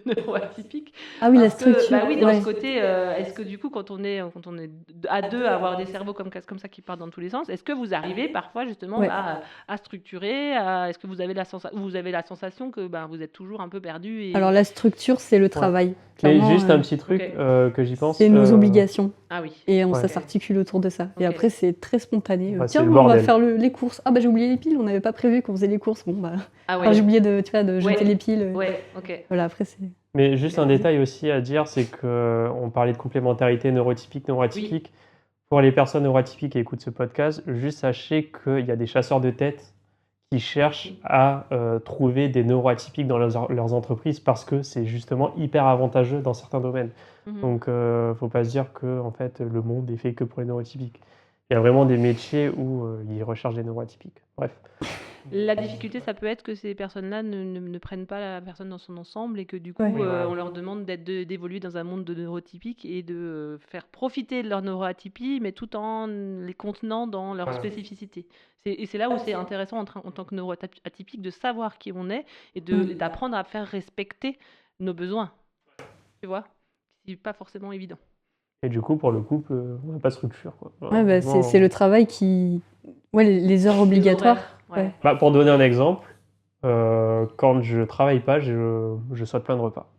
Speaker 2: neuroatypiques.
Speaker 3: Ah oui, la
Speaker 2: Parce que,
Speaker 3: structure,
Speaker 2: bah oui, dans
Speaker 3: ouais.
Speaker 2: ce côté, est-ce que du coup, quand on est à deux, à avoir des cerveaux comme ça qui partent dans tous les sens, est-ce que vous arrivez parfois justement
Speaker 3: Ouais.
Speaker 2: à structurer, est-ce que vous avez la sensation que vous êtes toujours un peu perdu et...
Speaker 3: Alors la structure, c'est le travail.
Speaker 1: Mais
Speaker 3: Clairement,
Speaker 1: juste un petit truc
Speaker 2: Ok.
Speaker 1: que j'y pense.
Speaker 3: c'est nos obligations.
Speaker 2: Ah oui.
Speaker 3: Et
Speaker 1: Ouais.
Speaker 3: ça s'articule autour de ça. Et
Speaker 2: Ok.
Speaker 3: après, c'est très spontané.
Speaker 1: Ouais,
Speaker 3: Tiens,
Speaker 1: c'est le
Speaker 3: on va
Speaker 1: bordel.
Speaker 3: faire les courses. Ah bah j'ai oublié les piles, on n'avait pas prévu qu'on faisait les courses. Bon bah,
Speaker 2: Ah
Speaker 3: enfin,
Speaker 2: ouais.
Speaker 3: j'ai oublié de jeter
Speaker 2: Ouais.
Speaker 3: les piles.
Speaker 2: Ouais, ok.
Speaker 3: Voilà, après c'est...
Speaker 1: Mais juste
Speaker 2: Ok.
Speaker 1: un détail aussi à dire, c'est que on parlait de complémentarité neurotypique, neuroatypique. Pour les personnes neuroatypiques qui écoutent ce podcast, juste sachez qu'il y a des chasseurs de tête qui cherchent à trouver des neuroatypiques dans leurs entreprises parce que c'est justement hyper avantageux dans certains domaines.
Speaker 2: Mhm.
Speaker 1: Donc, faut pas se dire que en fait, le monde est fait que pour les neuroatypiques. Il y a vraiment des métiers où ils recherchent des neuroatypiques. Bref.
Speaker 2: La difficulté, ça peut être que ces personnes-là ne prennent pas la personne dans son ensemble et que du coup,
Speaker 3: Ouais.
Speaker 2: on leur demande d'évoluer dans un monde de neurotypiques et de faire profiter de leur neuroatypie, mais tout en les contenant dans leur spécificité. Et c'est là où c'est intéressant en tant que neuroatypique de savoir qui on est et d'apprendre à faire respecter nos besoins. Tu vois? C'est pas forcément évident.
Speaker 1: Et du coup, pour le couple, on n'a pas de structure, quoi.
Speaker 3: Ouais, bah,
Speaker 1: Vraiment,
Speaker 3: c'est le travail qui... Ouais, les heures obligatoires.
Speaker 2: horaires, ouais.
Speaker 1: Bah, pour donner un exemple, quand je travaille pas, je saute plein de repas.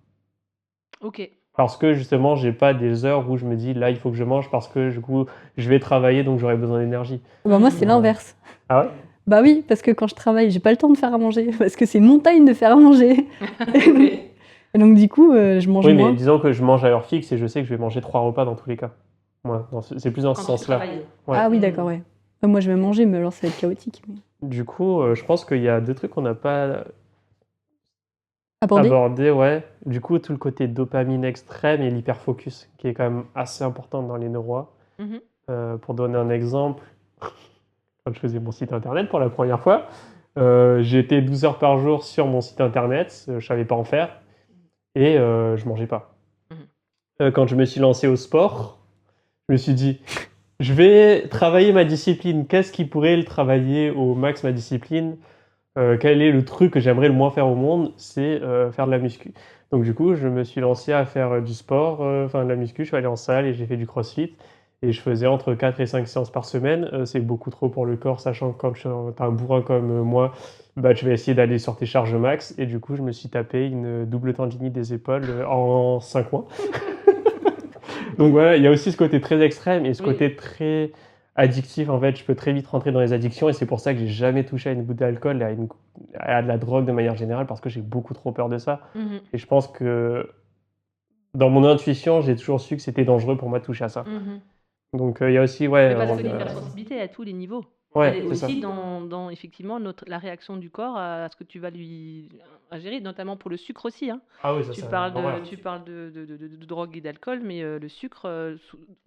Speaker 2: Ok.
Speaker 1: Parce que justement, j'ai pas des heures où je me dis là, il faut que je mange parce que du coup, je vais travailler donc j'aurai besoin d'énergie.
Speaker 3: Bah, moi, c'est l'inverse.
Speaker 1: Ah ouais?
Speaker 3: Bah oui, parce que quand je travaille, j'ai pas le temps de faire à manger. Parce que c'est une montagne de faire à manger.
Speaker 2: Ok.
Speaker 3: Et donc du coup, je mange
Speaker 1: Oui, mais
Speaker 3: moins.
Speaker 1: disons que je mange à heure fixe et je sais que je vais manger 3 repas dans tous les cas. Ouais, c'est plus dans ce
Speaker 2: Quand tu
Speaker 1: sens-là.
Speaker 2: travailles.
Speaker 1: Ouais.
Speaker 3: Ah oui, d'accord, ouais. Moi, je vais manger, mais alors ça va être chaotique. Mais...
Speaker 1: Du coup, je pense qu'il y a deux trucs qu'on n'a pas
Speaker 3: Abordé.
Speaker 1: abordés, ouais. Du coup, tout le côté dopamine extrême et l'hyperfocus, qui est quand même assez important dans les neuroas.
Speaker 2: Mhm.
Speaker 1: Pour donner un exemple, quand je faisais mon site internet pour la première fois, j'étais 12 heures par jour sur mon site internet, je savais pas en faire. et je mangeais pas. Quand je me suis lancé au sport, je me suis dit, je vais travailler ma discipline. Qu'est-ce qui pourrait le travailler au max ma discipline? Quel est le truc que j'aimerais le moins faire au monde? C'est faire de la muscu. Donc du coup, je me suis lancé à faire du sport, enfin de la muscu. Je suis allé en salle et j'ai fait du crossfit. Et je faisais entre 4 et 5 séances par semaine. C'est beaucoup trop pour le corps, sachant que quand t'as un bourrin comme moi, bah, tu vas essayer d'aller sur tes charges max. Et du coup, je me suis tapé une double tendinite des épaules en 5 mois. Donc voilà, il y a aussi ce côté très extrême et ce
Speaker 2: Oui.
Speaker 1: côté très addictif. En fait, je peux très vite rentrer dans les addictions et c'est pour ça que j'ai jamais touché à une goutte d'alcool, à de la drogue de manière générale, parce que j'ai beaucoup trop peur de ça.
Speaker 2: Mhm.
Speaker 1: Et je pense que dans mon intuition, j'ai toujours su que c'était dangereux pour moi de toucher à ça.
Speaker 2: Mhm.
Speaker 1: Donc il y a aussi, ouais,
Speaker 2: Mais parce que
Speaker 1: avant de-
Speaker 2: l'hypersensibilité est à tous les niveaux.
Speaker 1: ouais,
Speaker 2: Elle est
Speaker 1: c'est ça.
Speaker 2: aussi dans effectivement la réaction du corps à ce que tu vas lui ingérer, notamment pour le sucre aussi, hein.
Speaker 1: Ah oui, ça
Speaker 2: Tu
Speaker 1: c'est
Speaker 2: parles
Speaker 1: horreur.
Speaker 2: tu parles de drogue et d'alcool, mais le sucre,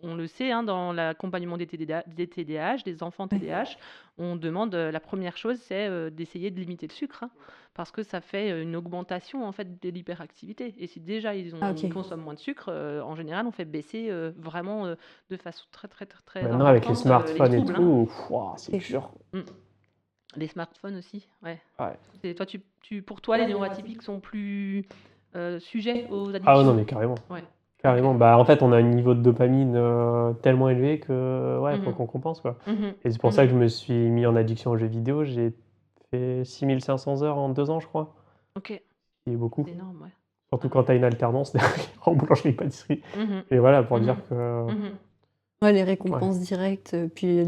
Speaker 2: on le sait, hein, dans l'accompagnement des TDAH, des enfants TDAH, on demande, la première chose, c'est d'essayer de limiter le sucre, hein, parce que ça fait une augmentation en fait de l'hyperactivité. Et si déjà ils
Speaker 3: Ah, ok.
Speaker 2: consomment moins de sucre, en général, on fait baisser vraiment de façon très très très très
Speaker 1: Maintenant, avec les
Speaker 2: importante
Speaker 1: smartphones et
Speaker 2: troubles, hein.
Speaker 1: tout, ouf, ouah, c'est
Speaker 3: Ok.
Speaker 1: dur.
Speaker 2: Mm. Les smartphones aussi, ouais.
Speaker 1: Ouais.
Speaker 2: Toi, pour toi, les neuroatypiques sont plus sujets aux addictions?
Speaker 1: Ah ouais, non, mais carrément.
Speaker 2: Ouais.
Speaker 1: Carrément.
Speaker 2: Ok.
Speaker 1: Bah, en fait, on a un niveau de dopamine tellement élevé que ouais, faut
Speaker 2: Mhm.
Speaker 1: qu'on compense quoi.
Speaker 2: Mhm.
Speaker 1: Et c'est pour ça que je me suis mis en addiction aux jeux vidéo. J'ai fait 6500 heures en 2 ans, je crois.
Speaker 2: Ok,
Speaker 1: C'est beaucoup.
Speaker 2: c'est énorme, ouais.
Speaker 1: Surtout
Speaker 2: Ouais.
Speaker 1: quand tu as une alternance derrière en boulangerie-pâtisserie.
Speaker 2: Mhm.
Speaker 1: Et voilà, pour
Speaker 2: Mhm.
Speaker 1: dire que.
Speaker 2: Mhm.
Speaker 3: Ouais, les récompenses directes, puis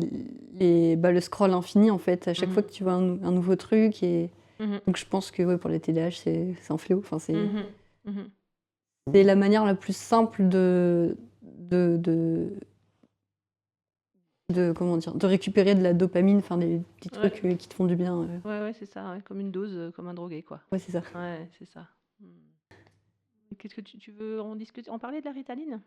Speaker 3: le scroll infini, en fait, à chaque fois que tu vois un nouveau truc. Et
Speaker 2: Mhm.
Speaker 3: donc, je pense que ouais, pour les TDAH, c'est un fléau. Enfin,
Speaker 2: Mhm. Mhm.
Speaker 3: c'est la manière la plus simple comment dire, de récupérer de la dopamine, enfin, des petits
Speaker 2: Ouais.
Speaker 3: trucs qui te font du bien.
Speaker 2: Ouais, ouais, c'est ça, ouais. Comme une dose, comme un drogué, quoi.
Speaker 3: Ouais, c'est ça.
Speaker 2: Ouais, c'est ça. Qu'est-ce que tu veux en parler de la Ritaline?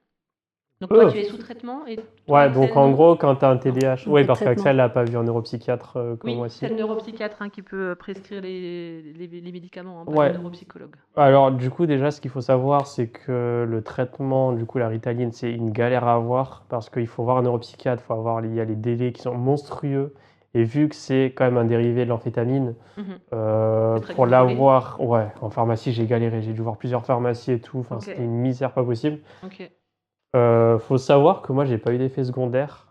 Speaker 2: Donc toi, tu es sous traitement et toi,
Speaker 1: Ouais, donc
Speaker 2: Axel,
Speaker 1: en
Speaker 2: non?
Speaker 1: gros, quand tu as un TDAH.
Speaker 3: Non,
Speaker 1: Oui,
Speaker 3: pas de
Speaker 1: parce
Speaker 3: traitement.
Speaker 1: qu'Axel n'a pas vu un neuropsychiatre comme moi
Speaker 2: Oui,
Speaker 1: aussi.
Speaker 2: c'est le neuropsychiatre, hein, qui peut prescrire les médicaments, hein, pas
Speaker 1: Ouais.
Speaker 2: le neuropsychologue.
Speaker 1: Alors, du coup, déjà, ce qu'il faut savoir, c'est que le traitement, du coup, la Ritaline, c'est une galère à avoir parce qu'il faut voir un neuropsychiatre, il y a les délais qui sont monstrueux. Et vu que c'est quand même un dérivé de l'amphétamine,
Speaker 2: Mhm. C'est très
Speaker 1: pour
Speaker 2: contrôlé.
Speaker 1: l'avoir, ouais, en pharmacie, j'ai galéré. J'ai dû voir plusieurs pharmacies et tout. Enfin,
Speaker 2: Ok.
Speaker 1: c'était une misère pas possible.
Speaker 2: Ok.
Speaker 1: Faut savoir que moi, j'ai pas eu d'effet secondaire,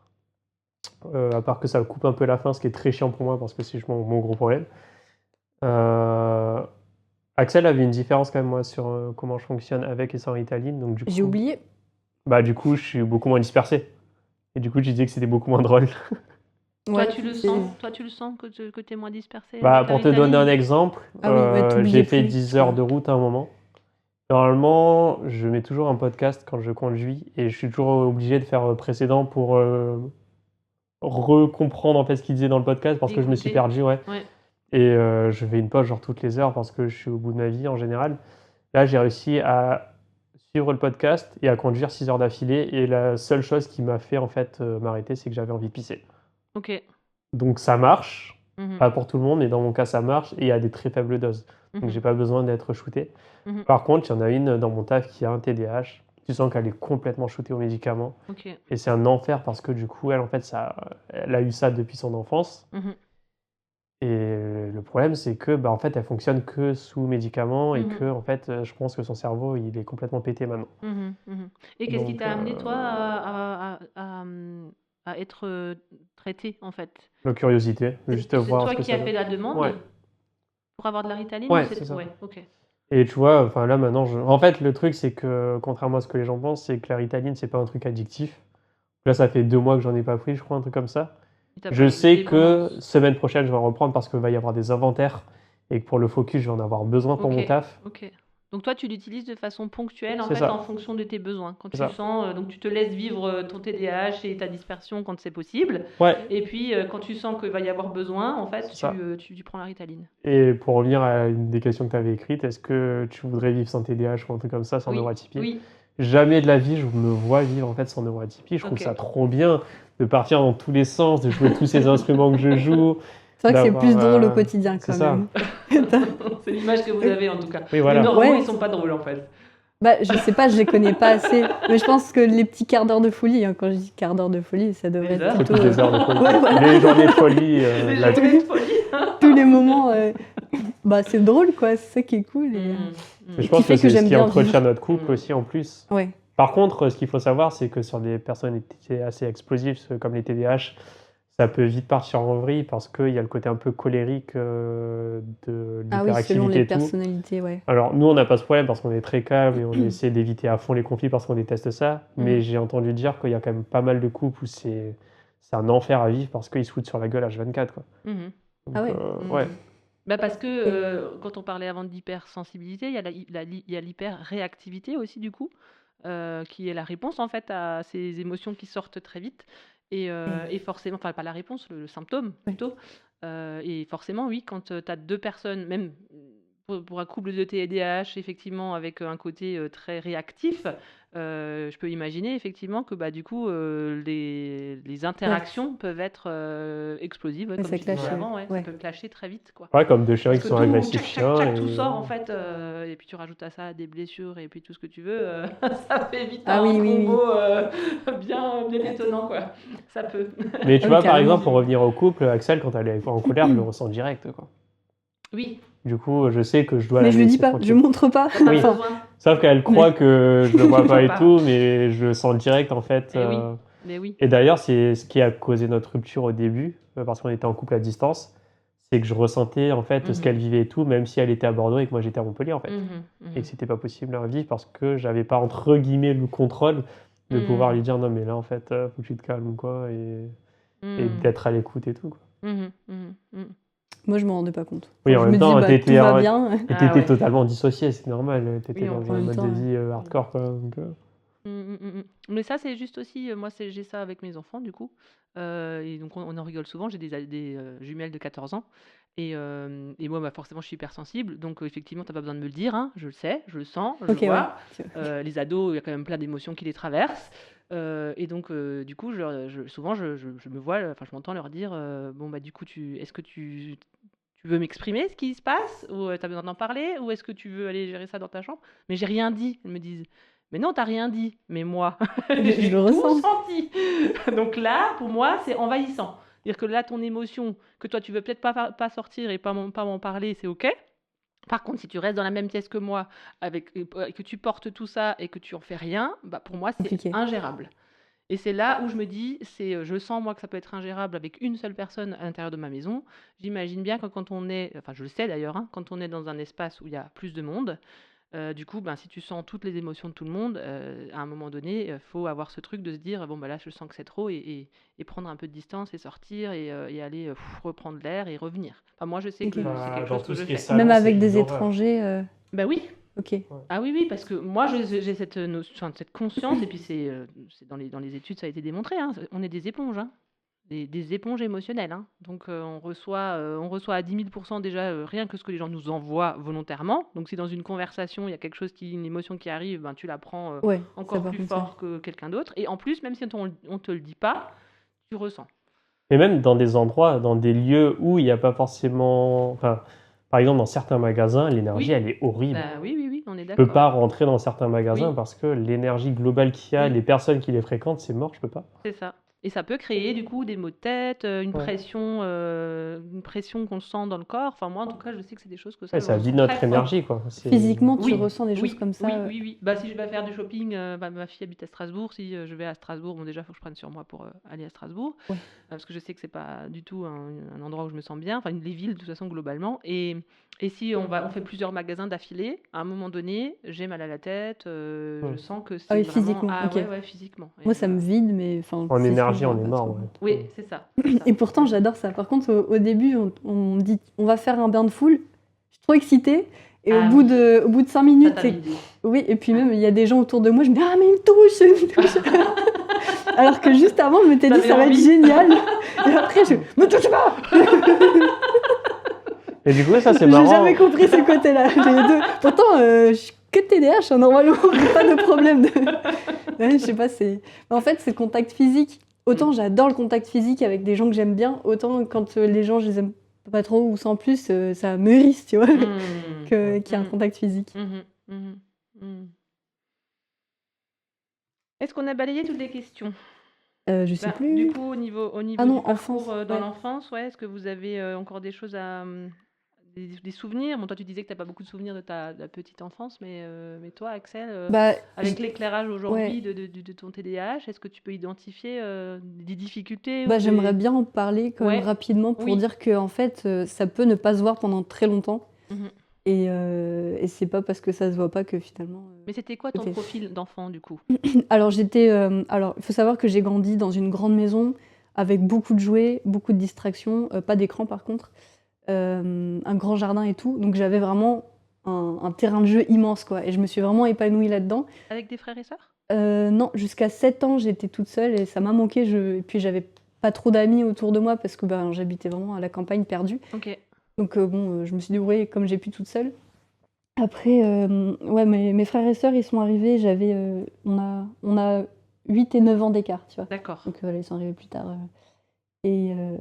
Speaker 1: à part que ça coupe un peu la faim, ce qui est très chiant pour moi parce que c'est mon gros problème. Axel avait une différence quand même, moi, sur comment je fonctionne avec et sans Ritaline. Donc, du
Speaker 3: J'ai
Speaker 1: coup,
Speaker 3: oublié.
Speaker 1: bah, du coup, je suis beaucoup moins dispersé. Et du coup, je disais que c'était beaucoup moins drôle.
Speaker 2: Toi,
Speaker 3: Ouais,
Speaker 2: tu le
Speaker 3: c'est-
Speaker 2: sens? Toi, tu le sens que tu es moins dispersé
Speaker 1: Bah,
Speaker 2: avec la
Speaker 1: pour te donner un
Speaker 2: Ritaline?
Speaker 1: exemple,
Speaker 3: Ah oui, ouais, t'oubliais
Speaker 1: j'ai fait
Speaker 3: plus,
Speaker 1: 10
Speaker 3: je
Speaker 1: heures
Speaker 3: crois.
Speaker 1: de route à un moment. Normalement, je mets toujours un podcast quand je conduis et je suis toujours obligé de faire précédent pour recomprendre en fait ce qu'il disait dans le podcast parce que je me suis
Speaker 2: Écouter.
Speaker 1: perdu, ouais.
Speaker 2: Ouais.
Speaker 1: Et je fais une pause genre toutes les heures parce que je suis au bout de ma vie en général. Là, j'ai réussi à suivre le podcast et à conduire 6 heures d'affilée. Et la seule chose qui m'a fait en fait m'arrêter, c'est que j'avais envie de pisser.
Speaker 2: Ok.
Speaker 1: Donc ça marche,
Speaker 2: Mhm.
Speaker 1: pas pour tout le monde, mais dans mon cas ça marche et à des très faibles doses. Donc
Speaker 2: Mhm.
Speaker 1: j'ai pas besoin d'être shooté.
Speaker 2: Mhm.
Speaker 1: Par contre, il y en a une dans mon taf qui a un TDAH. Tu sens qu'elle est complètement shootée aux médicaments.
Speaker 2: Ok.
Speaker 1: Et c'est un enfer parce que du coup, elle en fait, elle a eu ça depuis son enfance.
Speaker 2: Mhm.
Speaker 1: Et le problème, c'est que bah, en fait, elle fonctionne que sous médicaments et
Speaker 2: Mhm.
Speaker 1: que en fait, je pense que son cerveau, il est complètement pété maintenant.
Speaker 2: Mhm. Mhm. Et qu'est-ce qui
Speaker 1: Donc,
Speaker 2: t'a amené, toi, à être traité, en fait?
Speaker 1: la curiosité, juste
Speaker 2: C'est
Speaker 1: voir
Speaker 2: toi
Speaker 1: ce que
Speaker 2: qui
Speaker 1: ça
Speaker 2: as fait
Speaker 1: donne.
Speaker 2: la demande
Speaker 1: Ouais.
Speaker 2: pour avoir de la Ritaline?
Speaker 1: Ouais,
Speaker 2: ou
Speaker 1: c'est ça.
Speaker 2: Ouais, ok.
Speaker 1: Et tu vois, enfin là maintenant, en fait, le truc, c'est que contrairement à ce que les gens pensent, c'est que la Ritaline, c'est pas un truc addictif. Là, ça fait 2 mois que j'en ai pas pris, je crois, un truc comme ça.
Speaker 2: Et t'as pas
Speaker 1: Je
Speaker 2: de
Speaker 1: sais que
Speaker 2: dépendance.
Speaker 1: semaine prochaine, je vais en reprendre parce qu'il va y avoir des inventaires et que pour le focus, je vais en avoir besoin pour mon
Speaker 2: Ok.
Speaker 1: taf.
Speaker 2: Ok. Donc toi, tu l'utilises de façon ponctuelle, en
Speaker 1: C'est
Speaker 2: fait,
Speaker 1: ça.
Speaker 2: en fonction de tes besoins. Quand
Speaker 1: C'est
Speaker 2: tu
Speaker 1: ça.
Speaker 2: sens, donc tu te laisses vivre ton TDAH et ta dispersion quand c'est possible.
Speaker 1: Ouais.
Speaker 2: Et puis, quand tu sens qu'il va y avoir besoin, en fait,
Speaker 1: C'est ça.
Speaker 2: tu prends la Ritaline.
Speaker 1: Et pour revenir à une des questions que tu avais écrites, est-ce que tu voudrais vivre sans TDAH ou un truc comme ça, sans
Speaker 2: Oui.
Speaker 1: neuroatypie?
Speaker 2: Oui.
Speaker 1: Jamais de la vie, je me vois vivre en fait sans neuroatypie. Je trouve
Speaker 2: Ok.
Speaker 1: ça trop bien de partir dans tous les sens, de jouer tous ces instruments que je joue.
Speaker 3: C'est vrai que c'est
Speaker 1: D'avoir,
Speaker 3: plus drôle au quotidien
Speaker 1: c'est
Speaker 3: quand
Speaker 1: ça.
Speaker 3: même.
Speaker 2: C'est l'image que vous avez, en tout cas.
Speaker 1: Oui, voilà.
Speaker 2: Les normaux,
Speaker 3: Ouais.
Speaker 2: ils sont pas drôles, en fait.
Speaker 3: Bah, je sais pas, je les connais pas assez. Mais je pense que les petits quarts d'heure de folie, hein, quand je dis quart d'heure de folie, ça devrait
Speaker 2: Des
Speaker 3: être
Speaker 2: heures.
Speaker 1: C'est
Speaker 3: plutôt
Speaker 1: toutes les heures de folie.
Speaker 3: ouais, voilà.
Speaker 1: Les journées de folie.
Speaker 2: Les
Speaker 1: la-
Speaker 2: journées de folie.
Speaker 3: tous les moments. Bah, c'est drôle, quoi. C'est ça qui est cool.
Speaker 1: Mais je
Speaker 3: Qui
Speaker 1: pense
Speaker 3: fait
Speaker 1: que
Speaker 3: que
Speaker 1: c'est ce
Speaker 3: j'aime
Speaker 1: qui
Speaker 3: bien
Speaker 1: entretient
Speaker 3: vivre.
Speaker 1: notre couple aussi en plus.
Speaker 3: Ouais.
Speaker 1: Par contre, ce qu'il faut savoir, c'est que sur des personnes assez explosives comme les TDAH, ça peut vite partir en vrille parce qu'il y a le côté un peu colérique de
Speaker 3: Ah oui, selon
Speaker 1: l'hyperactivité
Speaker 3: les
Speaker 1: et tout.
Speaker 3: personnalités, ouais.
Speaker 1: Alors, nous, on n'a pas ce problème parce qu'on est très calme et on essaie d'éviter à fond les conflits parce qu'on déteste ça. Mais
Speaker 2: Mhm.
Speaker 1: j'ai entendu dire qu'il y a quand même pas mal de couples où c'est un enfer à vivre parce qu'ils se foutent sur la gueule H24, quoi.
Speaker 2: Mhm.
Speaker 1: Donc,
Speaker 3: Ah ouais.
Speaker 1: ouais.
Speaker 2: Mhm. Bah parce que quand on parlait avant d'hypersensibilité, il y a il y a l'hyperréactivité aussi du coup, qui est la réponse en fait à ces émotions qui sortent très vite. Et forcément, enfin pas la réponse, le symptôme
Speaker 3: Ouais.
Speaker 2: plutôt. Et forcément, oui, quand tu as deux personnes, même pour un couple de TDAH, effectivement, avec un côté très réactif, je peux imaginer effectivement que bah, du coup, les interactions peuvent être explosives,
Speaker 3: Ouais,
Speaker 2: comme
Speaker 3: ça
Speaker 2: tu disais
Speaker 3: clash,
Speaker 2: avant, ouais, ça
Speaker 3: ouais.
Speaker 2: peut clasher très vite, quoi.
Speaker 1: Ouais, comme deux chiens
Speaker 2: Parce
Speaker 1: qui
Speaker 2: que
Speaker 1: sont
Speaker 2: tout,
Speaker 1: agressifs
Speaker 2: tchac,
Speaker 1: chiens.
Speaker 2: tchac, tout
Speaker 1: Et...
Speaker 2: sort en fait, et puis tu rajoutes à ça des blessures et puis tout ce que tu veux, ça fait vite
Speaker 3: Ah
Speaker 2: un
Speaker 3: oui, oui, oui.
Speaker 2: combo bien étonnant, quoi. Ça peut.
Speaker 1: Mais tu
Speaker 3: Ah oui,
Speaker 1: vois, par
Speaker 3: carrément.
Speaker 1: exemple, pour revenir au couple, Axel, quand elle est en colère, je le ressens direct, quoi.
Speaker 2: Oui,
Speaker 1: Du coup, je sais que je dois
Speaker 3: Mais
Speaker 1: la
Speaker 3: je le dis
Speaker 1: laisser
Speaker 3: pas,
Speaker 1: tranquille.
Speaker 3: je montre pas.
Speaker 2: t'as pas
Speaker 1: Oui.
Speaker 2: besoin.
Speaker 1: Sauf qu'elle croit que je le vois pas et
Speaker 2: Pas.
Speaker 1: tout, mais je le sens direct, en fait.
Speaker 2: Eh oui, mais oui.
Speaker 1: Et d'ailleurs, c'est ce qui a causé notre rupture au début, parce qu'on était en couple à distance, c'est que je ressentais, en fait, ce
Speaker 2: Mhm.
Speaker 1: qu'elle vivait et tout, même si elle était à Bordeaux et que moi j'étais à Montpellier, en fait.
Speaker 2: Mhm,
Speaker 1: Et
Speaker 2: mhm.
Speaker 1: que c'était pas possible à vivre parce que j'avais pas, entre guillemets, le contrôle de pouvoir lui dire non, mais là, en fait, faut que tu te calmes, quoi, et
Speaker 2: Mhm.
Speaker 1: d'être à l'écoute et tout, quoi.
Speaker 2: Mhm, mhm, mhm.
Speaker 3: Moi, je m'en rendais pas compte.
Speaker 1: Oui,
Speaker 3: Enfin,
Speaker 1: en
Speaker 3: je
Speaker 1: même
Speaker 3: me
Speaker 1: temps,
Speaker 3: disais, bah, tout va bien.
Speaker 1: et
Speaker 2: Ah
Speaker 1: t'étais
Speaker 2: ouais.
Speaker 1: totalement dissocié, c'est normal. T'étais
Speaker 2: Oui, en
Speaker 1: dans
Speaker 3: En
Speaker 1: un
Speaker 3: même
Speaker 1: mode
Speaker 3: temps,
Speaker 1: de vie hardcore, quoi. Donc,
Speaker 2: Mais ça, c'est juste aussi, moi, j'ai ça avec mes enfants, du coup. Et donc, on en rigole souvent. J'ai des jumelles de 14 ans. Et moi, bah, forcément, je suis hypersensible. Donc, effectivement, tu n'as pas besoin de me le dire, hein. Je le sais, je le sens, je le
Speaker 3: ok, ouais.
Speaker 2: vois. Les ados, il y a quand même plein d'émotions qui les traversent. Et donc, du coup, souvent, je me vois, enfin, je m'entends leur dire, bon, bah, du coup, est-ce que tu veux m'exprimer ce qui se passe ou tu as besoin d'en parler ou est-ce que tu veux aller gérer ça dans ta chambre? Mais j'ai rien dit. Elles me disent, mais non, t'as rien dit. Mais moi,
Speaker 3: Je
Speaker 2: j'ai
Speaker 3: le
Speaker 2: tout
Speaker 3: ressens.
Speaker 2: senti. Donc là, pour moi, c'est envahissant. C'est-à-dire que là, ton émotion, que toi, tu veux peut-être pas sortir et pas m'en parler, c'est OK. Par contre, si tu restes dans la même pièce que moi, que tu portes tout ça et que tu en fais rien, bah, pour moi, c'est
Speaker 3: Compliqué.
Speaker 2: ingérable. Et c'est là où je me dis, je sens moi que ça peut être ingérable avec une seule personne à l'intérieur de ma maison. J'imagine bien que quand on est, enfin je le sais d'ailleurs, hein, quand on est dans un espace où il y a plus de monde, du coup, ben, si tu sens toutes les émotions de tout le monde, à un moment donné, il faut avoir ce truc de se dire, bon, bah là, je sens que c'est trop, et prendre un peu de distance, et sortir, et aller reprendre l'air, et revenir. Enfin, moi, je sais
Speaker 3: Ok.
Speaker 2: que c'est quelque chose que je fais.
Speaker 3: Même avec des étrangers.
Speaker 2: Ben oui,
Speaker 3: Ok.
Speaker 2: ah oui, oui, parce que moi, j'ai cette conscience, et puis c'est dans les études, ça a été démontré, hein, on est des éponges, hein, des éponges émotionnelles, hein. Donc, on reçoit à 10 000% déjà rien que ce que les gens nous envoient volontairement. Donc, si dans une conversation, il y a quelque chose, une émotion qui arrive, ben, tu la prends
Speaker 3: Ouais, ça
Speaker 2: encore
Speaker 3: par
Speaker 2: plus
Speaker 3: contre,
Speaker 2: fort que quelqu'un d'autre. Et en plus, même si on te le dit pas, tu ressens.
Speaker 1: Mais même dans des endroits, dans des lieux où il n'y a pas forcément. Enfin, par exemple, dans certains magasins, l'énergie,
Speaker 2: Oui.
Speaker 1: elle est horrible.
Speaker 2: Bah, oui, on est
Speaker 1: Je peux
Speaker 2: d'accord.
Speaker 1: pas rentrer dans certains magasins
Speaker 2: Oui.
Speaker 1: parce que l'énergie globale qu'il y a,
Speaker 2: Oui.
Speaker 1: les personnes qui les fréquentent, c'est mort, je peux pas.
Speaker 2: C'est ça. Et ça peut créer du coup des maux de tête, une
Speaker 1: Ouais.
Speaker 2: pression qu'on sent dans le corps. Enfin, moi, en tout cas, je sais que c'est des choses que
Speaker 1: Ouais,
Speaker 2: je
Speaker 1: ça
Speaker 2: ressens
Speaker 1: vide notre
Speaker 2: très fort.
Speaker 1: énergie, quoi. C'est-
Speaker 3: Physiquement, tu
Speaker 2: Oui,
Speaker 3: ressens des choses comme ça.
Speaker 2: Oui. Bah, si je vais faire du shopping, bah, ma fille habite à Strasbourg. Si je vais à Strasbourg, bon, déjà, il faut que je prenne sur moi pour aller à Strasbourg.
Speaker 3: Ouais.
Speaker 2: Parce que je sais que c'est pas du tout un endroit où je me sens bien. Enfin, les villes, de toute façon, globalement. Et si on fait plusieurs magasins d'affilée, à un moment donné, j'ai mal à la tête. Je sens que c'est
Speaker 3: Ah oui,
Speaker 2: vraiment...
Speaker 3: physiquement,
Speaker 2: Ah
Speaker 3: ok.
Speaker 2: ouais, physiquement. Et
Speaker 3: Moi, ça me vide, mais enfin.
Speaker 1: En
Speaker 3: c'est
Speaker 1: énergie,
Speaker 3: suffisant,
Speaker 1: on est
Speaker 3: pas
Speaker 1: mort.
Speaker 3: trop.
Speaker 1: Ouais.
Speaker 2: Oui, c'est ça.
Speaker 3: Et pourtant, j'adore ça. Par contre, au début, on me dit, on va faire un bain de foule. Je suis trop excitée. Et
Speaker 2: Ah
Speaker 3: au bout de 5
Speaker 2: Ça
Speaker 3: minutes,
Speaker 2: t'a
Speaker 3: c'est...
Speaker 2: vidé.
Speaker 3: Oui, et puis même, il y a des gens autour de moi, je me dis, ah, mais il me touche. Alors que juste avant, je m'étais dit,
Speaker 2: T'avais
Speaker 3: ça va être
Speaker 2: envie.
Speaker 3: génial. Et après, je me touche pas.
Speaker 1: Et du coup, ça, c'est
Speaker 3: J'ai
Speaker 1: marrant.
Speaker 3: jamais compris ce côté-là. Pourtant, je suis que TDAH, hein, normalement, j'ai pas de problème. Ouais, je sais pas, c'est... En fait, c'est le contact physique. Autant j'adore le contact physique avec des gens que j'aime bien, autant quand les gens, je les aime pas trop ou sans plus, ça me hérisse, tu vois, qu'il y a un contact physique.
Speaker 2: Est-ce qu'on a balayé toutes les questions?
Speaker 3: Je sais
Speaker 2: Du
Speaker 3: plus.
Speaker 2: coup, au
Speaker 3: Ah
Speaker 2: niveau
Speaker 3: non,
Speaker 2: du parcours
Speaker 3: enfance,
Speaker 2: dans
Speaker 3: ouais.
Speaker 2: l'enfance, ouais, est-ce que vous avez encore des choses des souvenirs? Bon, toi, tu disais que t'as pas beaucoup de souvenirs de ta petite enfance, mais toi, Axel,
Speaker 3: Bah,
Speaker 2: avec l'éclairage
Speaker 3: ouais.
Speaker 2: aujourd'hui de ton TDAH, est-ce que tu peux identifier des difficultés
Speaker 3: Bah,
Speaker 2: ou
Speaker 3: j'aimerais
Speaker 2: des...
Speaker 3: bien en parler quand même
Speaker 2: Ouais,
Speaker 3: rapidement pour
Speaker 2: oui.
Speaker 3: dire que en fait, ça peut ne pas se voir pendant très longtemps
Speaker 2: Mhm.
Speaker 3: et c'est pas parce que ça se voit pas que finalement,
Speaker 2: Mais c'était quoi ton
Speaker 3: OK.
Speaker 2: profil d'enfant, du coup?
Speaker 3: Alors alors il faut savoir que j'ai grandi dans une grande maison avec beaucoup de jouets, beaucoup de distractions, pas d'écran par contre, un grand jardin et tout, donc j'avais vraiment un terrain de jeu immense, quoi, et je me suis vraiment épanouie là-dedans.
Speaker 2: Avec des frères et sœurs?
Speaker 3: Non, jusqu'à 7 ans, j'étais toute seule et ça m'a manqué, et puis j'avais pas trop d'amis autour de moi parce que, ben, j'habitais vraiment à la campagne perdue.
Speaker 2: Ok.
Speaker 3: Donc bon, je me suis débrouillée comme j'ai pu toute seule. Après, ouais, mes frères et sœurs, ils sont arrivés, on a 8 et 9 ans d'écart, tu vois?
Speaker 2: D'accord.
Speaker 3: Donc voilà, ils sont arrivés plus tard, et heu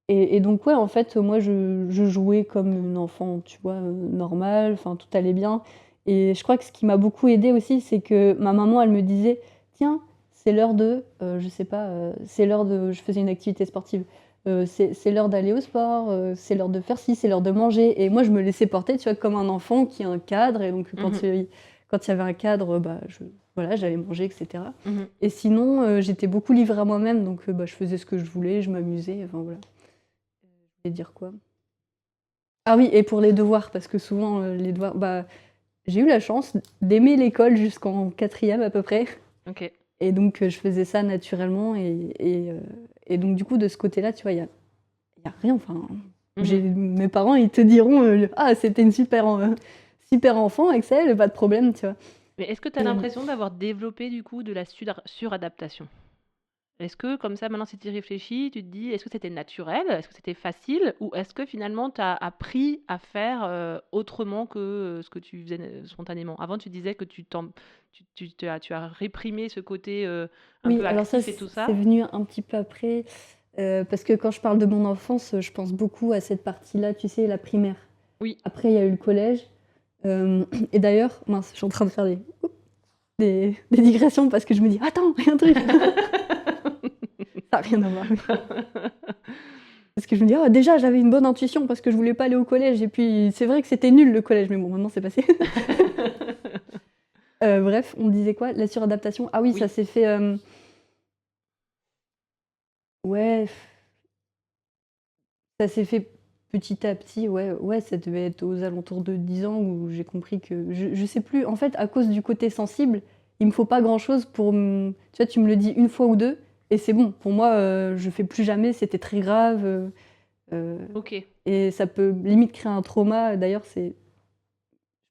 Speaker 3: et donc ouais, en fait, moi, je jouais comme une enfant, tu vois, normale, enfin, tout allait bien, et je crois que ce qui m'a beaucoup aidée aussi, c'est que ma maman, elle me disait: «Tiens, c'est l'heure de», je sais pas, c'est l'heure de je faisais une activité sportive, «C'est l'heure d'aller au sport, c'est l'heure de faire ci, c'est l'heure de manger», et moi, je me laissais porter, tu vois, comme un enfant qui a un cadre, et donc
Speaker 2: Mhm.
Speaker 3: quand il y avait un cadre, bah, voilà, j'allais manger et cetera,
Speaker 2: Mhm.
Speaker 3: et sinon, j'étais beaucoup livrée à moi-même, donc bah, je faisais ce que je voulais, je m'amusais, enfin voilà. Je vais dire quoi? Ah oui, et pour les devoirs, parce que souvent, les devoirs, bah, j'ai eu la chance d'aimer l'école jusqu'en quatrième à peu près,
Speaker 2: Ok.
Speaker 3: et donc je faisais ça naturellement, et donc du coup, de ce côté-là, tu vois, il y a rien, enfin,
Speaker 2: Mhm.
Speaker 3: mes parents, ils te diront, «Ah, c'était une super enfant, Axel, pas de problème», tu vois?
Speaker 2: Mais est-ce que tu as
Speaker 3: Hem,
Speaker 2: l'impression d'avoir développé du coup de la suradaptation? Est-ce que comme ça, maintenant, si tu y réfléchis, tu te dis, est-ce que c'était naturel? Est-ce que c'était facile? Ou est-ce que finalement, tu as appris à faire autrement que ce que tu faisais spontanément? Avant, tu disais que tu as réprimé ce côté un
Speaker 3: oui,
Speaker 2: peu
Speaker 3: alors ça,
Speaker 2: actif et tout
Speaker 3: c'est
Speaker 2: ça.
Speaker 3: venu un petit peu après, parce que quand je parle de mon enfance, je pense beaucoup à cette partie-là, tu sais, la primaire.
Speaker 2: Oui.
Speaker 3: Après, il y a eu le collège. Et d'ailleurs, mince, je suis en train de faire des digressions parce que je me dis: «Attends, il y a un truc!» Ça a rien à voir. Parce que je me dis: «Oh, déjà, j'avais une bonne intuition parce que je voulais pas aller au collège, et puis c'est vrai que c'était nul le collège», mais bon, maintenant c'est passé. Bref, on disait quoi? La suradaptation? Ah oui, ça
Speaker 2: Oui.
Speaker 3: s'est fait, ouais, ça s'est fait petit à petit, ouais, ouais, ça devait être aux alentours de 10 ans où j'ai compris que je sais plus. En fait, à cause du côté sensible, il me faut pas grand-chose pour tu vois, tu me le dis une fois ou 2 et c'est bon. Pour moi, je fais plus jamais, c'était très grave, heu
Speaker 2: Ok.
Speaker 3: et ça peut limite créer un trauma. D'ailleurs, je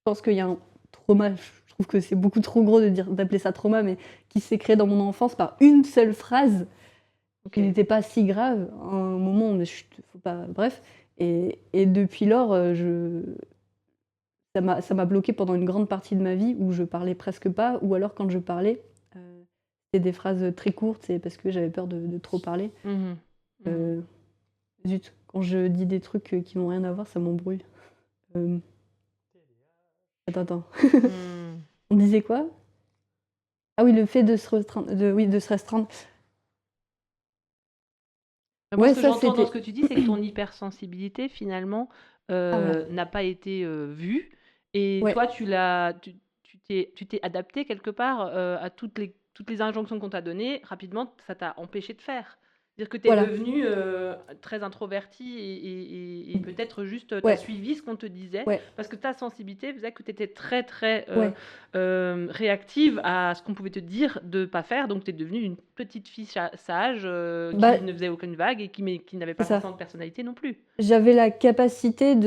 Speaker 3: pense qu'il y a un trauma, je trouve que c'est beaucoup trop gros d'appeler ça trauma, mais qui s'est créé dans mon enfance par une seule phrase qui
Speaker 2: Ok.
Speaker 3: n'était pas si grave. À un moment, mais chut, faut pas, bref, et depuis lors, ça m'a bloquée pendant une grande partie de ma vie où je parlais presque pas, ou alors quand je parlais, c'était des phrases très courtes, c'est parce que j'avais peur de trop parler.
Speaker 2: Mhm. Mhm.
Speaker 3: Heu, Zut, quand je dis des trucs, qui n'ont rien à voir, ça m'embrouille. Hem, attends.
Speaker 2: Hmm.
Speaker 3: On disait quoi? Ah oui, le fait de se restreindre.
Speaker 2: Moi,
Speaker 3: Ouais,
Speaker 2: ce que
Speaker 3: ça
Speaker 2: j'entends dans ce
Speaker 3: c'était
Speaker 2: que tu dis, c'est que ton hypersensibilité, finalement,
Speaker 3: ah voilà,
Speaker 2: n'a pas été vue. Et
Speaker 3: ouais,
Speaker 2: toi, tu t'es adapté quelque part à toutes les injonctions qu'on t'a données. Rapidement, ça t'a empêché de faire. C'est-à-dire que tu es
Speaker 3: voilà.
Speaker 2: devenu très introverti et peut-être juste tu as
Speaker 3: Ouais,
Speaker 2: suivi ce qu'on te disait
Speaker 3: ouais,
Speaker 2: parce que ta sensibilité faisait que tu étais très, très
Speaker 3: ouais,
Speaker 2: réactive à ce qu'on pouvait te dire de ne pas faire. Donc, tu es devenue une petite fille sage
Speaker 3: bah,
Speaker 2: qui ne faisait aucune vague et qui n'avait
Speaker 3: c'est
Speaker 2: pas
Speaker 3: ça.
Speaker 2: forcément de personnalité non plus.
Speaker 3: J'avais la capacité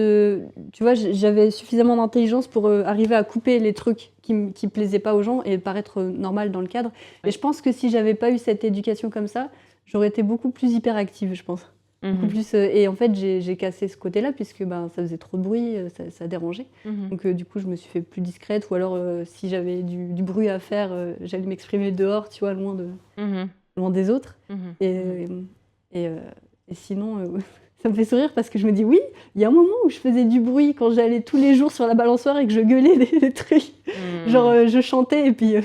Speaker 3: tu vois, j'avais suffisamment d'intelligence pour, arriver à couper les trucs qui plaisaient pas aux gens et paraître, normal dans le cadre, et
Speaker 2: Oui.
Speaker 3: je pense que si j'avais pas eu cette éducation comme ça, j'aurais été beaucoup plus hyperactive, je pense. Beaucoup
Speaker 2: Mhm.
Speaker 3: plus, et en fait, j'ai cassé ce côté-là puisque, ben, ça faisait trop de bruit, ça dérangeait.
Speaker 2: Mhm.
Speaker 3: Donc du coup, je me suis fait plus discrète, ou alors, si j'avais du bruit à faire, j'allais m'exprimer dehors, tu vois,
Speaker 2: Mhm.
Speaker 3: loin des autres,
Speaker 2: Mhm.
Speaker 3: et
Speaker 2: Mhm.
Speaker 3: et heu et sinon, ça me fait sourire parce que je me dis: «Oui, il y a un moment où je faisais du bruit quand j'allais tous les jours sur la balançoire et que je gueulais des trucs». Genre,
Speaker 2: Mhm.
Speaker 3: je chantais et puis,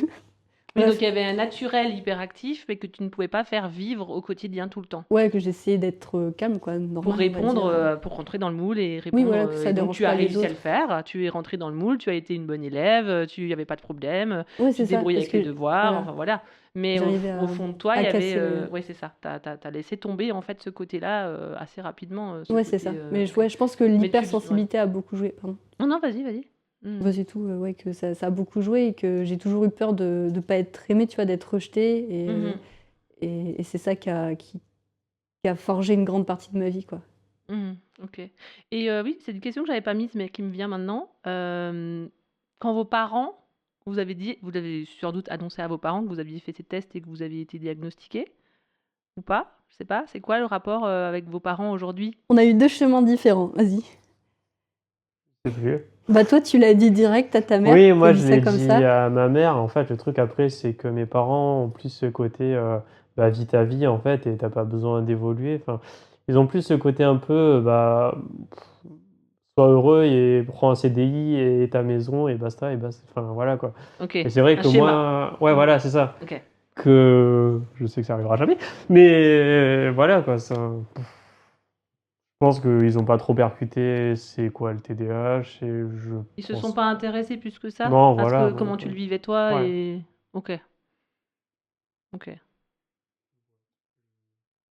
Speaker 2: Oui,
Speaker 3: Ouais,
Speaker 2: donc il y avait un naturel hyperactif, mais que tu ne pouvais pas faire vivre au quotidien tout le temps.
Speaker 3: ouais, que j'essayais d'être calme, quoi,
Speaker 2: Pour
Speaker 3: normal, on va
Speaker 2: répondre,
Speaker 3: dire.
Speaker 2: pour rentrer dans le moule et
Speaker 3: Oui,
Speaker 2: répondre.
Speaker 3: voilà, que ça
Speaker 2: Et donc
Speaker 3: dérange
Speaker 2: tu as
Speaker 3: pas les
Speaker 2: réussi à le
Speaker 3: autres.
Speaker 2: faire, tu es rentré dans le moule, tu as été une bonne élève, tu n'y avait pas de problème,
Speaker 3: Oui,
Speaker 2: tu
Speaker 3: c'est
Speaker 2: te
Speaker 3: ça,
Speaker 2: débrouillais
Speaker 3: parce
Speaker 2: avec les
Speaker 3: que
Speaker 2: devoirs,
Speaker 3: voilà,
Speaker 2: enfin voilà. Mais
Speaker 3: j'arrivais
Speaker 2: au fond de toi, il
Speaker 3: à
Speaker 2: y avait.
Speaker 3: casser.
Speaker 2: Ouais, c'est ça. T'as laissé tomber en fait ce côté-là assez rapidement, ce
Speaker 3: Ouais, c'est
Speaker 2: côté.
Speaker 3: ça. Mais
Speaker 2: Ok.
Speaker 3: ouais, je pense que
Speaker 2: Mais ouais.
Speaker 3: l'hypersensibilité a beaucoup joué. Pardon.
Speaker 2: Non, non, vas-y, vas-y. Mhm.
Speaker 3: Bah, c'est tout, ouais, que ça a beaucoup joué et que j'ai toujours eu peur de ne pas être aimée, tu vois, d'être rejetée.
Speaker 2: Mhm.
Speaker 3: Et c'est ça qui a forgé une grande partie de ma vie, quoi.
Speaker 2: Mhm. Ok. Et oui, c'est une question que j'avais pas mise, mais qui me vient maintenant. Quand vos parents, vous avez sans doute annoncé à vos parents que vous aviez fait ces tests et que vous aviez été diagnostiqué, ou pas? Je sais pas. C'est quoi le rapport avec vos parents aujourd'hui?
Speaker 3: On a eu 2 chemins différents, vas-y.
Speaker 1: C'est plus.
Speaker 3: Bah, toi, tu l'as dit direct à ta mère,
Speaker 1: Oui,
Speaker 3: tu
Speaker 1: moi
Speaker 3: as dit
Speaker 1: je
Speaker 3: ça
Speaker 1: l'ai
Speaker 3: comme
Speaker 1: dit
Speaker 3: ça.
Speaker 1: à ma mère. En fait, le truc après, c'est que mes parents ont plus ce côté bah, vis ta vie en fait, et t'as pas besoin d'évoluer. Enfin, ils ont plus ce côté un peu bah, sois heureux et prends un CDI et ta maison et basta et basta. Enfin voilà quoi.
Speaker 2: Ok.
Speaker 1: Et c'est vrai
Speaker 2: Un
Speaker 1: que
Speaker 2: schéma.
Speaker 1: moi, ouais,
Speaker 2: Mhm.
Speaker 1: voilà, c'est ça.
Speaker 2: Ok.
Speaker 1: Que je sais que ça arrivera jamais, mais voilà quoi. Ça, je pense qu'ils ont pas trop percuté c'est quoi le TDAH et je
Speaker 2: Ils se sont
Speaker 1: pense.
Speaker 2: pas intéressés plus que ça
Speaker 1: Non,
Speaker 2: à
Speaker 1: voilà.
Speaker 2: comment
Speaker 1: Donc,
Speaker 2: tu le vivais toi
Speaker 1: ouais.
Speaker 2: et. Ok. Ok.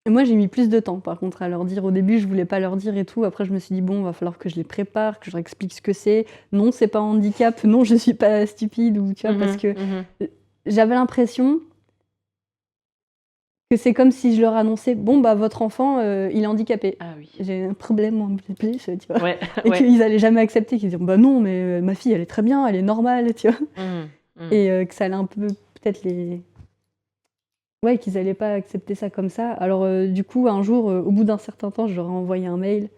Speaker 3: Et moi, j'ai mis plus de temps, par contre, à leur dire. Au début, je voulais pas leur dire et tout. Après, je me suis dit, bon, va falloir que je les prépare, que je leur explique ce que c'est. Non, c'est pas un handicap. Non, je suis pas stupide. Ou, tu vois, parce que
Speaker 2: Mhm.
Speaker 3: j'avais l'impression que c'est comme si je leur annonçais, bon, bah, votre enfant, il est handicapé.
Speaker 2: Ah oui.
Speaker 3: J'ai un problème en plus, tu vois.
Speaker 2: Ouais.
Speaker 3: Et
Speaker 2: Ouais.
Speaker 3: qu'ils allaient jamais accepter, qu'ils disaient, bah non, mais ma fille, elle est très bien, elle est normale, tu vois.
Speaker 2: Mhm. Mhm.
Speaker 3: Et que ça allait un peu, peut-être les. Ouais, qu'ils allaient pas accepter ça comme ça. Alors, du coup, un jour, au bout d'un certain temps, je leur ai envoyé un mail,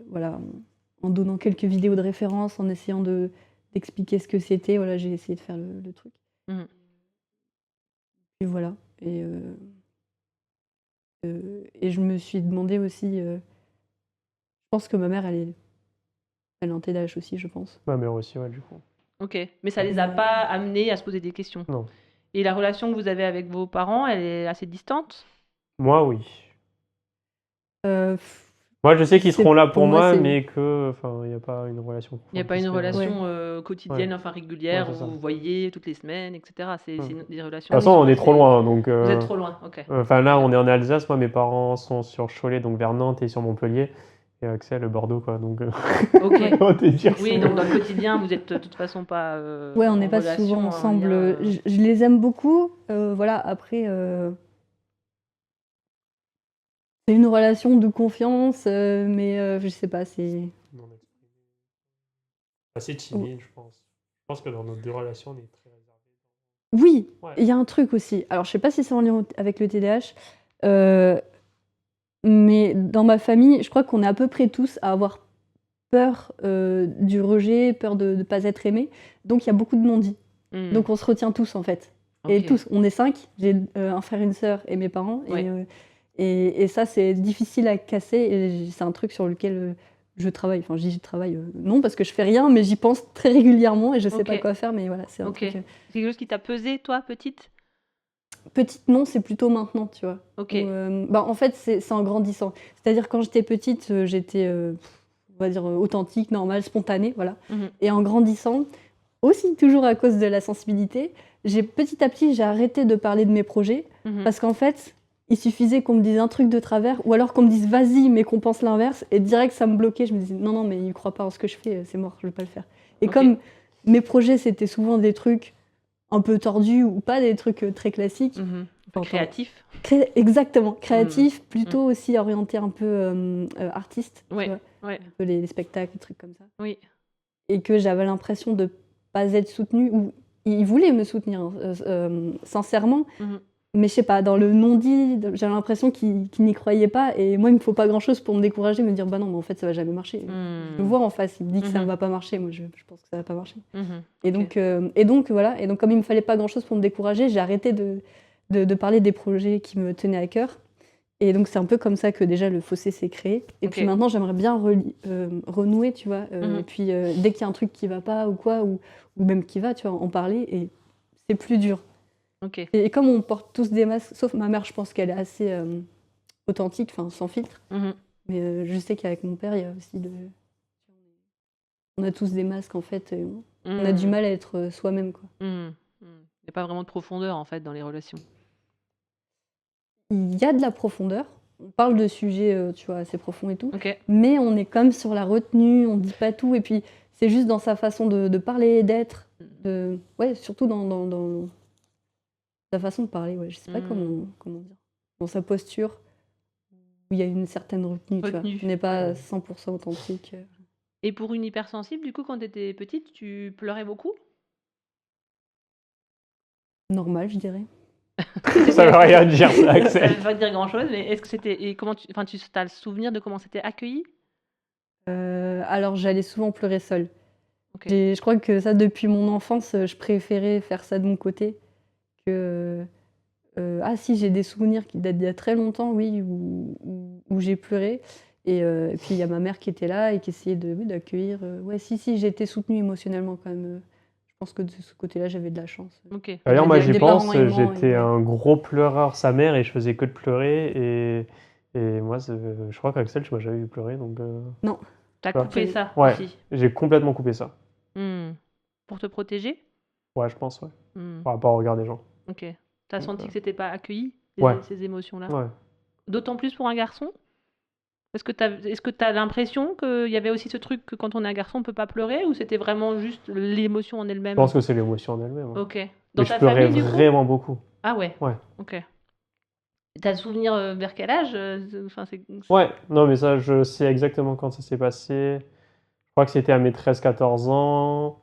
Speaker 3: voilà, en donnant quelques vidéos de référence, en essayant d'expliquer ce que c'était. Voilà, j'ai essayé de faire le truc.
Speaker 2: Mhm.
Speaker 3: Et voilà. Et je me suis demandé aussi. Je pense que ma mère, elle a un TDAH aussi, je pense.
Speaker 1: Ma mère aussi, ouais, du coup.
Speaker 2: Ok. Mais ça les a pas amenés à se poser des questions.
Speaker 1: Non.
Speaker 2: Et la relation que vous avez avec vos parents, elle est assez distante?
Speaker 1: Moi, oui.
Speaker 3: Euh,
Speaker 1: Moi, je sais qu'ils seront là pour moi,
Speaker 3: c'est.
Speaker 1: mais que, enfin, il n'y a pas une relation.
Speaker 2: Il n'y a pas une relation quotidienne,
Speaker 1: Ouais.
Speaker 2: enfin régulière,
Speaker 1: Ouais,
Speaker 2: où
Speaker 1: c'est ça.
Speaker 2: vous vous voyez toutes les semaines, etc. C'est
Speaker 1: Hmm.
Speaker 2: des
Speaker 1: De
Speaker 2: relations
Speaker 1: toute
Speaker 2: qui
Speaker 1: façon,
Speaker 2: sont
Speaker 1: on est trop
Speaker 2: assez.
Speaker 1: loin, donc.
Speaker 2: Vous êtes trop loin, ok.
Speaker 1: Enfin, là, on est en Alsace. Moi, mes parents sont sur Cholet, donc vers Nantes et sur Montpellier. Et Axel, Bordeaux, quoi. Donc,
Speaker 2: Ok.
Speaker 1: comment te dire
Speaker 2: Oui,
Speaker 1: ça
Speaker 2: donc dans le quotidien, vous êtes de toute façon pas
Speaker 3: Ouais, on
Speaker 2: en
Speaker 3: n'est pas souvent
Speaker 2: relation, en
Speaker 3: ensemble.
Speaker 2: lien.
Speaker 3: Je les aime beaucoup. Voilà, après, c'est une relation de confiance, mais je sais pas, c'est.
Speaker 1: Non, on est assez timide, je pense. Je pense que dans nos deux relations, on est très réservés.
Speaker 3: Oui,
Speaker 1: Ouais.
Speaker 3: il y a un truc aussi. Alors, je sais pas si c'est en lien avec le TDAH, mais dans ma famille, je crois qu'on est à peu près tous à avoir peur du rejet, peur de ne pas être aimé. Donc, il y a beaucoup de non-dits.
Speaker 2: Hmm.
Speaker 3: Donc, on se retient tous, en fait. Et
Speaker 2: Ok.
Speaker 3: tous, on est 5. J'ai un frère, une sœur et mes parents.
Speaker 2: Ouais.
Speaker 3: Et ça, c'est difficile à casser. Et c'est un truc sur lequel je travaille. Enfin, je dis je travaille, non, parce que je fais rien, mais j'y pense très régulièrement et je sais
Speaker 2: Ok.
Speaker 3: pas quoi faire. Mais voilà, c'est un
Speaker 2: Ok.
Speaker 3: truc.
Speaker 2: C'est quelque chose qui t'a pesé, toi, petite?
Speaker 3: Petite, non, c'est plutôt maintenant, tu vois.
Speaker 2: Ok.
Speaker 3: Bah, en fait, c'est en grandissant. C'est-à-dire, quand j'étais petite, j'étais, on va dire, authentique, normale, spontanée, voilà.
Speaker 2: Mhm.
Speaker 3: Et en grandissant, aussi toujours à cause de la sensibilité, petit à petit, j'ai arrêté de parler de mes projets
Speaker 2: Mhm.
Speaker 3: parce qu'en fait, il suffisait qu'on me dise un truc de travers ou alors qu'on me dise vas-y, mais qu'on pense l'inverse et direct ça me bloquait. Je me disais non, non, mais il croit pas en ce que je fais, c'est mort, je vais pas le faire. Et
Speaker 2: Ok.
Speaker 3: comme mes projets, c'était souvent des trucs un peu tordus ou pas des trucs très classiques.
Speaker 2: Mhm.
Speaker 3: Enfin,
Speaker 2: Créatif.
Speaker 3: Exactement, créatif, plutôt aussi orienté un peu artiste, tu
Speaker 2: Ouais.
Speaker 3: vois,
Speaker 2: Ouais.
Speaker 3: un peu les spectacles, les trucs comme ça.
Speaker 2: Oui.
Speaker 3: Et que j'avais l'impression de pas être soutenue, ou ils voulaient me soutenir sincèrement,
Speaker 2: Mhm.
Speaker 3: mais je sais pas, dans le non-dit, j'avais l'impression qu'ils n'y croyaient pas, et moi il me faut pas grand-chose pour me décourager, me dire bah non, mais en fait ça va jamais marcher. Je le vois en face, il me dit que ça
Speaker 2: Mhm.
Speaker 3: va pas marcher, moi je pense que ça va pas marcher.
Speaker 2: Mhm.
Speaker 3: Et donc voilà, et donc comme il me fallait pas grand-chose pour me décourager, j'ai arrêté de parler des projets qui me tenaient à cœur. Et donc c'est un peu comme ça que déjà le fossé s'est créé. Et
Speaker 2: Ok.
Speaker 3: puis maintenant j'aimerais bien renouer, tu vois.
Speaker 2: Mhm.
Speaker 3: Et puis dès qu'il y a un truc qui va pas ou quoi, ou même qui va, tu vois, en parler. Et c'est plus dur.
Speaker 2: OK.
Speaker 3: Et comme on porte tous des masques, sauf ma mère, je pense qu'elle est assez authentique, enfin sans filtre.
Speaker 2: Mmh.
Speaker 3: Mais je sais qu'avec mon père, il y a aussi on a tous des masques en fait, et on a du
Speaker 2: Mmh.
Speaker 3: mal à être soi-même, quoi.
Speaker 2: Mmh. Mmh. Il y a pas vraiment de profondeur, en fait, dans les relations.
Speaker 3: Il y a de la profondeur, on parle de sujets, tu vois, assez profonds et tout,
Speaker 2: OK.
Speaker 3: mais on est comme sur la retenue, on dit pas tout et puis c'est juste dans sa façon de parler, d'être, ouais, surtout dans sa façon de parler, ouais, je sais pas
Speaker 2: Mmh.
Speaker 3: comment dire. Dans sa posture, où il y a une certaine retenue, tu vois?
Speaker 2: Retenue,
Speaker 3: On n'est
Speaker 2: ouais.
Speaker 3: pas 100 authentique.
Speaker 2: Et pour une hypersensible, du coup, quand tu étais petite, tu pleurais beaucoup?
Speaker 3: Normal, je dirais.
Speaker 1: Ça veut rien dire, ça,
Speaker 2: Ça
Speaker 1: Axel.
Speaker 2: veut pas dire grand-chose, mais est-ce que c'était et comment tu enfin, tu as le souvenir de comment c'était accueilli?
Speaker 3: Alors j'allais souvent pleurer seule.
Speaker 2: OK.
Speaker 3: Je crois que ça depuis mon enfance, je préférais faire ça de mon côté que, ah si, j'ai des souvenirs qui datent d'il y a très longtemps, oui, où j'ai pleuré et puis il y a ma mère qui était là et qui essayait oui, d'accueillir, ouais, si, j'ai été soutenue émotionnellement quand même, je pense que de ce côté-là, j'avais de la chance.
Speaker 2: OK.
Speaker 1: D'ailleurs, moi,
Speaker 3: J'avais
Speaker 1: j'y
Speaker 3: des parents
Speaker 1: pense,
Speaker 3: aimants et
Speaker 1: j'étais
Speaker 3: ouais.
Speaker 1: un gros pleureur sa mère et je faisais que de pleurer et moi, je crois qu'Axel, tu m'as jamais vu pleurer, donc
Speaker 3: Non,
Speaker 2: Tu as
Speaker 1: Ouais.
Speaker 2: coupé ça
Speaker 1: ouais,
Speaker 2: aussi?
Speaker 1: j'ai complètement coupé ça.
Speaker 2: Mmh. Pour te protéger?
Speaker 1: Ouais, je pense, ouais,
Speaker 2: Mmh.
Speaker 1: par rapport au regard des gens.
Speaker 2: OK. Tu as
Speaker 1: Donc
Speaker 2: senti que c'était pas accueilli,
Speaker 1: ouais,
Speaker 2: ces émotions-là?
Speaker 1: ouais.
Speaker 2: D'autant plus pour un garçon? Est-ce que tu as l'impression qu'il y avait aussi ce truc que quand on est un garçon, on peut pas pleurer ou c'était vraiment juste l'émotion en
Speaker 1: Je
Speaker 2: elle-même?
Speaker 1: pense que c'est l'émotion en elle-même, hein.
Speaker 2: OK. Dans
Speaker 1: Mais je
Speaker 2: ta
Speaker 1: pleurais
Speaker 2: famille, du coup?
Speaker 1: vraiment beaucoup.
Speaker 2: Ah ouais,
Speaker 1: Ouais.
Speaker 2: OK. Tu as le souvenir, vers quel âge? Enfin, c'est
Speaker 1: Ouais, non, mais ça, je sais exactement quand ça s'est passé. Je crois que c'était à mes 13-14 ans.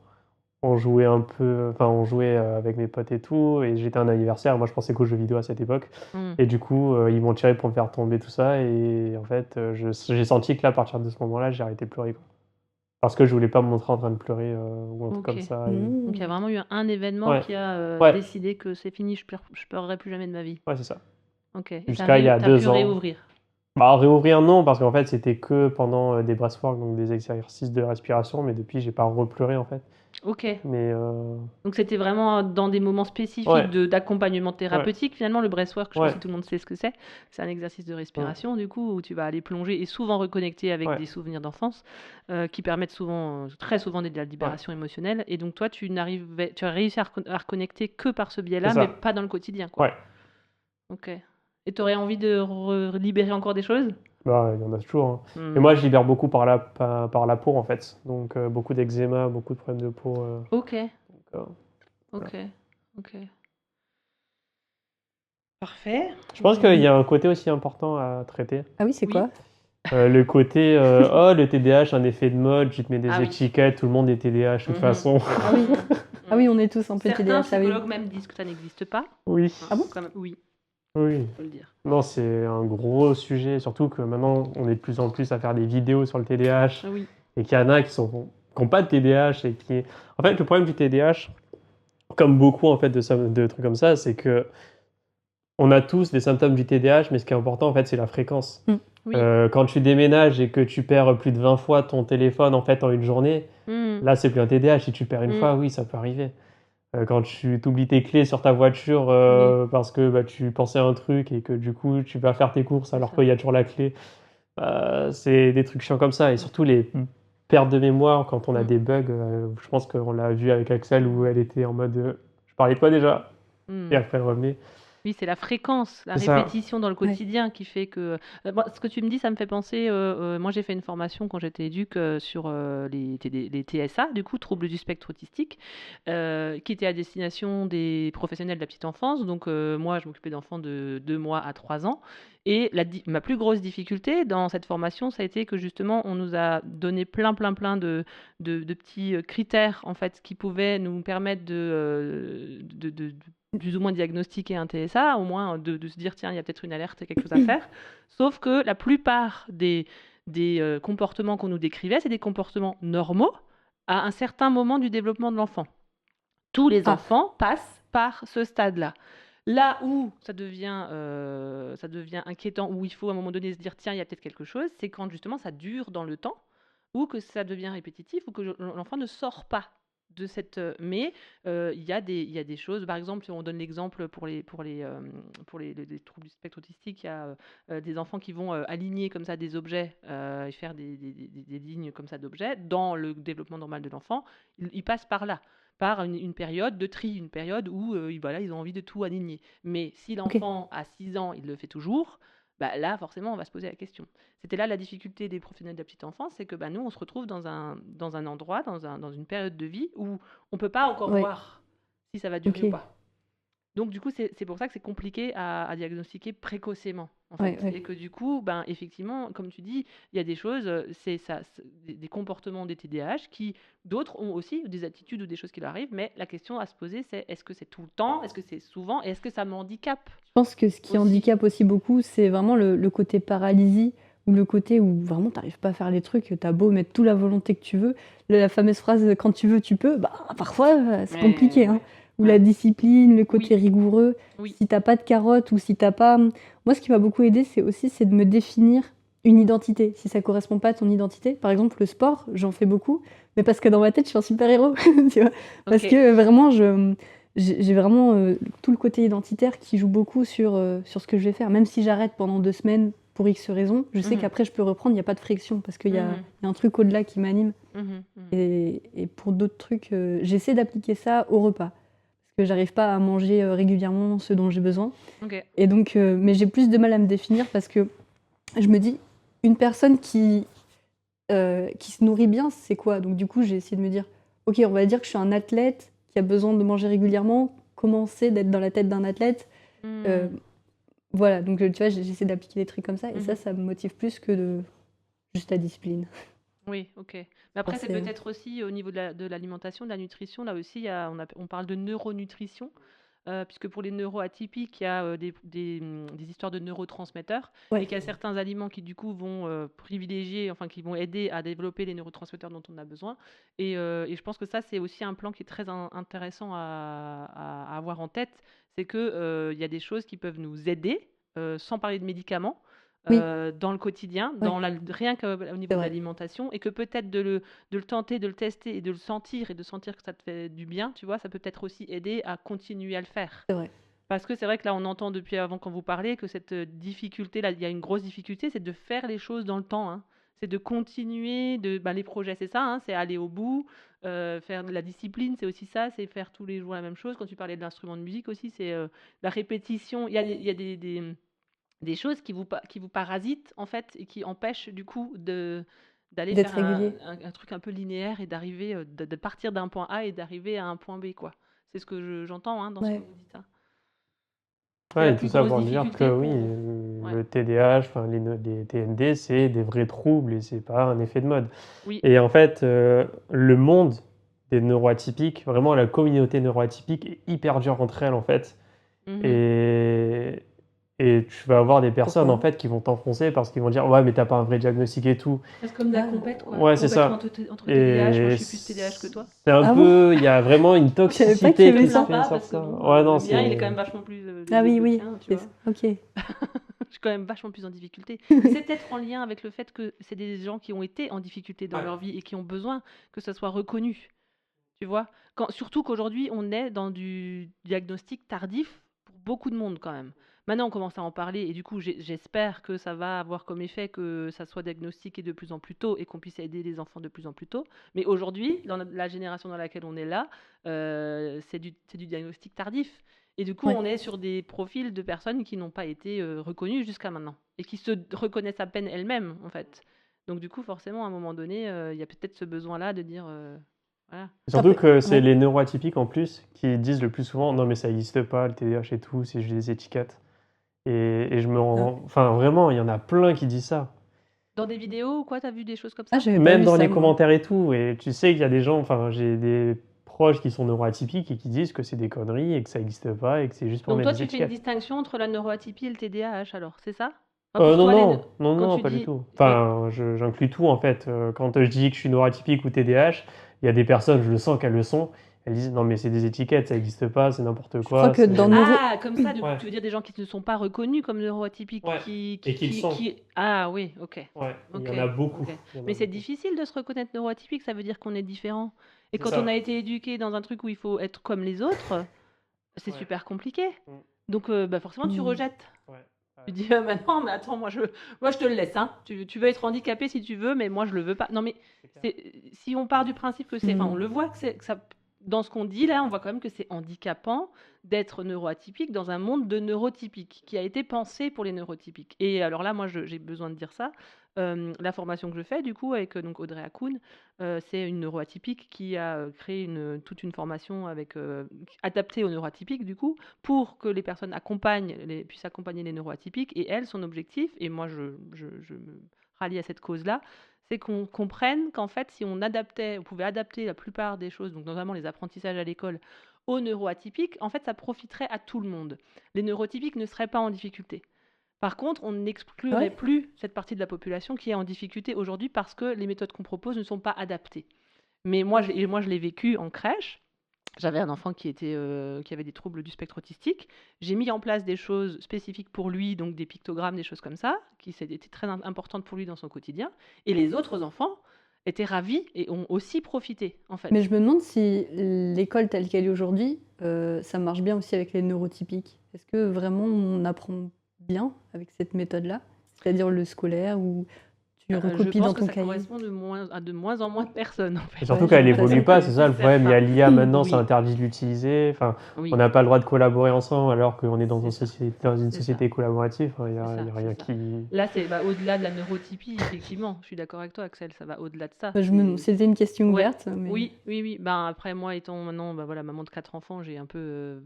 Speaker 1: On jouait un peu, enfin, on jouait avec mes potes et tout, et j'étais à un anniversaire. Moi, je pensais qu'aux jeux vidéo à cette époque.
Speaker 2: Mmh.
Speaker 1: Et du coup, ils m'ont tiré pour me faire tomber, tout ça. Et en fait, j'ai senti que là, à partir de ce moment-là, j'ai arrêté de pleurer, quoi. Parce que je voulais pas me montrer en train de pleurer ou un truc
Speaker 2: OK.
Speaker 1: comme ça.
Speaker 2: Donc il y a
Speaker 3: Mmh.
Speaker 2: vraiment eu un événement
Speaker 1: Ouais,
Speaker 2: qui a,
Speaker 1: ouais,
Speaker 2: décidé que c'est fini, je pleurerai plus jamais de ma vie.
Speaker 1: ouais, c'est ça.
Speaker 2: OK, et
Speaker 1: Jusqu'à il y a
Speaker 2: tu pu
Speaker 1: 2 ans.
Speaker 2: réouvrir?
Speaker 1: Bah, réouvrir, non, parce qu'en fait, c'était que pendant des breathwork, donc des exercices de respiration. Mais depuis, j'ai pas repleuré, en fait.
Speaker 2: OK.
Speaker 1: Mais
Speaker 2: Donc c'était vraiment dans des moments spécifiques
Speaker 1: ouais,
Speaker 2: d'accompagnement
Speaker 1: ouais,
Speaker 2: thérapeutique. Finalement, le breathwork, je sais pas
Speaker 1: ouais,
Speaker 2: si tout le monde sait ce que c'est. C'est un exercice de
Speaker 1: mm,
Speaker 2: respiration, du coup, où tu vas aller plonger et souvent reconnecter avec
Speaker 1: ouais,
Speaker 2: des souvenirs d'enfance, qui permettent souvent, très souvent d'aider à la
Speaker 1: ouais,
Speaker 2: libération émotionnelle. Et donc toi, tu as réussi à reconnecter que par ce
Speaker 1: c'est
Speaker 2: biais-là, mais
Speaker 1: ça.
Speaker 2: pas dans le quotidien, quoi.
Speaker 1: Ouais.
Speaker 2: OK. Et tu aurais envie de libérer encore des choses?
Speaker 1: Bah, il y en a toujours, hein. Mais
Speaker 2: Mmh.
Speaker 1: moi, je libère beaucoup par la peau, en fait. Donc, beaucoup d'eczéma, beaucoup de problèmes de peau.
Speaker 2: OK,
Speaker 1: Donc, voilà.
Speaker 2: OK, OK. Parfait.
Speaker 1: Je pense qu'il y a un côté aussi important à traiter.
Speaker 3: Ah oui, c'est
Speaker 2: Oui.
Speaker 3: quoi?
Speaker 1: Le côté, oh, le TDAH, un effet de mode, tu te mets des
Speaker 2: Ah oui.
Speaker 1: étiquettes, tout le monde est TDAH de toute
Speaker 2: Mhm.
Speaker 1: façon.
Speaker 3: Ah oui. Ah oui, on est tous un peu
Speaker 2: Certains
Speaker 3: TDAH, ah oui.
Speaker 2: psychologues même disent que ça n'existe pas.
Speaker 1: Oui,
Speaker 3: Ah bon?
Speaker 2: Quand même, oui,
Speaker 1: oui.
Speaker 2: faut le dire.
Speaker 1: Non, c'est un gros sujet, surtout que maintenant, on est de plus en plus à faire des vidéos sur le TDAH
Speaker 2: Ah oui.
Speaker 1: et qu'il y en a qui ont pas de TDAH et qui... En fait, le problème du TDAH, comme beaucoup en fait de trucs comme ça, c'est que on a tous des symptômes du TDAH, mais ce qui est important en fait, c'est la fréquence.
Speaker 2: Oui.
Speaker 1: Quand tu déménages et que tu perds plus de 20 fois ton téléphone en fait en une journée,
Speaker 2: Mmh.
Speaker 1: là c'est plus un TDAH. Si tu perds une
Speaker 2: Mm.
Speaker 1: fois, oui, ça peut arriver. Quand tu oublies tes clés sur ta voiture parce que bah, tu pensais à un truc et que du coup tu vas faire tes courses alors
Speaker 2: ça.
Speaker 1: qu'il y a toujours la clé, c'est des trucs chiants comme ça. Et surtout les pertes de mémoire quand on a
Speaker 2: Mm.
Speaker 1: des bugs. Je pense qu'on l'a vu avec Axel où elle était en mode je parlais de toi déjà
Speaker 2: Mm.
Speaker 1: et après elle revenait.
Speaker 2: Oui, c'est la fréquence, la
Speaker 1: C'est ça.
Speaker 2: répétition dans le quotidien qui fait que. Moi, ce que tu me dis, ça me fait penser. Moi, j'ai fait une formation quand j'étais éduque sur les TSA, du coup, troubles du spectre autistique, qui était à destination des professionnels de la petite enfance. Donc, moi, je m'occupais d'enfants de 2 mois à 3 ans. Et ma plus grosse difficulté dans cette formation, ça a été que justement, on nous a donné plein de petits critères, en fait, qui pouvaient nous permettre de plus ou moins diagnostiquer un TSA, au moins de se dire, tiens, il y a peut-être une alerte, quelque chose à faire. Sauf que la plupart des comportements qu'on nous décrivait, c'est des comportements normaux à un certain moment du développement de l'enfant. Tous les
Speaker 3: Ah.
Speaker 2: enfants passent par ce stade-là. Là où ça devient inquiétant, où il faut à un moment donné se dire, tiens, il y a peut-être quelque chose, c'est quand justement ça dure dans le temps, ou que ça devient répétitif, ou que l'enfant ne sort pas mais il y a des choses, par exemple, si on donne l'exemple les troubles du spectre autistique, il y a des enfants qui vont aligner comme ça des objets et faire des lignes comme ça d'objets. Dans le développement normal de l'enfant, ils passent par là, par une période de tri, une période où voilà, ils ont envie de tout aligner. Mais si
Speaker 3: Ok.
Speaker 2: l'enfant a 6 ans, il le fait toujours, bah là, forcément, on va se poser la question. C'était là la difficulté des professionnels de la petite enfance, c'est que bah, nous, on se retrouve dans un endroit, dans une période de vie où on ne peut pas encore
Speaker 3: Ouais.
Speaker 2: voir si ça va durer ou
Speaker 3: Ok.
Speaker 2: pas. Donc, du coup, c'est pour ça que c'est compliqué à diagnostiquer précocement, en
Speaker 3: Ouais,
Speaker 2: fait.
Speaker 3: ouais.
Speaker 2: Et que du coup, ben, effectivement, comme tu dis, il y a des choses, des comportements des TDAH qui, d'autres ont aussi des attitudes ou des choses qui leur arrivent, mais la question à se poser, c'est est-ce que c'est tout le temps, est-ce que c'est souvent, et est-ce que ça m'handicape
Speaker 3: Je pense que ce qui
Speaker 2: aussi?
Speaker 3: handicape aussi beaucoup, c'est vraiment le côté paralysie ou le côté où vraiment t'arrives pas à faire les trucs, t'as beau mettre toute la volonté que tu veux. La fameuse phrase quand tu veux, tu peux, bah parfois c'est compliqué, hein.
Speaker 2: Ouais,
Speaker 3: Ou la discipline, le
Speaker 2: oui,
Speaker 3: côté rigoureux.
Speaker 2: oui.
Speaker 3: Si t'as pas de carotte ou si t'as pas. Moi, ce qui m'a beaucoup aidé, c'est de me définir une identité. Si ça correspond pas à ton identité, par exemple le sport, j'en fais beaucoup, mais parce que dans ma tête, je suis un super-héros, tu vois. Parce
Speaker 2: Ok.
Speaker 3: que vraiment, j'ai vraiment tout le côté identitaire qui joue beaucoup sur ce que je vais faire. Même si j'arrête pendant 2 semaines pour X raisons, je sais
Speaker 2: Mhm,
Speaker 3: qu'après je peux reprendre, il n'y a pas de friction parce qu'il y
Speaker 2: mhm,
Speaker 3: y a un truc au-delà qui m'anime.
Speaker 2: mhm, mhm.
Speaker 3: Et pour d'autres trucs, j'essaie d'appliquer ça au repas. Parce que j'arrive pas à manger régulièrement ce dont j'ai besoin.
Speaker 2: Ok.
Speaker 3: Et donc, mais j'ai plus de mal à me définir parce que je me dis, une personne qui se nourrit bien, c'est quoi? Donc du coup, j'ai essayé de me dire, ok, on va dire que je suis un athlète qui a besoin de manger régulièrement. Comment c'est d'être dans la tête d'un athlète? Euh,
Speaker 2: Mhm,
Speaker 3: voilà, donc tu vois, j'essaie d'appliquer des trucs comme ça. Et
Speaker 2: mhm.
Speaker 3: ça me motive plus que de juste la discipline.
Speaker 2: Oui, ok. Mais après,
Speaker 3: Genre,
Speaker 2: c'est peut-être aussi au niveau de l'alimentation, de la nutrition. Là aussi, on parle de neuronutrition, puisque pour les neuroatypiques, il y a des histoires de neurotransmetteurs, et
Speaker 3: Ouais,
Speaker 2: qu'il y a certains aliments qui, du coup, vont privilégier, enfin, qui vont aider à développer les neurotransmetteurs dont on a besoin. Et je pense que ça, c'est aussi un plan qui est très intéressant à avoir en tête. C'est que il y a des choses qui peuvent nous aider, sans parler de médicaments
Speaker 3: oui,
Speaker 2: dans le quotidien,
Speaker 3: ouais,
Speaker 2: rien qu'au
Speaker 3: c'est
Speaker 2: niveau de
Speaker 3: vrai.
Speaker 2: l'alimentation, et que peut-être de le tenter, de le tester et de le sentir et de sentir que ça te fait du bien, tu vois, ça peut peut-être aussi aider à continuer à le faire.
Speaker 3: C'est vrai.
Speaker 2: Parce que c'est vrai que là, on entend depuis avant quand vous parlez que cette difficulté, là, il y a une grosse difficulté, c'est de faire les choses dans le temps, hein. C'est de continuer, les projets, c'est ça, hein, c'est aller au bout, faire de la discipline, c'est aussi ça, c'est faire tous les jours la même chose. Quand tu parlais de l'instrument de musique aussi, c'est la répétition. Il y a des choses qui vous parasitent en fait et qui empêchent du coup d'aller
Speaker 3: D'être
Speaker 2: faire un,
Speaker 3: régulier.
Speaker 2: un truc un peu linéaire et d'arriver de partir d'un point A et d'arriver à un point B quoi. C'est ce que j'entends hein, dans ce que
Speaker 3: Ouais.
Speaker 2: vous dites. Hein. C'est
Speaker 1: Ouais,
Speaker 2: la
Speaker 1: et tout
Speaker 2: plus
Speaker 1: ça
Speaker 2: grosse
Speaker 1: pour dire que
Speaker 2: difficulté
Speaker 1: oui,
Speaker 2: pour. Ouais.
Speaker 1: le TDAH, enfin les TND, c'est des vrais troubles et c'est pas un effet de mode.
Speaker 2: Oui.
Speaker 1: Et en fait, le monde des neuroatypiques, vraiment la communauté neuroatypique est hyper dure entre elles en fait.
Speaker 2: Mhm.
Speaker 1: Et, et tu vas avoir des personnes en
Speaker 3: Pourquoi?
Speaker 1: fait qui vont t'enfoncer parce qu'ils vont dire ouais mais t'as pas un vrai diagnostic et tout.
Speaker 2: C'est comme de la
Speaker 3: Ah,
Speaker 2: compète quoi.
Speaker 1: Ouais c'est
Speaker 2: Compétition
Speaker 1: ça.
Speaker 2: entre TDAH, moi je
Speaker 1: Et
Speaker 2: suis plus TDAH que toi.
Speaker 1: c'est un
Speaker 3: ah bon?
Speaker 1: peu, il y a vraiment une
Speaker 3: Je savais pas qu'il y
Speaker 1: toxicité
Speaker 3: avait
Speaker 1: qui
Speaker 2: Comme
Speaker 1: se
Speaker 3: ça.
Speaker 1: fait
Speaker 2: sympa
Speaker 1: sur
Speaker 2: parce que
Speaker 1: ça.
Speaker 2: bon,
Speaker 1: Ouais non
Speaker 2: le mien il est
Speaker 1: c'est.
Speaker 2: quand même vachement plus
Speaker 3: Ah
Speaker 2: élevé
Speaker 3: oui,
Speaker 2: que le
Speaker 3: oui.
Speaker 2: tien, tu vois.
Speaker 3: Ok.
Speaker 2: Je suis quand même vachement plus en difficulté. Mais c'est peut-être en lien avec le fait que c'est des gens qui ont été en difficulté dans
Speaker 1: Ouais.
Speaker 2: leur vie et qui ont besoin que ça soit reconnu. Tu vois? Surtout qu'aujourd'hui, on est dans du diagnostic tardif pour beaucoup de monde quand même. Maintenant, on commence à en parler et du coup, j'espère que ça va avoir comme effet que ça soit diagnostiqué de plus en plus tôt et qu'on puisse aider les enfants de plus en plus tôt. Mais aujourd'hui, dans la génération dans laquelle on est là, c'est du diagnostic tardif. Et du coup,
Speaker 3: Ouais.
Speaker 2: on est sur des profils de personnes qui n'ont pas été reconnues jusqu'à maintenant et qui se reconnaissent à peine elles-mêmes, en fait. Donc, du coup, forcément, à un moment donné, il y a peut-être ce besoin-là de dire, voilà.
Speaker 1: Surtout
Speaker 3: Après,
Speaker 1: que c'est
Speaker 3: ouais.
Speaker 1: les neuroatypiques en plus qui disent le plus souvent non mais ça n'existe pas le TDAH et tout, c'est juste des étiquettes. Et je me
Speaker 3: Ah,
Speaker 1: rends, enfin vraiment il y en a plein qui disent ça.
Speaker 2: Dans des vidéos ou quoi, t'as vu des choses comme
Speaker 3: ah,
Speaker 2: ça?
Speaker 3: j'avais pas
Speaker 1: Même
Speaker 3: vu
Speaker 1: dans
Speaker 3: ça,
Speaker 1: les
Speaker 3: moi.
Speaker 1: commentaires et tout. Et tu sais qu'il y a des gens, enfin j'ai des proches qui sont neuroatypiques et qui disent que c'est des conneries et que ça n'existe pas et que c'est juste pour
Speaker 2: Donc
Speaker 1: mettre
Speaker 2: toi,
Speaker 1: des
Speaker 2: tu fais une
Speaker 1: étiquettes.
Speaker 2: distinction entre la neuroatypie et le TDAH, alors, c'est ça? Enfin, pour
Speaker 1: Non,
Speaker 2: toi,
Speaker 1: non, non,
Speaker 2: quand
Speaker 1: non,
Speaker 2: tu
Speaker 1: pas du
Speaker 2: dis...
Speaker 1: tout.
Speaker 2: Oui.
Speaker 1: Enfin, j'inclus tout en fait. Quand je dis que je suis neuroatypique ou TDAH, il y a des personnes, je le sens qu'elles le sont. Elles disent non mais c'est des étiquettes, ça n'existe pas, c'est n'importe
Speaker 3: Je crois
Speaker 1: quoi.
Speaker 3: que
Speaker 1: C'est
Speaker 3: dans Neuro.
Speaker 2: Ah, comme ça,
Speaker 1: ouais,
Speaker 2: tu veux dire des gens qui ne sont pas reconnus comme neuroatypiques,
Speaker 1: ouais. Et qui le sont.
Speaker 2: Ah oui, ok.
Speaker 1: Ouais, il y
Speaker 2: Ok,
Speaker 1: en a beaucoup.
Speaker 2: ok.
Speaker 1: Il y en a
Speaker 2: Mais c'est
Speaker 1: beaucoup.
Speaker 2: difficile de se reconnaître neuroatypique, ça veut dire qu'on est différent. Et
Speaker 1: C'est
Speaker 2: quand on
Speaker 1: ça.
Speaker 2: a été éduqué dans un truc où il faut être comme les autres, c'est
Speaker 1: Ouais.
Speaker 2: super compliqué.
Speaker 1: Mm.
Speaker 2: Donc, forcément, tu
Speaker 3: Mm.
Speaker 2: rejettes.
Speaker 1: Ouais.
Speaker 2: Tu dis, ah, bah non, mais attends, moi je te le laisse. Hein. Tu veux être handicapé si tu veux, mais moi je le veux pas. Non, mais
Speaker 1: C'est clair.
Speaker 2: si on part du principe que c'est. Enfin, on
Speaker 3: Mm.
Speaker 2: le voit que ça. Dans ce qu'on dit là, on voit quand même que c'est handicapant d'être neuroatypique dans un monde de neurotypiques qui a été pensé pour les neurotypiques. Et alors là, moi, j'ai besoin de dire ça. La formation que je fais, du coup, avec donc Audrey Hakoun, c'est une neuroatypique qui a créé toute une formation adaptée aux neuroatypiques, du coup, pour que les personnes puissent accompagner les neuroatypiques. Et elle, son objectif, et moi je me rallie à cette cause-là, c'est qu'on comprenne qu'en fait, si on pouvait adapter la plupart des choses, donc notamment les apprentissages à l'école, aux neuroatypiques, en fait, ça profiterait à tout le monde. Les neurotypiques ne seraient pas en difficulté. Par contre, on
Speaker 3: Ah
Speaker 2: n'exclurait
Speaker 3: ouais?
Speaker 2: plus cette partie de la population qui est en difficulté aujourd'hui parce que les méthodes qu'on propose ne sont pas adaptées. Mais moi, je l'ai vécu en crèche. J'avais un enfant qui avait des troubles du spectre autistique. J'ai mis en place des choses spécifiques pour lui, donc des pictogrammes, des choses comme ça, qui étaient très importantes pour lui dans son quotidien. Et les autres enfants étaient ravis et ont aussi profité, en
Speaker 3: Mais
Speaker 2: fait.
Speaker 3: je me demande si l'école telle qu'elle est aujourd'hui, ça marche bien aussi avec les neurotypiques. Est-ce que vraiment on apprend bien avec cette méthode-là? C'est-à-dire le scolaire où tu
Speaker 2: Je
Speaker 3: recopies
Speaker 2: pense
Speaker 3: dans
Speaker 2: que
Speaker 3: ton
Speaker 2: ça
Speaker 3: cahier?
Speaker 2: correspond à de moins en moins de personnes, en
Speaker 1: Et
Speaker 2: fait.
Speaker 1: surtout
Speaker 3: Ouais,
Speaker 1: qu'elle
Speaker 3: j'ai
Speaker 1: évolue
Speaker 3: l'impression
Speaker 1: pas,
Speaker 3: que
Speaker 1: c'est ça le
Speaker 2: C'est
Speaker 1: problème. Il y a
Speaker 2: certain.
Speaker 1: l'IA maintenant, c'est
Speaker 2: Oui,
Speaker 1: interdit de l'utiliser. Enfin, on
Speaker 2: oui,
Speaker 1: n'a pas le droit de collaborer ensemble alors qu'on est dans une
Speaker 2: c'est ça.
Speaker 1: société, dans une
Speaker 2: C'est ça.
Speaker 1: société collaborative. Il n'y
Speaker 2: C'est
Speaker 1: a,
Speaker 2: ça,
Speaker 1: il y a
Speaker 2: c'est
Speaker 1: rien
Speaker 2: ça.
Speaker 1: qui.
Speaker 2: Là, c'est au-delà de la neurotypie, effectivement. Je suis d'accord avec toi, Axel, ça va au-delà de ça.
Speaker 3: C'était une question
Speaker 2: Ouais.
Speaker 3: ouverte, mais
Speaker 2: Oui, oui, oui. Ben, après, moi, étant maintenant voilà, maman de 4 enfants, j'ai un peu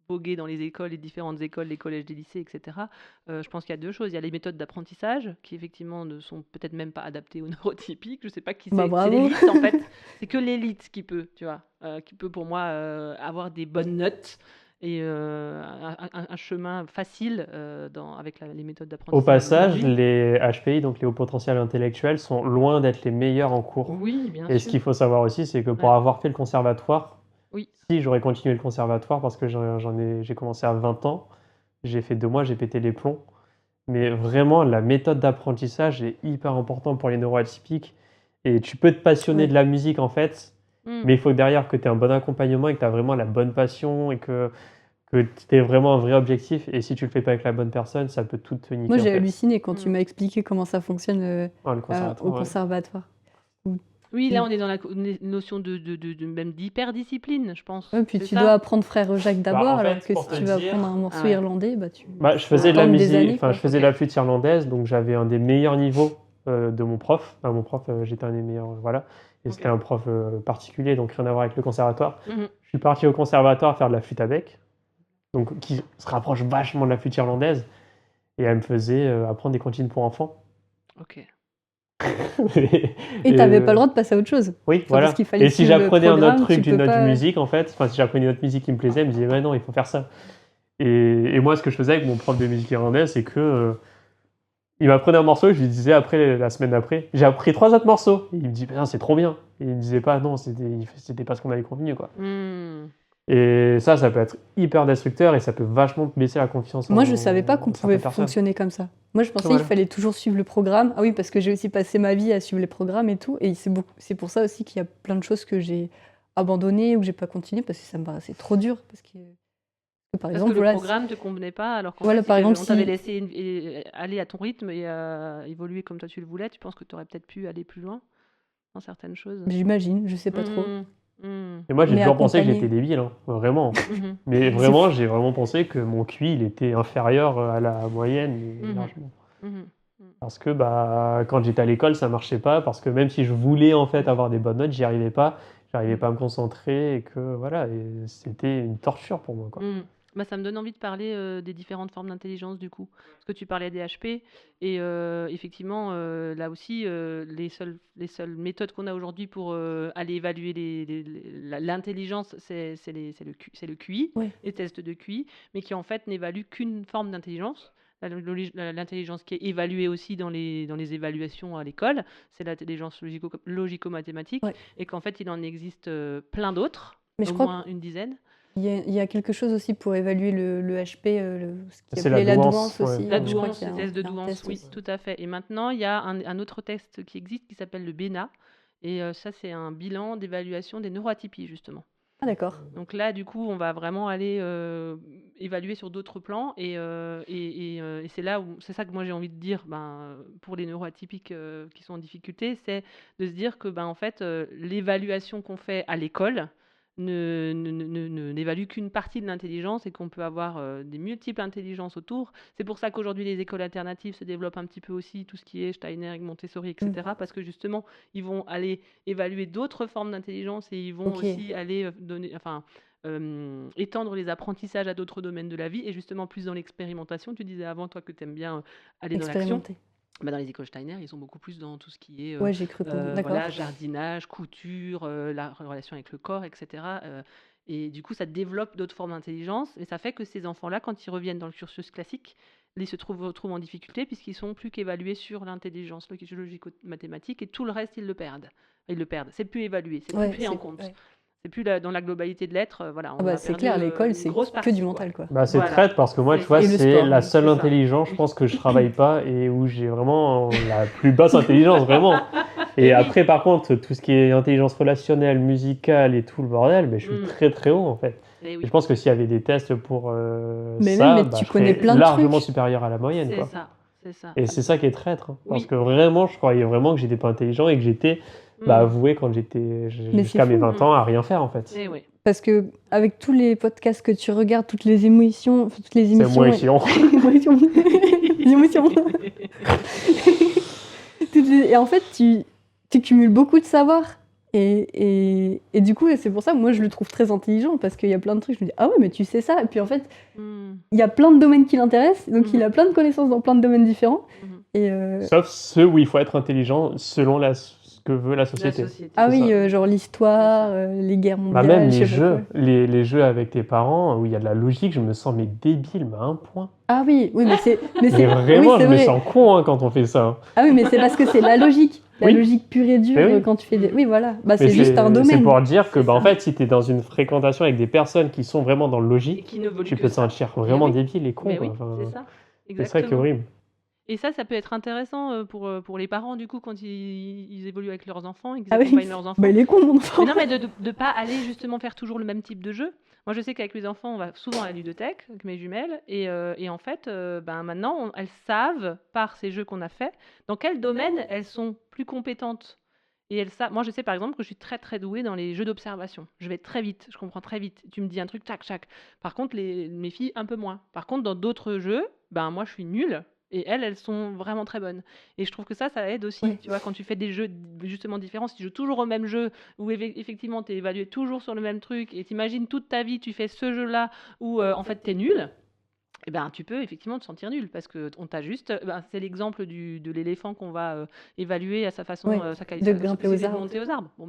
Speaker 2: vogué dans les écoles, les différentes écoles, les collèges, les lycées, etc. Je pense qu'il y a deux choses. Il y a les méthodes d'apprentissage qui, effectivement, ne sont peut-être même pas adaptées aux neurotypiques. Je sais pas qui
Speaker 3: bah
Speaker 2: c'est. C'est
Speaker 3: bravo.
Speaker 2: l'élite, en fait. C'est que l'élite qui peut, tu vois, qui peut, pour moi, avoir des bonnes notes et un chemin facile avec les méthodes
Speaker 1: Au
Speaker 2: d'apprentissage
Speaker 1: passage,
Speaker 2: d'aujourd'hui.
Speaker 1: les HPI, donc les hauts potentiels intellectuels, sont loin d'être les meilleurs en cours.
Speaker 2: Oui, bien
Speaker 1: Et ce
Speaker 2: sûr.
Speaker 1: qu'il faut savoir aussi, c'est que pour
Speaker 2: Ouais.
Speaker 1: avoir fait le conservatoire,
Speaker 2: Oui.
Speaker 1: si j'aurais continué le conservatoire, parce que j'ai commencé à 20 ans, j'ai fait 2 mois, j'ai pété les plombs. Mais vraiment, la méthode d'apprentissage est hyper importante pour les neuroatypiques. Et tu peux te passionner
Speaker 3: Ouais.
Speaker 1: de la musique, en fait,
Speaker 2: Mm.
Speaker 1: mais il faut que derrière que tu aies un bon accompagnement et que tu as vraiment la bonne passion et que tu aies vraiment un vrai objectif. Et si tu le fais pas avec la bonne personne, ça peut tout te niquer,
Speaker 3: Moi,
Speaker 1: en
Speaker 3: j'ai
Speaker 1: fait.
Speaker 3: halluciné quand tu
Speaker 2: Mm.
Speaker 3: m'as expliqué comment ça fonctionne
Speaker 1: Ah, le
Speaker 3: au
Speaker 1: conservatoire, ouais.
Speaker 3: conservatoire.
Speaker 2: Oui, là,
Speaker 3: Mm.
Speaker 2: on est dans la notion même d'hyperdiscipline, je pense.
Speaker 3: Ouais, puis
Speaker 2: C'est
Speaker 3: tu
Speaker 2: ça.
Speaker 3: dois apprendre Frère Jacques
Speaker 1: Bah,
Speaker 3: d'abord,
Speaker 1: en
Speaker 3: alors
Speaker 1: fait,
Speaker 3: que
Speaker 1: pour
Speaker 3: si
Speaker 1: te
Speaker 3: tu veux
Speaker 1: dire,
Speaker 3: apprendre un morceau
Speaker 2: Ah ouais.
Speaker 3: irlandais,
Speaker 1: bah, je
Speaker 3: faut
Speaker 1: faisais de la
Speaker 3: attendre des
Speaker 1: musique,
Speaker 3: années,
Speaker 1: enfin,
Speaker 3: quoi.
Speaker 1: je faisais
Speaker 2: Ok.
Speaker 1: de la flûte irlandaise, donc j'avais un des meilleurs niveaux de mon prof. Enfin, mon prof, j'étais un des meilleurs, voilà. Et c'était
Speaker 2: Ok.
Speaker 1: un prof particulier, donc rien à voir avec le conservatoire.
Speaker 2: Mhm.
Speaker 1: Je suis parti au conservatoire faire de la flûte à bec, donc qui se rapproche vachement de la flûte irlandaise, et elle me faisait apprendre des comptines pour enfants.
Speaker 2: Ok.
Speaker 3: Et t'avais pas le droit de passer à autre chose.
Speaker 1: Oui,
Speaker 3: Enfin,
Speaker 1: voilà.
Speaker 3: parce qu'il fallait
Speaker 1: Et si
Speaker 3: suivre le
Speaker 1: j'apprenais un autre
Speaker 3: programme,
Speaker 1: truc
Speaker 3: tu
Speaker 1: d'une
Speaker 3: peux
Speaker 1: note de
Speaker 3: pas.
Speaker 1: musique, en fait, enfin, si j'apprenais une autre musique qui me plaisait, elle me disait, ouais, non, il faut faire ça. Et moi, ce que je faisais avec mon prof de musique irlandaise, c'est que il m'apprenait un morceau, je lui disais après, la semaine d'après, j'ai appris 3 autres morceaux. Et il me dit, putain, c'est trop bien. Et il me disait pas, non, c'était pas ce qu'on avait convenu, quoi.
Speaker 2: Hmm.
Speaker 1: Et ça peut être hyper destructeur et ça peut vachement baisser la confiance
Speaker 3: Moi, je savais pas qu'on
Speaker 1: en
Speaker 3: pouvait
Speaker 1: certaines personnes.
Speaker 3: fonctionner comme ça. Moi, je pensais
Speaker 1: Voilà.
Speaker 3: qu'il fallait toujours suivre le programme. Ah oui, parce que j'ai aussi passé ma vie à suivre les programmes et tout. Et c'est pour ça aussi qu'il y a plein de choses que j'ai abandonnées ou que j'ai pas continué parce que ça me paraissait trop dur. Par
Speaker 2: Parce
Speaker 3: exemple,
Speaker 2: que le
Speaker 3: voilà,
Speaker 2: programme te convenait pas, alors qu'en
Speaker 3: Voilà,
Speaker 2: fait,
Speaker 3: par exemple,
Speaker 2: on t'avait
Speaker 3: si-
Speaker 2: laissé aller à ton rythme et évoluer comme toi tu le voulais, tu penses que tu aurais peut-être pu aller plus loin dans certaines choses.
Speaker 3: j'imagine, je sais pas trop.
Speaker 2: Mhm. Mhm.
Speaker 1: Et moi, j'ai
Speaker 3: Mais
Speaker 1: toujours pensé que
Speaker 3: accompagné.
Speaker 1: j'étais débile, hein, vraiment.
Speaker 2: Mhm.
Speaker 1: Mais
Speaker 3: C'est
Speaker 1: vraiment,
Speaker 3: fou.
Speaker 1: j'ai vraiment pensé que mon QI, il était inférieur à la moyenne, mais
Speaker 2: Mhm.
Speaker 1: largement.
Speaker 2: Mhm.
Speaker 1: Parce que quand j'étais à l'école, ça marchait pas, parce que même si je voulais en fait avoir des bonnes notes, j'y arrivais pas. J'arrivais pas à me concentrer et que voilà, et c'était une torture pour moi, quoi.
Speaker 2: Mhm. Bah, ça me donne envie de parler des différentes formes d'intelligence du coup. Parce que tu parlais des HP et effectivement, là aussi, les seules méthodes qu'on a aujourd'hui pour aller évaluer l'intelligence, c'est le QI,
Speaker 3: Ouais.
Speaker 2: les tests de QI, mais qui en fait n'évaluent qu'une forme d'intelligence. L'intelligence qui est évaluée aussi dans les évaluations à l'école, c'est l'intelligence logico-mathématique,
Speaker 3: Ouais.
Speaker 2: et qu'en fait il en existe plein d'autres,
Speaker 3: Mais je
Speaker 2: au
Speaker 3: crois
Speaker 2: moins une dizaine.
Speaker 3: Il y a quelque chose aussi pour évaluer le HP, ce qui
Speaker 1: C'est
Speaker 3: appelait
Speaker 1: la
Speaker 3: la
Speaker 1: douance,
Speaker 3: douance
Speaker 1: ouais.
Speaker 3: aussi.
Speaker 2: La
Speaker 3: Je crois
Speaker 2: douance,
Speaker 3: qu'il y
Speaker 2: les
Speaker 3: a
Speaker 2: tests de
Speaker 3: il y a un
Speaker 2: douance,
Speaker 3: test
Speaker 2: oui,
Speaker 3: aussi.
Speaker 2: tout à fait. Et maintenant, il y a un autre test qui existe qui s'appelle le BENA, Et ça, c'est un bilan d'évaluation des neuroatypies, justement.
Speaker 3: Ah d'accord.
Speaker 2: Donc là, du coup, on va vraiment aller évaluer sur d'autres plans. Et c'est là où c'est ça que moi j'ai envie de dire pour les neuroatypiques qui sont en difficulté, c'est de se dire que en fait, l'évaluation qu'on fait à l'école n'évalue qu'une partie de l'intelligence et qu'on peut avoir des multiples intelligences autour. C'est pour ça qu'aujourd'hui, les écoles alternatives se développent un petit peu aussi, tout ce qui est Steiner, Montessori, etc. Parce que justement, ils vont aller évaluer d'autres formes d'intelligence et ils vont
Speaker 3: Ok.
Speaker 2: aussi aller étendre les apprentissages à d'autres domaines de la vie et justement plus dans l'expérimentation. Tu disais avant, toi, que tu aimes bien aller dans l'action.
Speaker 3: Expérimenter.
Speaker 2: Dans les écoles Steiner, ils sont beaucoup plus dans tout ce qui est
Speaker 3: Ouais, j'ai cru comprendre. D'accord.
Speaker 2: voilà, jardinage, couture, la relation avec le corps, etc. Et du coup, ça développe d'autres formes d'intelligence. Et ça fait que ces enfants-là, quand ils reviennent dans le cursus classique, ils se retrouvent en difficulté puisqu'ils sont plus qu'évalués sur l'intelligence logico-mathématique et tout le reste, ils le perdent. Ils le perdent. C'est plus évalué, c'est plus pris en compte.
Speaker 3: ouais.
Speaker 2: C'est plus dans la globalité de l'être. Voilà,
Speaker 3: Ah
Speaker 2: on
Speaker 3: bah,
Speaker 2: a
Speaker 3: c'est
Speaker 2: perdu,
Speaker 3: clair, l'école,
Speaker 2: une
Speaker 3: c'est
Speaker 2: grosse
Speaker 3: que
Speaker 2: partie,
Speaker 3: du
Speaker 2: quoi.
Speaker 3: mental, quoi.
Speaker 1: Bah, c'est
Speaker 2: Voilà.
Speaker 1: traite parce que moi, tu
Speaker 2: C'est-
Speaker 1: vois,
Speaker 3: et le
Speaker 1: c'est
Speaker 3: sport,
Speaker 1: la seule
Speaker 2: c'est ça.
Speaker 1: intelligence, je pense, que je travaille pas et où j'ai vraiment la plus basse intelligence, vraiment. Et après, par contre, tout ce qui est intelligence relationnelle, musicale et tout le bordel, je suis très très haut en fait.
Speaker 2: Et
Speaker 1: Et
Speaker 2: oui,
Speaker 1: je pense que s'il y avait des tests pour
Speaker 3: Mais
Speaker 1: ça,
Speaker 3: même, mais tu
Speaker 1: je
Speaker 3: connais
Speaker 1: serais
Speaker 3: plein de
Speaker 1: largement
Speaker 3: trucs.
Speaker 1: supérieur à la moyenne,
Speaker 2: c'est
Speaker 1: quoi.
Speaker 2: ça. C'est ça.
Speaker 1: Et c'est ça qui est traître, hein. Parce
Speaker 2: Oui.
Speaker 1: que vraiment, je croyais vraiment que j'étais pas intelligent et que j'étais avoué quand j'étais
Speaker 3: Mais
Speaker 1: jusqu'à
Speaker 3: c'est
Speaker 1: mes
Speaker 3: fou.
Speaker 1: 20 ans à rien faire en fait.
Speaker 2: Et oui.
Speaker 3: Parce que avec tous les podcasts que tu regardes, toutes les émissions,
Speaker 1: C'est moins chiant.
Speaker 3: émotions. Les émotions. Et en fait, tu cumules beaucoup de savoir. Et du coup, c'est pour ça que moi, je le trouve très intelligent, parce qu'il y a plein de trucs, je me dis, ah ouais, mais tu sais ça. Et puis en fait, il y a plein de domaines qui l'intéressent, donc il a plein de connaissances dans plein de domaines différents. Et
Speaker 1: Sauf ceux où il faut être intelligent selon ce que veut la société.
Speaker 3: ah
Speaker 1: c'est
Speaker 3: oui,
Speaker 1: ça.
Speaker 3: genre l'histoire, les guerres mondiales.
Speaker 1: Même
Speaker 3: je
Speaker 1: les
Speaker 3: sais pas
Speaker 1: jeux,
Speaker 3: quoi.
Speaker 1: les jeux avec tes parents où il y a de la logique, je me sens débile, à un point.
Speaker 3: Ah oui, mais c'est
Speaker 1: Mais vraiment,
Speaker 3: oui, c'est
Speaker 1: je me
Speaker 3: vrai.
Speaker 1: sens con hein, quand on fait ça.
Speaker 3: Ah oui, mais c'est parce que c'est la logique. La
Speaker 1: Oui.
Speaker 3: logique pure et dure
Speaker 1: Mais oui.
Speaker 3: quand tu fais des... Oui, voilà. Bah,
Speaker 1: Mais
Speaker 3: c'est juste un domaine.
Speaker 1: C'est pour dire que
Speaker 2: C'est
Speaker 1: en
Speaker 2: ça.
Speaker 1: fait, si tu es dans une fréquentation avec des personnes qui sont vraiment dans le
Speaker 2: Et
Speaker 1: logique,
Speaker 2: qui ne veulent
Speaker 1: tu
Speaker 2: que
Speaker 1: peux te
Speaker 2: ça.
Speaker 1: sentir vraiment
Speaker 2: oui.
Speaker 1: débile et con.
Speaker 2: Mais
Speaker 1: quoi.
Speaker 2: oui,
Speaker 1: Enfin,
Speaker 2: c'est ça.
Speaker 1: c'est ça qui est
Speaker 2: Exactement.
Speaker 1: horrible.
Speaker 2: Et ça peut être intéressant pour les parents, du coup, quand ils évoluent avec leurs enfants et qu'ils
Speaker 3: Ah oui,
Speaker 2: accompagnent leurs enfants.
Speaker 3: bah, il est con, mon enfant.
Speaker 2: Mais non, mais de pas aller justement faire toujours le même type de jeu. Moi, je sais qu'avec les enfants, on va souvent à la ludothèque avec mes jumelles. Et en fait, maintenant, elles savent, par ces jeux qu'on a faits, dans quel domaine elles sont plus compétentes. Et elles savent. Moi, je sais par exemple que je suis très très douée dans les jeux d'observation. Je vais très vite, je comprends très vite. Tu me dis un truc, tac, tac. Par contre, mes filles, un peu moins. Par contre, dans d'autres jeux, moi, je suis nulle. Et elles sont vraiment très bonnes. Et je trouve que ça aide aussi.
Speaker 3: Ouais.
Speaker 2: Tu vois, quand tu fais des jeux justement différents, si tu joues toujours au même jeu, où effectivement tu es évalué toujours sur le même truc, et t'imagines toute ta vie, tu fais ce jeu-là, où en fait tu es nul, et tu peux effectivement te sentir nul, parce qu'on t'a juste... c'est l'exemple de l'éléphant qu'on va évaluer à sa façon,
Speaker 3: Ouais,
Speaker 2: sa
Speaker 3: de grimper aux
Speaker 2: capacité de
Speaker 3: arbres.
Speaker 2: monter aux arbres. Bon,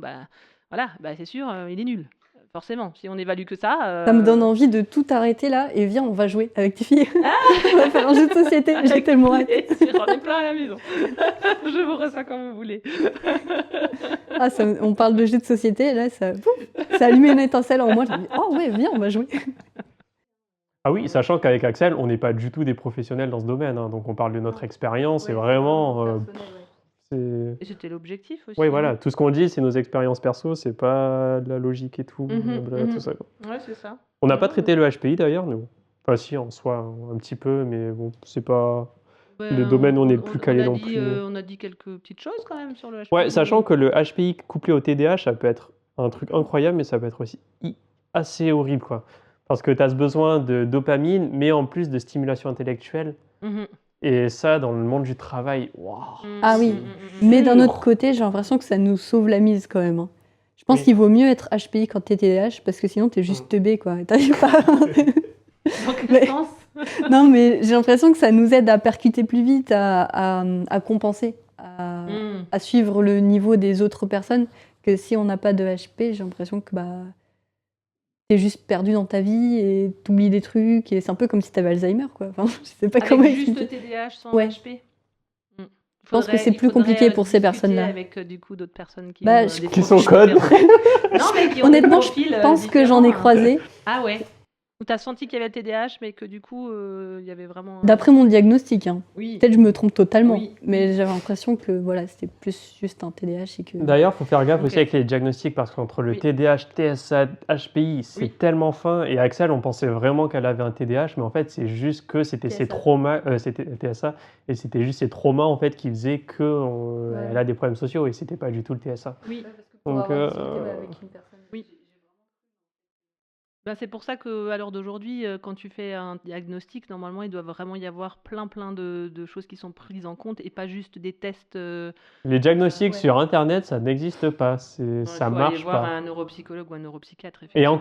Speaker 2: voilà, c'est sûr, il est nul. Forcément, si on évalue que ça...
Speaker 3: Ça me donne envie de tout arrêter là et viens, on va jouer avec tes filles. On va faire un jeu de société. J'ai tellement hâte.
Speaker 2: J'en ai plein à la maison. Je vous reçois quand vous voulez.
Speaker 3: Ah, on parle de jeu de société, là, ça a allumé une étincelle en moi. Je me dis, oh ouais, viens, on va jouer.
Speaker 1: Ah oui, sachant qu'avec Axel, on n'est pas du tout des professionnels dans ce domaine. Hein, donc on parle de notre expérience et vraiment...
Speaker 2: Et c'était l'objectif aussi.
Speaker 1: Oui, voilà, tout ce qu'on dit, c'est nos expériences perso, c'est pas de la logique et tout, tout ça. Quoi.
Speaker 2: Ouais, c'est ça.
Speaker 1: On n'a pas traité le HPI d'ailleurs, nous. Enfin, si, en soi, un petit peu, mais bon, c'est pas le domaine où on est plus calé non plus.
Speaker 2: On a dit quelques petites choses quand même sur le HPI.
Speaker 1: Ouais, sachant que le HPI couplé au TDAH, ça peut être un truc incroyable, mais ça peut être aussi assez horrible, quoi. Parce que tu as ce besoin de dopamine, mais en plus de stimulation intellectuelle. Et ça, dans le monde du travail, waouh.
Speaker 3: Ah oui, mais d'un autre côté, j'ai l'impression que ça nous sauve la mise quand même. Hein. Je pense qu'il vaut mieux être HPI quand t'es TDAH, parce que sinon t'es juste teubé, quoi. T'arrives pas.
Speaker 2: Dans quel sens ?
Speaker 3: Non, mais j'ai l'impression que ça nous aide à percuter plus vite, à compenser, à suivre le niveau des autres personnes, que si on n'a pas de HP, j'ai l'impression que t'es juste perdu dans ta vie et t'oublies des trucs, et c'est un peu comme si t'avais Alzheimer, quoi. Enfin, je sais pas comment
Speaker 2: Avec juste
Speaker 3: expliquer.
Speaker 2: TDAH sans
Speaker 3: Ouais.
Speaker 2: HP.
Speaker 3: Je pense que c'est plus compliqué pour ces personnes-là.
Speaker 2: Avec du coup d'autres personnes qui,
Speaker 1: qui sont codes.
Speaker 2: Non, mais qui ont
Speaker 3: Honnêtement,
Speaker 2: des profils
Speaker 3: je pense que j'en ai croisé.
Speaker 2: Ah ouais. Ou tu as senti qu'il y avait le TDAH, mais que du coup, il y avait vraiment
Speaker 3: D'après mon diagnostic, hein.
Speaker 2: Oui,
Speaker 3: Peut-être je me trompe totalement,
Speaker 2: oui,
Speaker 3: mais j'avais l'impression que voilà, c'était plus juste un TDAH et que...
Speaker 1: D'ailleurs, il faut faire gaffe
Speaker 2: Ok.
Speaker 1: aussi avec les diagnostics parce qu'entre le
Speaker 2: Oui.
Speaker 1: TDAH, TSA, HPI, c'est
Speaker 2: Oui.
Speaker 1: tellement fin. Et Axel, on pensait vraiment qu'elle avait un TDAH, mais en fait, c'est juste que c'était ses
Speaker 3: TSA.
Speaker 1: traumas, c'était TSA, et c'était juste ses traumas en fait qui faisaient que
Speaker 3: Ouais.
Speaker 1: elle a des problèmes sociaux et c'était pas du tout le TSA.
Speaker 2: Oui.
Speaker 1: Donc,
Speaker 3: Oui.
Speaker 2: Ben, c'est pour ça qu'à l'heure d'aujourd'hui, quand tu fais un diagnostic, normalement, il doit vraiment y avoir plein de choses qui sont prises en compte et pas juste des tests.
Speaker 1: les diagnostics
Speaker 3: Ouais.
Speaker 1: sur Internet, ça n'existe pas, ça
Speaker 2: Il faut aller
Speaker 1: marche
Speaker 2: voir
Speaker 1: pas.
Speaker 2: un neuropsychologue ou un neuropsychiatre,
Speaker 1: Et
Speaker 2: effectivement.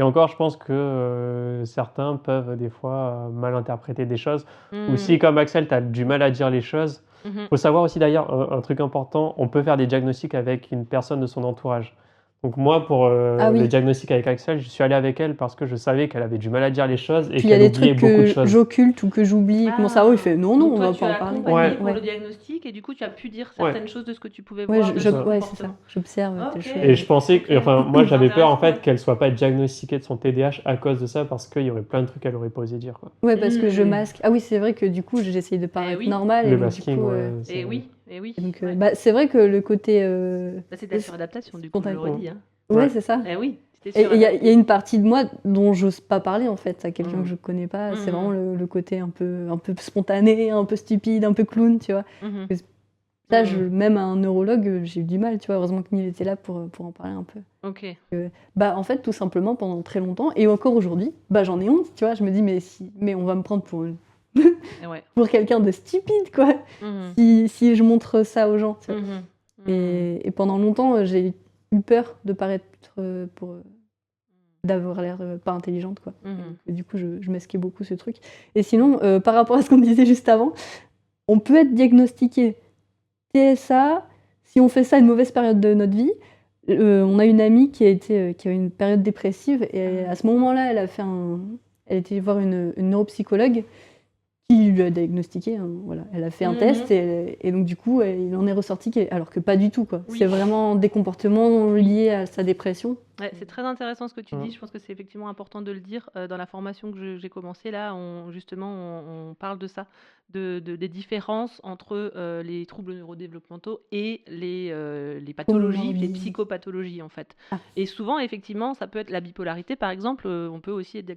Speaker 1: encore, je pense que certains peuvent des fois mal interpréter des choses. Ou
Speaker 2: Mhm.
Speaker 1: si, comme Axel, tu as du mal à dire les choses,
Speaker 2: Mhm.
Speaker 1: faut savoir aussi d'ailleurs un truc important, on peut faire des diagnostics avec une personne de son entourage. Donc moi, pour
Speaker 3: Ah oui.
Speaker 1: le diagnostic avec Axel, je suis allé avec elle parce que je savais qu'elle avait du mal à dire les choses et
Speaker 3: Puis il y a
Speaker 1: qu'elle
Speaker 3: des
Speaker 1: oubliait
Speaker 3: trucs
Speaker 1: beaucoup de
Speaker 3: que
Speaker 1: choses.
Speaker 3: j'occulte ou que j'oublie et que mon cerveau il fait non,
Speaker 2: Donc
Speaker 3: on
Speaker 2: toi,
Speaker 3: va
Speaker 2: tu
Speaker 3: pas
Speaker 2: as
Speaker 3: en parler.
Speaker 2: accompagné
Speaker 1: Ouais.
Speaker 2: pour
Speaker 3: Ouais.
Speaker 2: le diagnostic et du coup, tu as pu dire
Speaker 1: Ouais.
Speaker 2: certaines choses de ce que tu pouvais
Speaker 3: Ouais,
Speaker 2: voir de son
Speaker 3: ouais, c'est ça.
Speaker 2: comportement.
Speaker 3: J'observe
Speaker 2: Ok.
Speaker 3: telle chose.
Speaker 1: Et je pensais que,
Speaker 2: Ok.
Speaker 1: enfin, moi
Speaker 2: C'est
Speaker 1: j'avais peur en
Speaker 2: intéressant,
Speaker 1: fait qu'elle soit pas diagnostiquée de son TDAH à cause de ça parce qu'il y aurait plein de trucs qu'elle aurait pas osé dire, quoi.
Speaker 3: Ouais, parce que je
Speaker 2: Hmm.
Speaker 3: masque. Ah oui, c'est vrai que du coup, j'essaye de paraître
Speaker 2: oui.
Speaker 3: normal et
Speaker 1: Le
Speaker 3: donc,
Speaker 1: masking,
Speaker 3: du coup,
Speaker 1: ouais.
Speaker 2: Et oui, et oui.
Speaker 3: et donc,
Speaker 2: Ouais.
Speaker 3: bah, c'est vrai que le côté
Speaker 2: Là, c'est de la suradaptation, du coup, je le
Speaker 3: spontané.
Speaker 2: redis. Hein.
Speaker 3: Ouais,
Speaker 1: Ouais.
Speaker 3: c'est ça.
Speaker 2: Eh oui, c'était
Speaker 3: Et il y a
Speaker 2: suradapté.
Speaker 3: une partie de moi dont j'ose pas parler en fait à quelqu'un
Speaker 2: Mhm.
Speaker 3: que je connais pas. C'est
Speaker 2: Mhm.
Speaker 3: vraiment le côté un peu spontané, un peu stupide, un peu clown, tu vois.
Speaker 2: Mhm.
Speaker 3: Ça,
Speaker 2: Mhm.
Speaker 3: même à un neurologue, j'ai eu du mal, tu vois. Heureusement que Neil était là pour en parler un peu.
Speaker 2: Ok.
Speaker 3: Bah, en fait, tout simplement, pendant très longtemps, et encore aujourd'hui, bah, j'en ai honte, tu vois. Je me dis, mais on va me prendre pour,
Speaker 2: Et ouais.
Speaker 3: pour quelqu'un de stupide, quoi,
Speaker 2: Mhm.
Speaker 3: si je montre ça aux gens, tu vois.
Speaker 2: Mhm. Mhm.
Speaker 3: Et pendant longtemps, j'ai eu peur de paraître d'avoir l'air pas intelligente, quoi.
Speaker 2: Mhm.
Speaker 3: Et du coup, je masquais beaucoup ce truc. Et sinon, par rapport à ce qu'on disait juste avant, on peut être diagnostiqué TSA si on fait ça à une mauvaise période de notre vie. On a une amie qui a eu une période dépressive et à ce moment-là, elle était voir une neuropsychologue qui lui a diagnostiqué, hein, voilà. Elle a fait un test et donc du coup, il en est ressorti alors que pas du tout, quoi.
Speaker 2: Oui.
Speaker 3: C'est vraiment des comportements liés à sa dépression.
Speaker 2: Ouais, c'est très intéressant ce que tu
Speaker 1: Mhm.
Speaker 2: dis. Je pense que c'est effectivement important de le dire. Dans la formation que j'ai commencée, là, on parle de ça, des différences entre les troubles neurodéveloppementaux et les pathologies, les
Speaker 3: Comorbidité.
Speaker 2: psychopathologies, en fait.
Speaker 3: Ah.
Speaker 2: Et souvent, effectivement, ça peut être la bipolarité, par exemple. On peut aussi être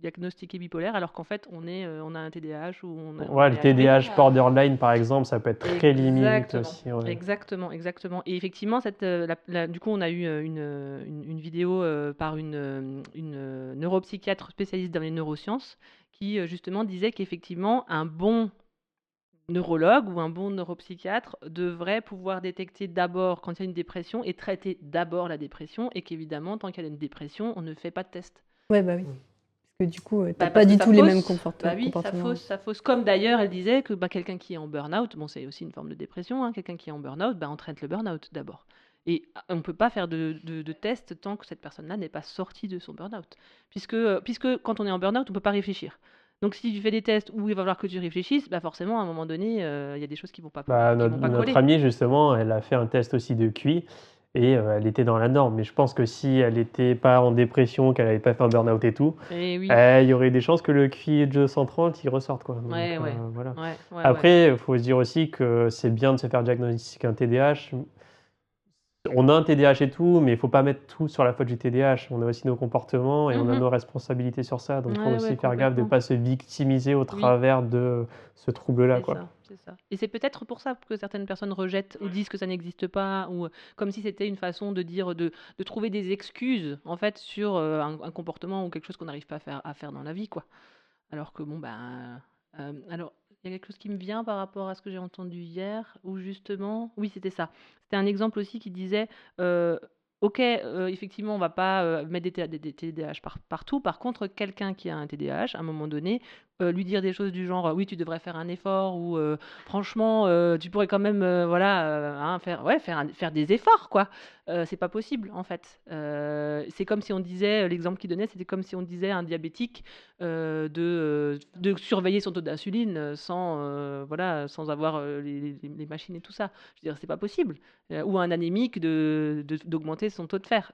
Speaker 2: diagnostiqué bipolaire alors qu'en fait, on a un TDAH ou
Speaker 1: Ouais, le
Speaker 2: est HP.
Speaker 1: TDAH borderline par exemple, ça peut être très limite
Speaker 2: Exactement,
Speaker 1: aussi. Ouais.
Speaker 2: exactement. Et effectivement, du coup, on a eu une vidéo par une neuropsychiatre spécialiste dans les neurosciences qui justement disait qu'effectivement, un bon neurologue ou un bon neuropsychiatre devrait pouvoir détecter d'abord quand il y a une dépression et traiter d'abord la dépression et qu'évidemment, tant qu'il y a une dépression, on ne fait pas de test.
Speaker 3: Ouais, bah oui. Parce que du coup, t'as
Speaker 2: Bah,
Speaker 3: pas
Speaker 2: parce
Speaker 3: du
Speaker 2: que
Speaker 3: tout les mêmes comportements.
Speaker 2: Bah oui, ça fausse. Comme d'ailleurs, elle disait que quelqu'un qui est en burn-out, bon, c'est aussi une forme de dépression, hein, quelqu'un qui est en burn-out, on traite le burn-out d'abord. Et on ne peut pas faire de test tant que cette personne-là n'est pas sortie de son burn-out. Puisque quand on est en burn-out, on ne peut pas réfléchir. Donc si tu fais des tests où il va falloir que tu réfléchisses, bah forcément, à un moment donné, il y a des choses qui vont pas,
Speaker 1: Bah,
Speaker 2: qui vont pas
Speaker 1: notre
Speaker 2: coller.
Speaker 1: amie, justement, elle a fait un test aussi de QI et elle était dans la norme. Mais je pense que si elle n'était pas en dépression, qu'elle n'avait pas fait un burn-out et tout,
Speaker 2: Et oui.
Speaker 1: il y aurait des chances que le QI de 230 il ressorte, quoi. Donc,
Speaker 2: Ouais.
Speaker 1: voilà.
Speaker 2: Ouais.
Speaker 1: Après, il faut se dire aussi que c'est bien de se faire diagnostiquer un TDAH. On a un TDAH et tout, mais il ne faut pas mettre tout sur la faute du TDAH. On a aussi nos comportements et on a nos responsabilités sur ça. Donc il faut
Speaker 2: Ouais,
Speaker 1: aussi faire gaffe de ne
Speaker 2: complètement.
Speaker 1: pas se victimiser au travers de ce trouble-là, quoi.
Speaker 2: C'est ça. Et c'est peut-être pour ça que certaines personnes rejettent ou disent que ça n'existe pas, ou comme si c'était une façon de dire, de trouver des excuses, en fait, sur un comportement ou quelque chose qu'on n'arrive pas à faire dans la vie, quoi. Alors que, bon, alors, il y a quelque chose qui me vient par rapport à ce que j'ai entendu hier, où justement, oui, c'était ça. C'était un exemple aussi qui disait, ok, effectivement, on va pas mettre des TDAH partout. Par contre, quelqu'un qui a un TDAH, à un moment donné, lui dire des choses du genre oui, tu devrais faire un effort ou franchement, tu pourrais quand même hein, faire des efforts, quoi. C'est pas possible, en fait. C'est comme si on disait, l'exemple qu'il donnait, c'était comme si on disait à un diabétique de surveiller son taux d'insuline sans avoir les machines et tout ça. Je veux dire, c'est pas possible. Ou un anémique d'augmenter son taux de fer.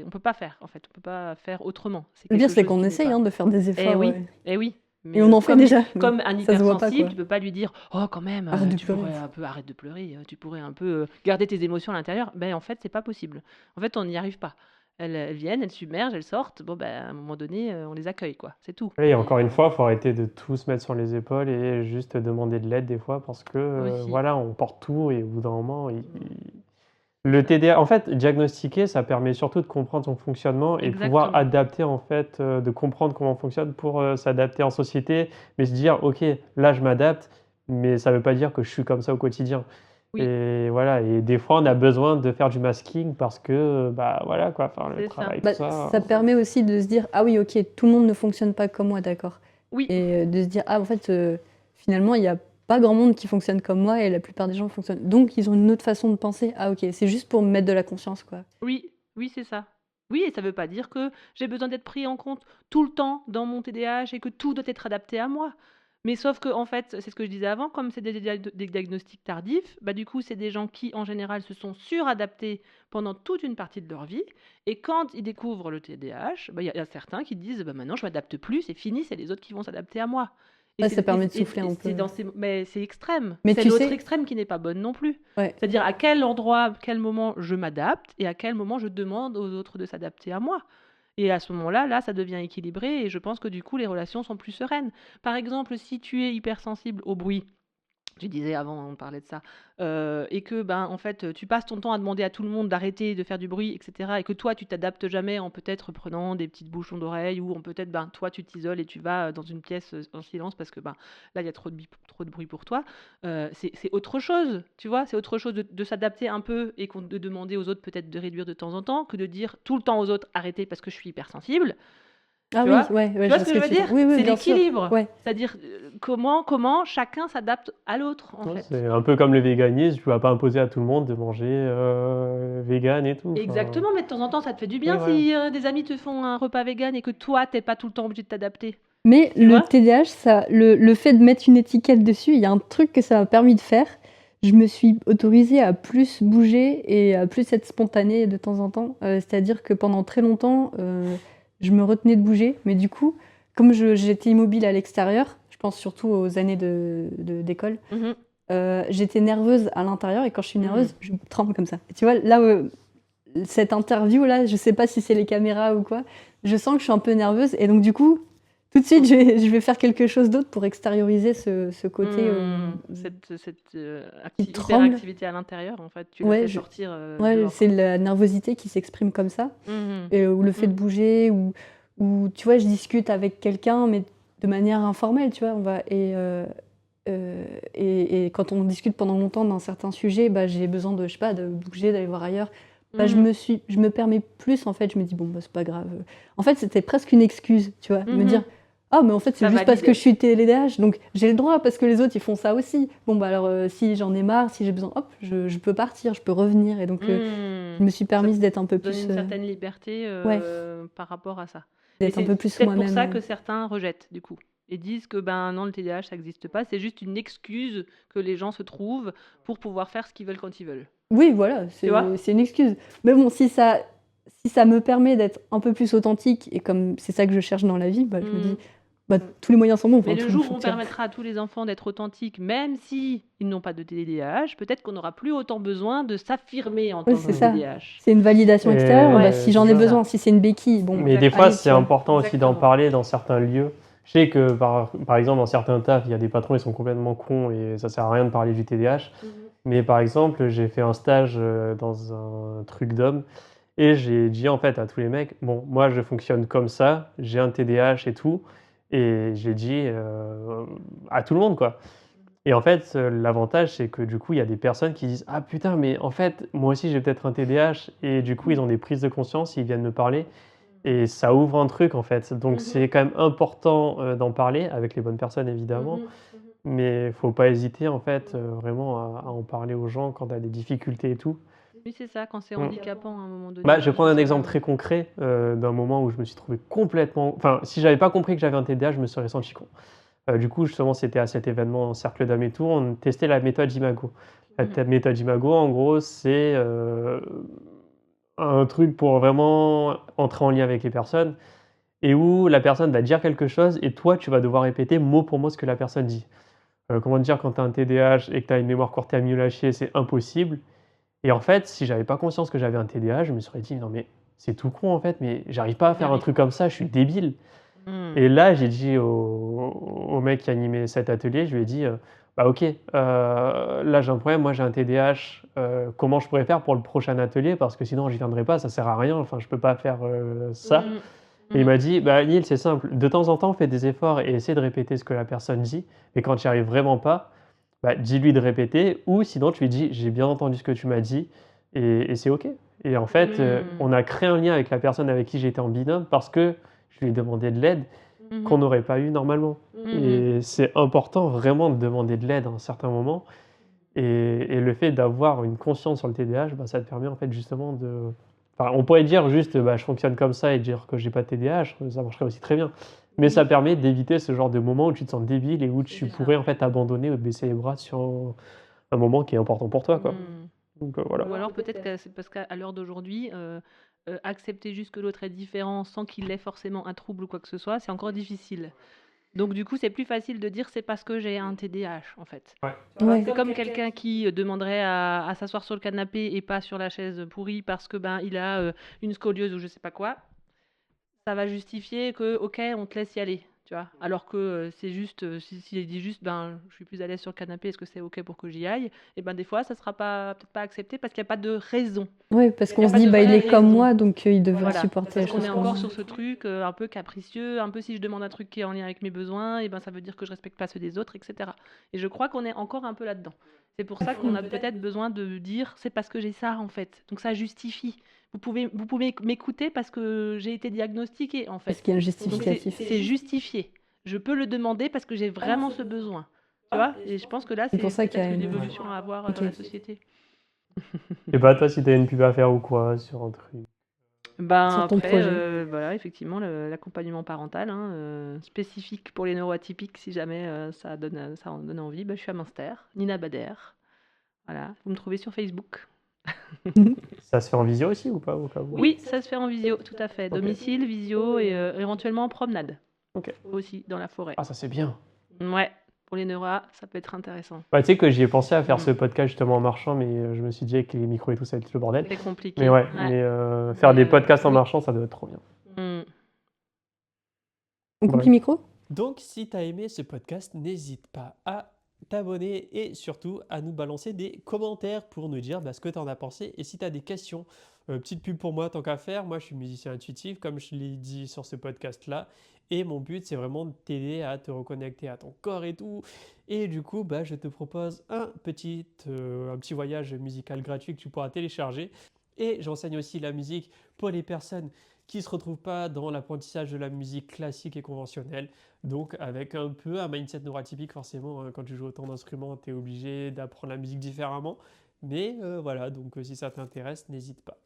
Speaker 2: On peut pas faire, en fait. On peut pas faire autrement. C'est
Speaker 3: Le pire,
Speaker 2: quelque
Speaker 3: c'est
Speaker 2: chose
Speaker 3: qu'on
Speaker 2: qui n'est
Speaker 3: essaye
Speaker 2: pas.
Speaker 3: de faire des
Speaker 2: Eh
Speaker 3: efforts.
Speaker 2: oui, eh oui.
Speaker 3: Et
Speaker 2: Mais
Speaker 3: on en fait déjà, mais
Speaker 2: comme un
Speaker 3: ça se voit pas,
Speaker 2: hypersensible,
Speaker 3: quoi.
Speaker 2: tu peux pas lui dire oh quand même
Speaker 3: Arrête de
Speaker 2: tu
Speaker 3: pleurer.
Speaker 2: pourrais un peu arrête de pleurer, tu pourrais un peu garder tes émotions à l'intérieur. Ben en fait c'est pas possible. En fait on n'y arrive pas. Elles viennent, elles submergent, elles sortent. Bon ben à un moment donné on les accueille quoi, c'est tout.
Speaker 1: Oui, et encore une fois, il faut arrêter de tout se mettre sur les épaules et juste demander de l'aide des fois parce que
Speaker 2: Aussi.
Speaker 1: voilà, on porte tout et au bout d'un moment, le TDA, en fait, diagnostiquer, ça permet surtout de comprendre son fonctionnement et pouvoir
Speaker 2: Exactement.
Speaker 1: adapter, en fait, de comprendre comment on fonctionne pour s'adapter en société, mais se dire, ok, là, je m'adapte, mais ça ne veut pas dire que je suis comme ça au quotidien.
Speaker 2: Oui,
Speaker 1: Et voilà, et des fois, on a besoin de faire du masking parce que, bah voilà, quoi, enfin, le
Speaker 2: c'est ça.
Speaker 1: travail, tout
Speaker 3: Bah,
Speaker 1: ça.
Speaker 3: ça permet aussi de se dire, ah oui, ok, tout le monde ne fonctionne pas comme moi, d'accord.
Speaker 2: Oui,
Speaker 3: Et de se dire, ah en fait, finalement, il n'y a pas grand monde qui fonctionne comme moi et la plupart des gens fonctionnent. Donc, ils ont une autre façon de penser. Ah ok, c'est juste pour me mettre de la conscience, quoi.
Speaker 2: oui, oui, c'est ça. Oui, et ça veut pas dire que j'ai besoin d'être pris en compte tout le temps dans mon TDAH et que tout doit être adapté à moi. Mais sauf que, en fait, c'est ce que je disais avant, comme c'est des diagnostics tardifs, bah du coup, c'est des gens qui, en général, se sont suradaptés pendant toute une partie de leur vie. Et quand ils découvrent le TDAH, bah, y a certains qui disent bah, maintenant, je m'adapte plus, c'est fini, c'est les autres qui vont s'adapter à moi. Et
Speaker 3: Ouais, ça permet de souffler un peu.
Speaker 2: mais c'est extrême.
Speaker 3: Mais
Speaker 2: C'est
Speaker 3: tu
Speaker 2: l'autre
Speaker 3: sais-
Speaker 2: extrême qui n'est pas bonne non plus.
Speaker 3: Ouais.
Speaker 2: C'est-à-dire à quel endroit, à quel moment je m'adapte et à quel moment je demande aux autres de s'adapter à moi. Et à ce moment-là, là, ça devient équilibré et je pense que du coup, les relations sont plus sereines. Par exemple, si tu es hypersensible au bruit, tu disais avant, on parlait de ça, et que ben en fait tu passes ton temps à demander à tout le monde d'arrêter de faire du bruit, etc. Et que toi tu t'adaptes jamais en peut-être prenant des petites bouchons d'oreilles ou en peut-être ben toi tu t'isoles et tu vas dans une pièce en silence parce que ben là il y a trop de bruit pour toi. C'est autre chose, tu vois, c'est autre chose de s'adapter un peu et de demander aux autres peut-être de réduire de temps en temps que de dire tout le temps aux autres arrêtez parce que je suis hypersensible.
Speaker 3: Ah
Speaker 2: Tu
Speaker 3: oui,
Speaker 2: vois?
Speaker 3: ouais,
Speaker 2: Tu
Speaker 3: ouais,
Speaker 2: vois
Speaker 3: je
Speaker 2: ce que
Speaker 3: vois
Speaker 2: je
Speaker 3: ce
Speaker 2: veux
Speaker 3: que tu
Speaker 2: dire?
Speaker 3: veux dire. Oui, oui,
Speaker 2: C'est
Speaker 3: bien sûr.
Speaker 2: l'équilibre.
Speaker 3: Ouais.
Speaker 2: C'est-à-dire comment chacun s'adapte à l'autre en
Speaker 1: Ouais,
Speaker 2: fait.
Speaker 1: c'est un peu comme le véganisme, tu vas pas imposer à tout le monde de manger vegan et tout. Enfin,
Speaker 2: Exactement, mais de temps en temps, ça te fait du
Speaker 1: oui,
Speaker 2: bien
Speaker 1: voilà.
Speaker 2: si des amis te font un repas vegan et que toi, t'es pas tout le temps obligé de t'adapter.
Speaker 3: Mais
Speaker 2: Tu
Speaker 3: le
Speaker 2: vois?
Speaker 3: TDAH, le fait de mettre une étiquette dessus, il y a un truc que ça m'a permis de faire. Je me suis autorisée à plus bouger et à plus être spontanée de temps en temps. C'est-à-dire que pendant très longtemps, je me retenais de bouger. Mais du coup, comme j'étais immobile à l'extérieur, je pense surtout aux années d'école,
Speaker 2: Mhm.
Speaker 3: j'étais nerveuse à l'intérieur et quand je suis nerveuse,
Speaker 2: Mm.
Speaker 3: je tremble comme ça. Et tu vois, là, cette interview-là, je sais pas si c'est les caméras ou quoi, je sens que je suis un peu nerveuse et donc du coup, tout de suite, je vais faire quelque chose d'autre pour extérioriser ce côté.
Speaker 2: Cette
Speaker 3: qui tremble.
Speaker 2: hyperactivité à l'intérieur, en fait, tu le
Speaker 3: Ouais,
Speaker 2: fais
Speaker 3: je-
Speaker 2: sortir
Speaker 3: Ouais,
Speaker 2: dehors.
Speaker 3: c'est la nervosité qui s'exprime comme ça.
Speaker 2: Mhm.
Speaker 3: Ou le fait de bouger, ou tu vois, je discute avec quelqu'un, mais de manière informelle, tu vois, et quand on discute pendant longtemps d'un certain sujet, bah, j'ai besoin de, je sais pas, de bouger, d'aller voir ailleurs. Bah, je me permets plus, en fait, je me dis, bon, bah, c'est pas grave. En fait, c'était presque une excuse, tu vois, me dire, ah, mais en fait, c'est
Speaker 2: Ça
Speaker 3: juste parce
Speaker 2: valide.
Speaker 3: que je suis TDAH, donc j'ai le droit, parce que les autres, ils font ça aussi. Bon, bah alors, si j'en ai marre, si j'ai besoin, hop, je peux partir, je peux revenir, et donc je me suis permise d'être un peu
Speaker 2: Donne
Speaker 3: plus,
Speaker 2: une certaine liberté
Speaker 3: ouais.
Speaker 2: par rapport à ça.
Speaker 3: d'être
Speaker 2: Et
Speaker 3: un peu plus
Speaker 2: peut-être pour
Speaker 3: moi-même.
Speaker 2: ça que certains rejettent, du coup. Et disent que ben non, le TDAH, ça n'existe pas. C'est juste une excuse que les gens se trouvent pour pouvoir faire ce qu'ils veulent quand ils veulent.
Speaker 3: Oui, voilà,
Speaker 2: vois
Speaker 3: c'est une excuse. Mais bon, si ça me permet d'être un peu plus authentique, et comme c'est ça que je cherche dans la vie, bah, je me dis, bah, tous les moyens sont bons.
Speaker 2: Mais
Speaker 3: enfin,
Speaker 2: le
Speaker 3: tout
Speaker 2: jour où on
Speaker 3: fonctionne.
Speaker 2: permettra à tous les enfants d'être authentiques, même si ils n'ont pas de TDAH, peut-être qu'on n'aura plus autant besoin de s'affirmer en
Speaker 3: Ouais,
Speaker 2: tant
Speaker 3: c'est
Speaker 2: que
Speaker 3: ça.
Speaker 2: TDAH.
Speaker 3: C'est une validation
Speaker 1: Et
Speaker 3: extérieure.
Speaker 1: ouais,
Speaker 3: Bah, si j'en ai
Speaker 1: c'est ça.
Speaker 3: besoin, si c'est une béquille, bon.
Speaker 1: Mais des fois,
Speaker 3: allez,
Speaker 1: c'est
Speaker 3: tu vois.
Speaker 1: important aussi d'en
Speaker 2: Exactement.
Speaker 1: parler dans certains lieux. Je sais que, par exemple, dans certains tafs, il y a des patrons, ils sont complètement cons et ça sert à rien de parler du TDAH. Mais par exemple, j'ai fait un stage dans un truc d'homme et j'ai dit en fait à tous les mecs, bon, moi je fonctionne comme ça, j'ai un TDAH et tout. Et j'ai dit à tout le monde, quoi. Et en fait, l'avantage, c'est que du coup, il y a des personnes qui disent, ah putain, mais en fait, moi aussi j'ai peut-être un TDAH. Et du coup, ils ont des prises de conscience, ils viennent me parler. et ça ouvre un truc en fait. Donc
Speaker 2: Mmh.
Speaker 1: c'est quand même important, d'en parler avec les bonnes personnes évidemment,
Speaker 2: Mmh.
Speaker 1: mais faut pas hésiter en fait, vraiment à en parler aux gens quand tu as des difficultés et tout.
Speaker 2: Oui, c'est ça, quand c'est
Speaker 1: Mmh.
Speaker 2: handicapant à un moment donné,
Speaker 1: Bah, je vais prendre un
Speaker 2: effectivement.
Speaker 1: exemple très concret, d'un moment où je me suis trouvé complètement enfin, si j'avais pas compris que j'avais un TDAH, je me serais senti con. Du coup, justement, c'était à cet événement Cercle d'Âme et tout, on testait la méthode Imago. La
Speaker 2: Mmh.
Speaker 1: méthode Imago, en gros, c'est, un truc pour vraiment entrer en lien avec les personnes et où la personne va dire quelque chose et toi, tu vas devoir répéter mot pour mot ce que la personne dit. Comment dire? Quand tu as un TDAH et que tu as une mémoire courte et à mieux lâcher, c'est impossible et en fait, si j'avais pas conscience que j'avais un TDAH, je me serais dit: «Non mais c'est tout con, en fait, mais j'arrive pas à
Speaker 2: J'y
Speaker 1: faire un
Speaker 2: arrive
Speaker 1: truc
Speaker 2: pas.
Speaker 1: comme ça, je suis débile».
Speaker 2: Mmh.
Speaker 1: Et là, j'ai dit au mec qui animait cet atelier, je lui ai dit, «Bah, OK, là, j'ai un problème, moi, j'ai un TDAH, comment je pourrais faire pour le prochain atelier? Parce que sinon, j'y viendrai pas, ça sert à rien, enfin, je peux pas faire, ça».
Speaker 2: Mmh.
Speaker 1: Et il
Speaker 2: Mmh.
Speaker 1: m'a dit: «Bah, Neil, c'est simple, de temps en temps, fais des efforts et essaie de répéter ce que la personne dit et quand tu y arrives vraiment pas, bah, dis-lui de répéter ou sinon tu lui dis: "J'ai bien entendu ce que tu m'as dit et c'est OK"». Et en fait,
Speaker 2: Mmh.
Speaker 1: on a créé un lien avec la personne avec qui j'étais en binôme parce que je lui ai demandé de l'aide qu'on
Speaker 2: Mmh.
Speaker 1: n'aurait pas eu normalement
Speaker 2: Mmh.
Speaker 1: et c'est important vraiment de demander de l'aide à un certain moment et le fait d'avoir une conscience sur le TDAH, bah, ça te permet en fait justement de enfin, on pourrait dire juste, bah, je fonctionne comme ça et dire que j'ai pas de TDAH, ça marcherait aussi très bien. Mais ça
Speaker 2: Oui,
Speaker 1: permet d'éviter ce genre de moment où tu te sens débile et où tu
Speaker 2: c'est ça.
Speaker 1: pourrais en fait abandonner ou te baisser les bras sur un moment qui est important pour toi, quoi.
Speaker 2: Mmh.
Speaker 1: Donc voilà.
Speaker 2: Ou alors peut-être que c'est parce qu'à l'heure d'aujourd'hui, accepter juste que l'autre est différent sans qu'il ait forcément un trouble ou quoi que ce soit, c'est encore difficile. Donc du coup, c'est plus facile de dire: «C'est parce que j'ai un TDAH», en fait.
Speaker 1: Ouais.
Speaker 2: Tu vois?
Speaker 3: Ouais.
Speaker 2: C'est comme quelqu'un qui, demanderait à s'asseoir sur le canapé et pas sur la chaise pourrie parce que, ben, il a, une scoliose ou je sais pas quoi. Ça va justifier que, OK, on te laisse y aller, tu vois? Alors que, c'est juste, s'il dit juste: «Ben, je suis plus à l'aise sur le canapé, est-ce que c'est OK pour que j'y aille?» et ben, des fois, ça sera pas peut-être pas accepté parce qu'il y a pas de raison.
Speaker 3: Ouais, parce
Speaker 2: Il y
Speaker 3: qu'on
Speaker 2: a
Speaker 3: se
Speaker 2: pas
Speaker 3: dit:
Speaker 2: de
Speaker 3: «Bah, il
Speaker 2: vraie
Speaker 3: est comme
Speaker 2: raison.
Speaker 3: moi, donc il devrait
Speaker 2: Voilà,
Speaker 3: supporter
Speaker 2: parce
Speaker 3: les
Speaker 2: qu'on
Speaker 3: choses
Speaker 2: est
Speaker 3: comme
Speaker 2: encore
Speaker 3: moi».
Speaker 2: sur ce truc, un peu capricieux, un peu si je demande un truc qui est en lien avec mes besoins et ben, ça veut dire que je respecte pas ceux des autres et cetera et je crois qu'on est encore un peu là-dedans. C'est pour ça qu'on a peut-être besoin de dire: «C'est parce que j'ai ça, en fait, donc ça justifie. Vous pouvez m'écouter parce que j'ai été diagnostiquée, en
Speaker 3: Parce
Speaker 2: fait.
Speaker 3: qu'il y a un
Speaker 2: Donc c'est
Speaker 3: justificatif.
Speaker 2: c'est justifié. Je peux le demander parce que j'ai vraiment ce besoin». Tu vois? Et je pense que là,
Speaker 3: C'est pour
Speaker 2: c'est
Speaker 3: ça qu'il y a
Speaker 2: peut-être une
Speaker 3: une
Speaker 2: évolution à avoir, dans
Speaker 3: OK.
Speaker 2: la société.
Speaker 1: Je sais pas toi si tu as une pub à faire ou quoi sur un truc?
Speaker 2: Ben,
Speaker 3: Sur ton
Speaker 2: après,
Speaker 3: projet.
Speaker 2: voilà, effectivement, l'accompagnement parental, hein, spécifique pour les neuroatypiques si jamais, ça en donne envie, bah, je suis à Münster, Nina Bader. Voilà, vous me trouvez sur Facebook.
Speaker 1: Ça se fait en visio aussi ou pas au cas où?
Speaker 2: Oui, ça se fait en visio, tout à fait.
Speaker 1: OK.
Speaker 2: Domicile, visio et éventuellement en promenade,
Speaker 1: OK.
Speaker 2: aussi, dans la forêt.
Speaker 1: Ah ça c'est bien.
Speaker 2: Ouais, pour les neuras, ça peut être intéressant.
Speaker 1: Bah, tu sais que j'y ai pensé à faire
Speaker 2: Mmh.
Speaker 1: ce podcast justement en marchant, mais je me suis dit avec les micros et tout, ça va être le bordel.
Speaker 2: C'est
Speaker 1: Mais
Speaker 2: compliqué,
Speaker 1: ouais,
Speaker 2: ouais.
Speaker 1: faire
Speaker 2: Mais
Speaker 1: des podcasts en
Speaker 2: oui.
Speaker 1: marchant, ça doit être trop bien.
Speaker 2: Mmh.
Speaker 3: On coupe
Speaker 1: Ouais.
Speaker 3: les micros?
Speaker 1: Donc, si tu as aimé ce podcast, n'hésite pas à t'abonner et surtout à nous balancer des commentaires pour nous dire ce que tu en as pensé. Et si tu as des questions, petite pub pour moi, tant qu'à faire. Moi, je suis musicien intuitif, comme je l'ai dit sur ce podcast-là. Et mon but, c'est vraiment de t'aider à te reconnecter à ton corps et tout. Et du coup, je te propose un petit voyage musical gratuit que tu pourras télécharger. Et j'enseigne aussi la musique pour les personnes qui ne se retrouvent pas dans l'apprentissage de la musique classique et conventionnelle. Donc avec un peu un mindset neuroatypique forcément, quand tu joues autant d'instruments, tu es obligé d'apprendre la musique différemment. Mais voilà, donc si ça t'intéresse, n'hésite pas.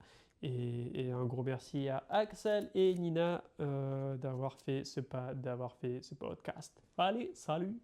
Speaker 1: Et un gros merci à Axel et Nina d'avoir fait ce podcast. Allez, salut!